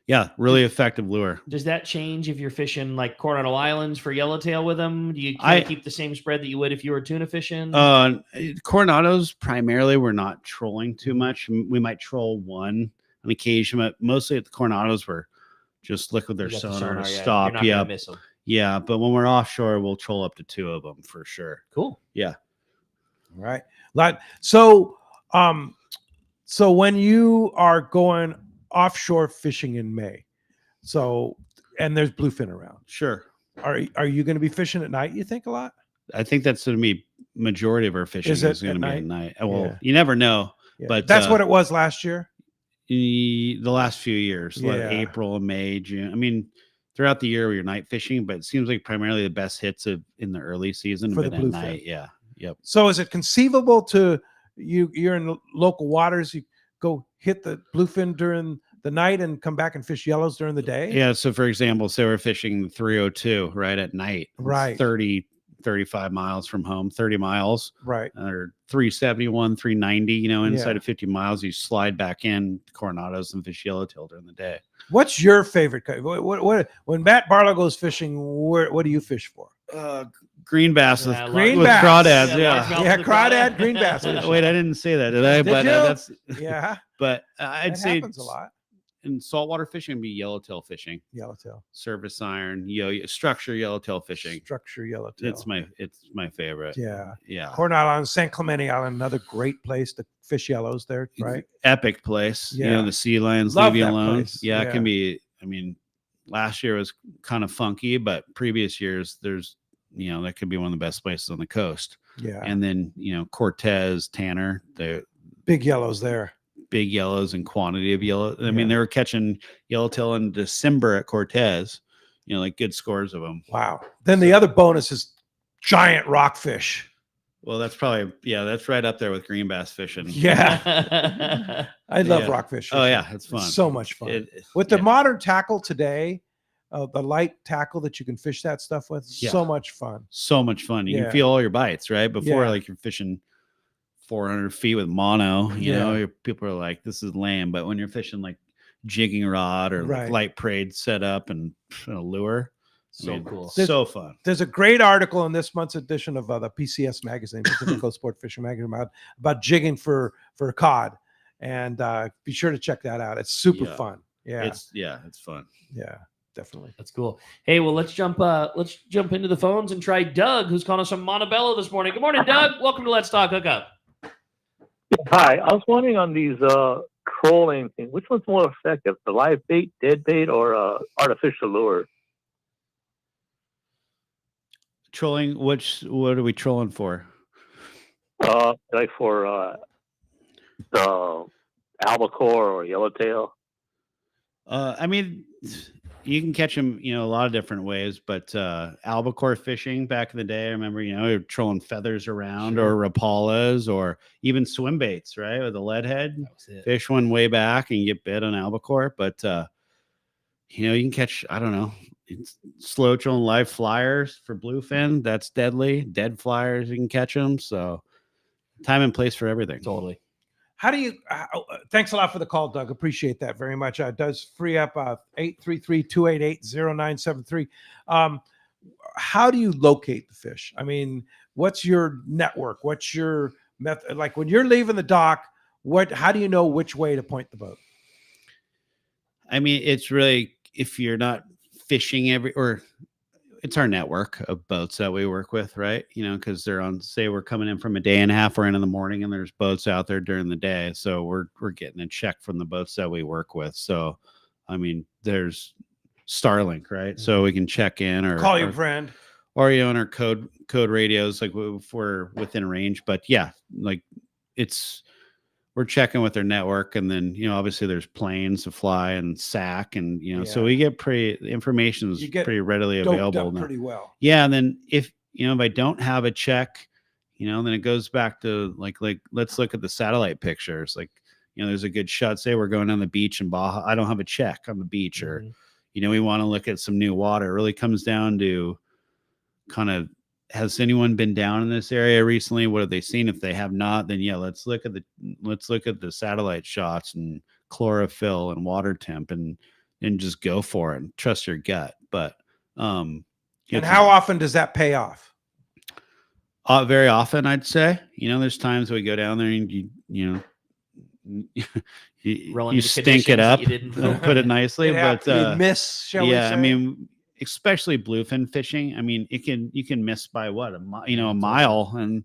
yeah, really effective lure. Does that change if you're fishing like Coronado Islands for yellowtail with them? Do you keep the same spread that you would if you were tuna fishing? Coronados primarily, we're not trolling too much. We might troll one on occasion, but mostly at the Coronados, we're just look with their sonar to stop. You're not gonna miss them. Yeah, but when we're offshore, we'll troll up to 2 of them for sure. Cool. Yeah. All right. So when you are going offshore fishing in May, and there's bluefin around, sure, are you going to be fishing at night, you think, a lot? I think that's going to be majority of our fishing Is it is going to at be at night? night. Well, Yeah. you never know, Yeah. but That's what it was last year. the last few years, like Yeah. April, May, June. I mean, throughout the year, you're night fishing, but it seems like primarily the best hits in the early season For have the been at bluefin. night. Yeah. Yep. So is it conceivable to you're in local waters, you go hit the bluefin during the night and come back and fish yellows during the day? Yeah. So, for example, say we're fishing the 302 right at night. It's Right. 35 miles from home, 30 miles. Right. Or 371, 390, inside Yeah. of 50 miles, you slide back in Coronados and fish yellowtail during the day. What's your favorite? What when Matt Barlow goes fishing, what do you fish for? Green bass with, green with bass. crawdads. Yeah, crawdad, green bass. Wait, I didn't say that, did I? Did But you? that's Yeah. But I'd That say happens a lot. in saltwater fishing would be yellowtail fishing. Yellowtail. Service iron, structure yellowtail fishing. Structure yellowtail. It's my favorite. Yeah. Yeah. Coronado Island, San Clemente Island, another great place to fish yellows there, right? Epic place. Yeah. The sea lions Love leave you that alone. place. Yeah, Yeah. it can be. I mean, last year was kind of funky, but previous years there's that could be one of the best places on the coast. Yeah. And then Cortez, Tanner, the Big yellows there. big yellows and quantity of yellow. I mean, they were catching yellowtail in December at Cortez, like good scores of them. Wow. Then the other bonus is giant rockfish. Well, that's probably, that's right up there with green bass fishing. Yeah. I love rockfish fishing. Oh yeah, it's fun. So much fun. With the modern tackle today, the light tackle that you can fish that stuff with, so much fun. So much fun. You Yeah. can feel all your bites, right? Before, Yeah. like you're fishing 400 feet with mono, Yeah. people are like, this is lame. But when you're fishing like jigging rod or like Right. light braid setup and a lure, cool. So fun. There's a great article in this month's edition of the PCS magazine, Pacific Coast Sport Fishing magazine, about jigging for cod, and be sure to check that out. It's super fun. Yeah, it's fun. Yeah, definitely. That's cool. Hey, well, let's jump into the phones and try Doug, who's calling us from Montebello this morning. Good morning, Doug. Welcome to Let's Talk Hookup. Hi, I was wondering on these trolling things, which one's more effective, the live bait, dead bait, or artificial lure? Trolling, what are we trolling for? Like for the albacore or yellowtail. I mean, you can catch them, a lot of different ways, but albacore fishing back in the day, I remember, you're trolling feathers around or rapalas or even swim baits, right? With a lead head, fish one way back and you get bit on albacore. But, you can catch, I don't know, slow trolling live flyers for bluefin. That's deadly. Dead flyers, you can catch them. So time and place for everything. Totally. How do you? Thanks a lot for the call, Doug. Appreciate that very much. It does free up 833-288-0973. How do you locate the fish? I mean, what's your network? What's your method? Like when you're leaving the dock, how do you know which way to point the boat? I mean, it's really, if you're not fishing it's our network of boats that we work with, right? Because they're on, say we're coming in from a day and a half, we're in the morning and there's boats out there during the day. So we're getting a check from the boats that we work with. So, I mean, there's Starlink, right? So we can check in or Call your friend. Or, on our code radios, like if we're within range. But yeah, like we're checking with their network, and then obviously there's planes to fly and SAC, and so we get information is pretty readily available now. Pretty well. Yeah, and then if I don't have a check, then it goes back to like let's look at the satellite pictures. Like there's a good shot. Say we're going on the beach in Baja. I don't have a check on the beach, or we want to look at some new water. It really comes down to kind of, has anyone been down in this area recently? What have they seen? If they have not, then let's look at the satellite shots and chlorophyll and water temp and just go for it and trust your gut. But and how often does that pay off? Very often, I'd say. There's times we go down there and you stink it up, put it nicely, but you miss. Shall we say? I mean, especially bluefin fishing. I mean, you can miss by what, a mile, and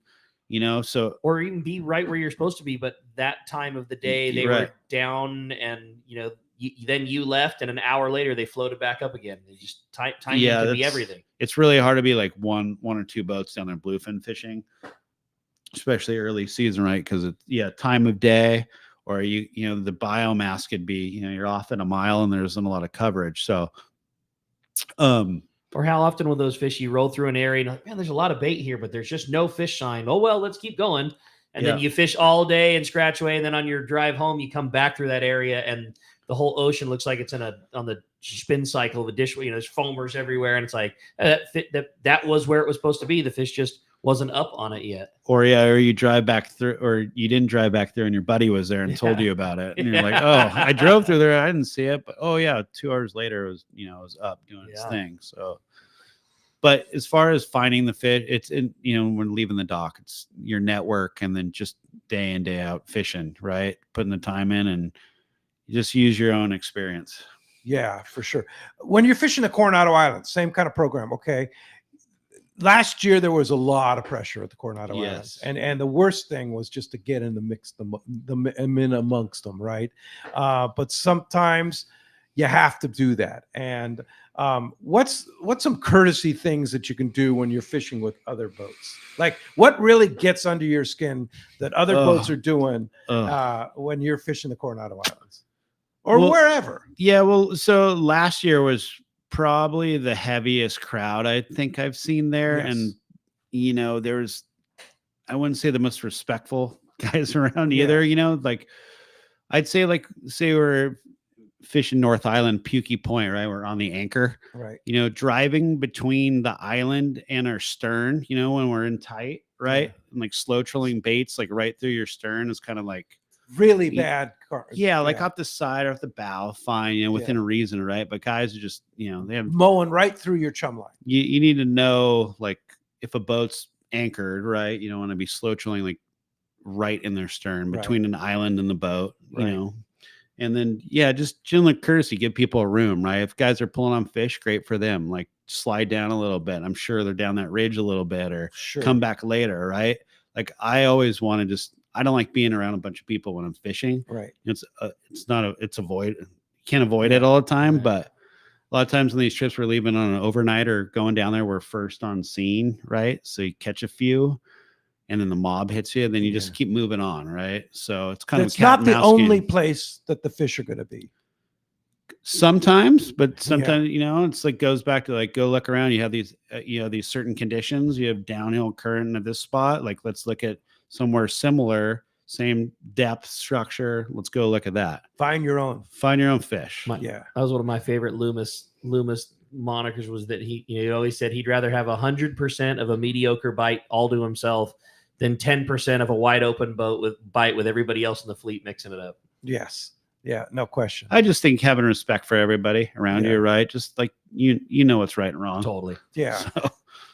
so, or even be right where you're supposed to be, but that time of the day they were down, and you then you left, and an hour later they floated back up again. They just timing can be everything. It's really hard to be like one or two boats down there bluefin fishing, especially early season, right? Because time of day, or the biomass could be, you're off at a mile and there isn't a lot of coverage. So, or how often will those fish, you roll through an area and like, man, there's a lot of bait here, but there's just no fish sign. Oh well, let's keep going. And then you fish all day and scratch away, and then on your drive home, you come back through that area, and the whole ocean looks like it's on the spin cycle of a dish. There's foamers everywhere, and it's like that was where it was supposed to be. The fish just wasn't up on it yet. Or you drive back through, or you didn't drive back there, and your buddy was there and told you about it, and you're like, oh, I drove through there, I didn't see it, but 2 hours later, it was it was up doing its thing. So. But as far as finding the fish, it's in, when leaving the dock, it's your network, and then just day in, day out fishing, right? Putting the time in, and you just use your own experience. Yeah, for sure. When you're fishing the Coronado Islands, same kind of program. Okay. Last year, there was a lot of pressure at the Coronado Islands. And the worst thing was just to get in the mix, in amongst them, right? But sometimes you have to do that. And what's some courtesy things that you can do when you're fishing with other boats? Like, what really gets under your skin that other boats are doing when you're fishing the Coronado Islands or wherever? Yeah, well, so last year was probably the heaviest crowd I think I've seen there. And there's, I wouldn't say the most respectful guys around either. Like I'd say, like, say we're fishing North Island, Pukey Point, right? We're on the anchor, right? Driving between the island and our stern, when we're in tight, right? And like slow trolling baits, like right through your stern is kind of like really bad. Like off the side or off the bow, fine, within a reason, right? But guys are just, they have mowing right through your chum line. You need to know, like, if a boat's anchored, right? You don't want to be slow trolling like right in their stern between an island and the boat, you know. And then, just general courtesy, give people a room, right? If guys are pulling on fish, great for them. Like, slide down a little bit. I'm sure they're down that ridge a little bit, or come back later, right? Like, I always want to I don't like being around a bunch of people when I'm fishing. Right. It's avoid. You can't avoid it all the time, but a lot of times on these trips we're leaving on an overnight or going down there, we're first on scene, right? So you catch a few, and then the mob hits you, and then you just keep moving on, right? So it's kind of it's not the only place that the fish are going to be. Sometimes, but sometimes it's like goes back to like, go look around. You have these these certain conditions. You have downhill current at this spot. Like, let's look at somewhere similar, same depth structure. Let's go look at that. Find your own fish. Yeah, that was one of my favorite Loomis monikers, was that he always said he'd rather have 100% of a mediocre bite all to himself than 10% of a wide open boat with everybody else in the fleet mixing it up. Yes. Yeah, no question. I just think having respect for everybody around you, right? Just like you know what's right and wrong. Totally. Yeah. So.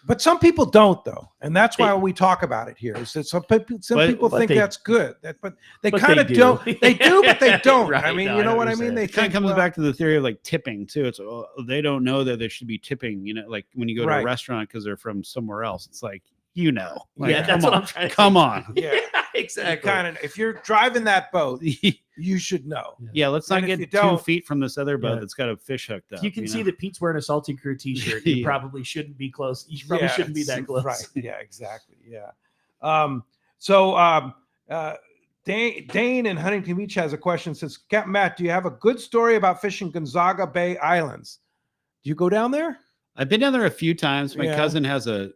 But some people don't, though, and that's why we talk about it here. Is that some people think that's good, but they kind of don't. They do, but they don't. Right, I mean, you know what I mean? They kind of comes back to the theory of like tipping too. It's they don't know that they should be tipping. Like when you go to a restaurant because they're from somewhere else. It's like, like, that's what I'm trying to come on. Yeah, exactly. If you're driving that boat, you should know. Yeah, let's not get 2 feet from this other boat that's got a fish hooked up. You can see that Pete's wearing a Salty Crew t-shirt. You probably shouldn't be close. You probably shouldn't be that close. Right. Yeah, exactly. Yeah. Dane in Huntington Beach has a question. Says, Captain Matt, do you have a good story about fishing Gonzaga Bay Islands? Do you go down there? I've been down there a few times. My cousin has a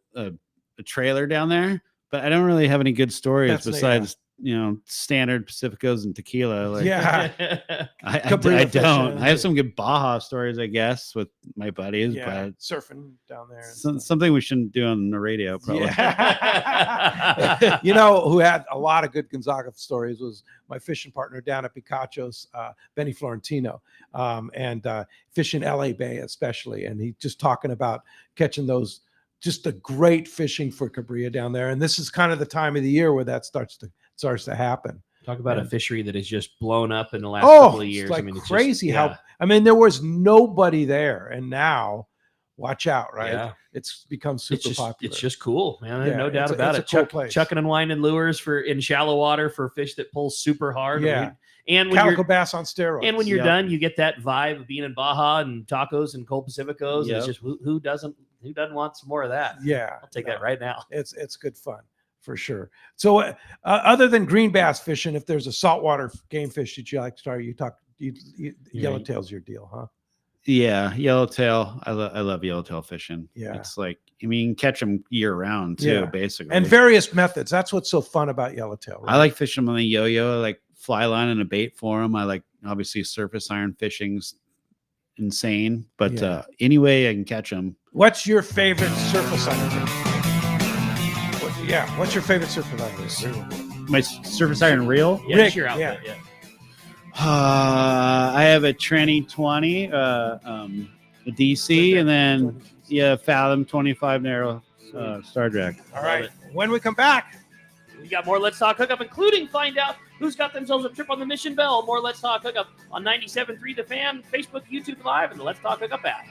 trailer down there, but I don't really have any good stories besides standard Pacificos and tequila. Like, I don't. I have some good Baja stories, I guess, with my buddies. But surfing down there. Something we shouldn't do on the radio, probably. Who had a lot of good Gonzaga stories was my fishing partner down at Picacho's, Benny Florentino, and fishing LA Bay especially. And he just talking about catching those. Just a great fishing for Cabiria down there, and this is kind of the time of the year where that starts to happen. Talk about a fishery that has just blown up in the last couple of years. It's like crazy how there was nobody there, and now watch out, right? Yeah. It's become super popular. It's just cool, man. Yeah, No doubt it's about a it. cool place. Chucking and winding lures in shallow water for fish that pull super hard. Yeah. And when Calico you're bass on steroids. and when you're done, you get that vibe of being in Baja and tacos and cold Pacificos. And it's just who doesn't want some more of that? Yeah, I'll take that right now. It's good fun for sure. So other than green bass fishing, if there's a saltwater game fish that you like to start, yellowtail's your deal, huh? Yeah, yellowtail. I love yellowtail fishing. Yeah. It's like, I mean, catch them year round too, basically. And various methods. That's what's so fun about yellowtail. Right? I like fishing them on the yo-yo, like fly line and a bait for them. I like, obviously, surface iron fishing's insane, but any way I can catch them. What's your favorite surface iron? What's your favorite surface iron? My surface iron reel? Yeah, that's your outfit. Yeah. I have a Tranny 20, a DC, and then Fathom 25 narrow Star Drag. All right. When we come back, we got more Let's Talk Hookup, including find out who's got themselves a trip on the Mission Bell. More Let's Talk Hookup on 97.3 The Fan, Facebook, YouTube Live, and the Let's Talk Hookup app.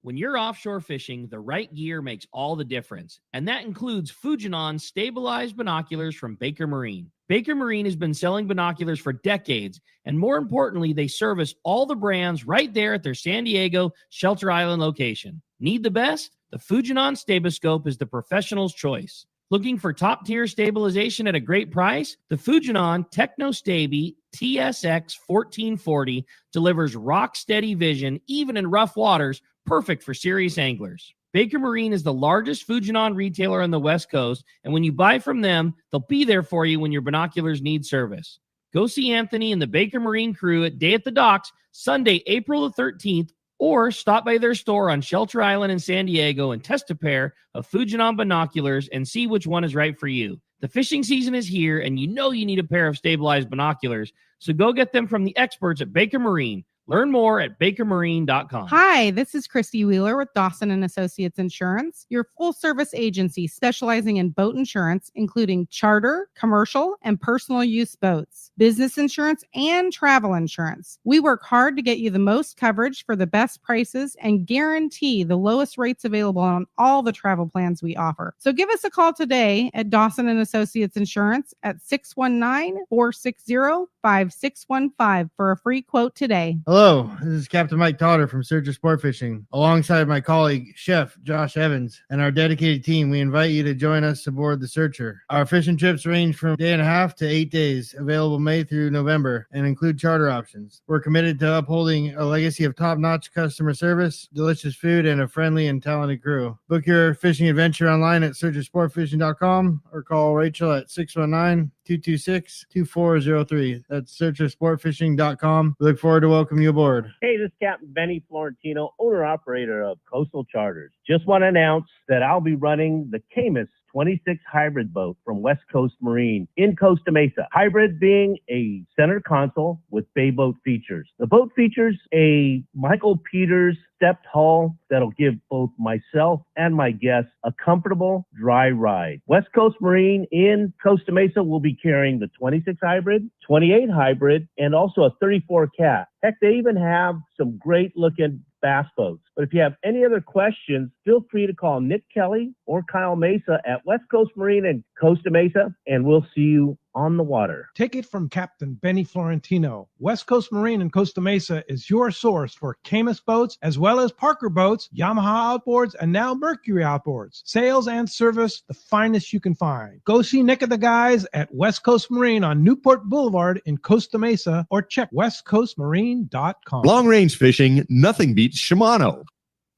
When you're offshore fishing, the right gear makes all the difference, and that includes Fujinon stabilized binoculars from Baker Marine. Baker Marine has been selling binoculars for decades, and more importantly, they service all the brands right there at their San Diego Shelter Island location. Need the best? The Fujinon Staboscope is the professional's choice. Looking for top-tier stabilization at a great price? The Fujinon TechnoStabi TSX 1440 delivers rock-steady vision even in rough waters, perfect for serious anglers. Baker Marine is the largest Fujinon retailer on the West Coast, and when you buy from them, they'll be there for you when your binoculars need service. Go see Anthony and the Baker Marine crew at Day at the Docks, Sunday, April the 13th, or stop by their store on Shelter Island in San Diego and test a pair of Fujinon binoculars and see which one is right for you. The fishing season is here, and you know you need a pair of stabilized binoculars, so go get them from the experts at Baker Marine. Learn more at bakermarine.com. Hi, this is Christy Wheeler with Dawson & Associates Insurance, your full-service agency specializing in boat insurance, including charter, commercial, and personal use boats, business insurance, and travel insurance. We work hard to get you the most coverage for the best prices and guarantee the lowest rates available on all the travel plans we offer. So give us a call today at Dawson & Associates Insurance at 619-460-5615 for a free quote today. Hello, this is Captain Mike Totter from Searcher Sport Fishing. Alongside my colleague, Chef Josh Evans, and our dedicated team, we invite you to join us aboard the Searcher. Our fishing trips range from a day and a half to 8 days, available May through November, and include charter options. We're committed to upholding a legacy of top-notch customer service, delicious food, and a friendly and talented crew. Book your fishing adventure online at searchersportfishing.com or call Rachel at 619-226-2403. That's searchersportfishing.com. We look forward to welcoming you aboard. Hey, this is Captain Benny Florentino, owner-operator of Coastal Charters. Just want to announce that I'll be running the Camus 26 hybrid boat from West Coast Marine in Costa Mesa. Hybrid being a center console with bay boat features. The boat features a Michael Peters stepped hull that'll give both myself and my guests a comfortable, dry ride. West Coast Marine in Costa Mesa will be carrying the 26 hybrid, 28 hybrid, and also a 34 cat. Heck, they even have some great looking bass boats. But if you have any other questions, feel free to call Nick Kelly or Kyle Mesa at West Coast Marine in Costa Mesa, and we'll see you on the water. Take it from Captain Benny Florentino. West Coast Marine in Costa Mesa is your source for Camus boats, as well as Parker boats, Yamaha outboards, and now Mercury outboards. Sales and service, the finest you can find. Go see Nick and the guys at West Coast Marine on Newport Boulevard in Costa Mesa, or check westcoastmarine.com. Long range fishing, nothing beats Shimano.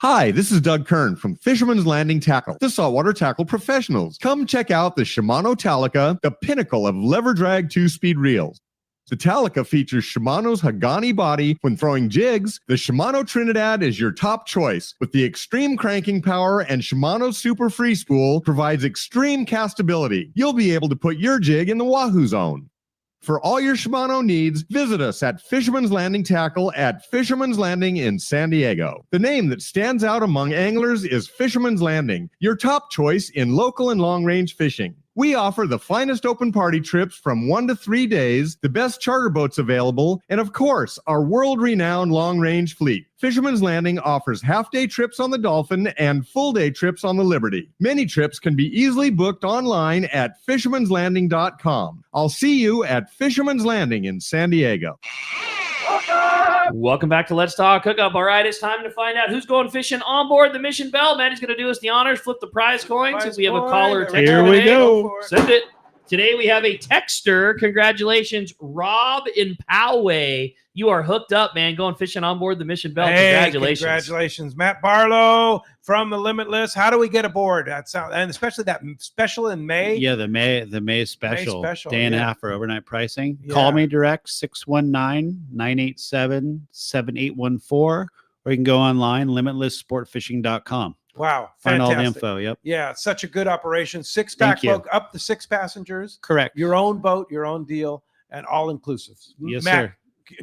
Hi, this is Doug Kern from Fisherman's Landing Tackle, the saltwater tackle professionals. Come check out the Shimano Talica, the pinnacle of lever drag 2-speed reels. The Talica features Shimano's Hagani body when throwing jigs. The Shimano Trinidad is your top choice. With the extreme cranking power, and Shimano's Super Free Spool provides extreme castability. You'll be able to put your jig in the Wahoo zone. For all your Shimano needs, visit us at Fisherman's Landing Tackle at Fisherman's Landing in San Diego. The name that stands out among anglers is Fisherman's Landing, your top choice in local and long-range fishing. We offer the finest open party trips from 1 to 3 days, the best charter boats available, and of course, our world-renowned long-range fleet. Fisherman's Landing offers half-day trips on the Dolphin and full-day trips on the Liberty. Many trips can be easily booked online at fishermanslanding.com. I'll see you at Fisherman's Landing in San Diego. Welcome back to Let's Talk Hookup. All right, it's time to find out who's going fishing on board the Mission Bell. Maddie's going to do us the honors, flip the prize coin, since we have a caller. Here we go. Send it. Today we have a texter. Congratulations, Rob in Poway. You are hooked up, man. Going fishing on board the Mission Bell. Hey, Congratulations. Congratulations. Matt Barlow from the Limitless. How do we get aboard? That sound, and especially that special in May. Yeah, the May special. Day and a half for overnight pricing. Yeah. Call me direct, 619-987-7814, or you can go online, limitlesssportfishing.com. Wow. Find all the fantastic. info. Yep. Yeah, such a good operation. 6-pack Thank you. boat, up to 6 passengers. Correct. Your own boat, your own deal, and all inclusive. Yes, Matt, sir.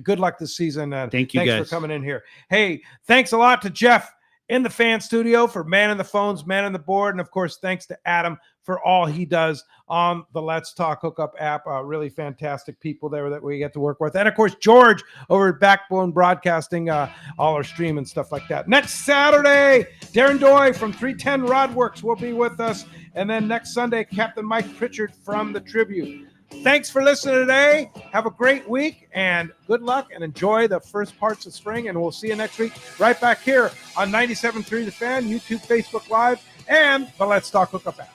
good luck this season. And Thank you, thanks guys. for coming in here. Hey, thanks a lot to Jeff in the fan studio for manning the phones, manning the board. And of course, thanks to Adam for all he does on the Let's Talk Hookup app. Really fantastic people there that we get to work with. And of course, George over at Backbone Broadcasting, all our stream and stuff like that. Next Saturday, Darren Doy from 310 Rodworks will be with us. And then next Sunday, Captain Mike Pritchard from the Tribute. Thanks for listening today. Have a great week and good luck and enjoy the first parts of spring. And we'll see you next week right back here on 97.3 The Fan, YouTube, Facebook Live, and the Let's Talk Hookup app.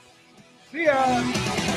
See ya.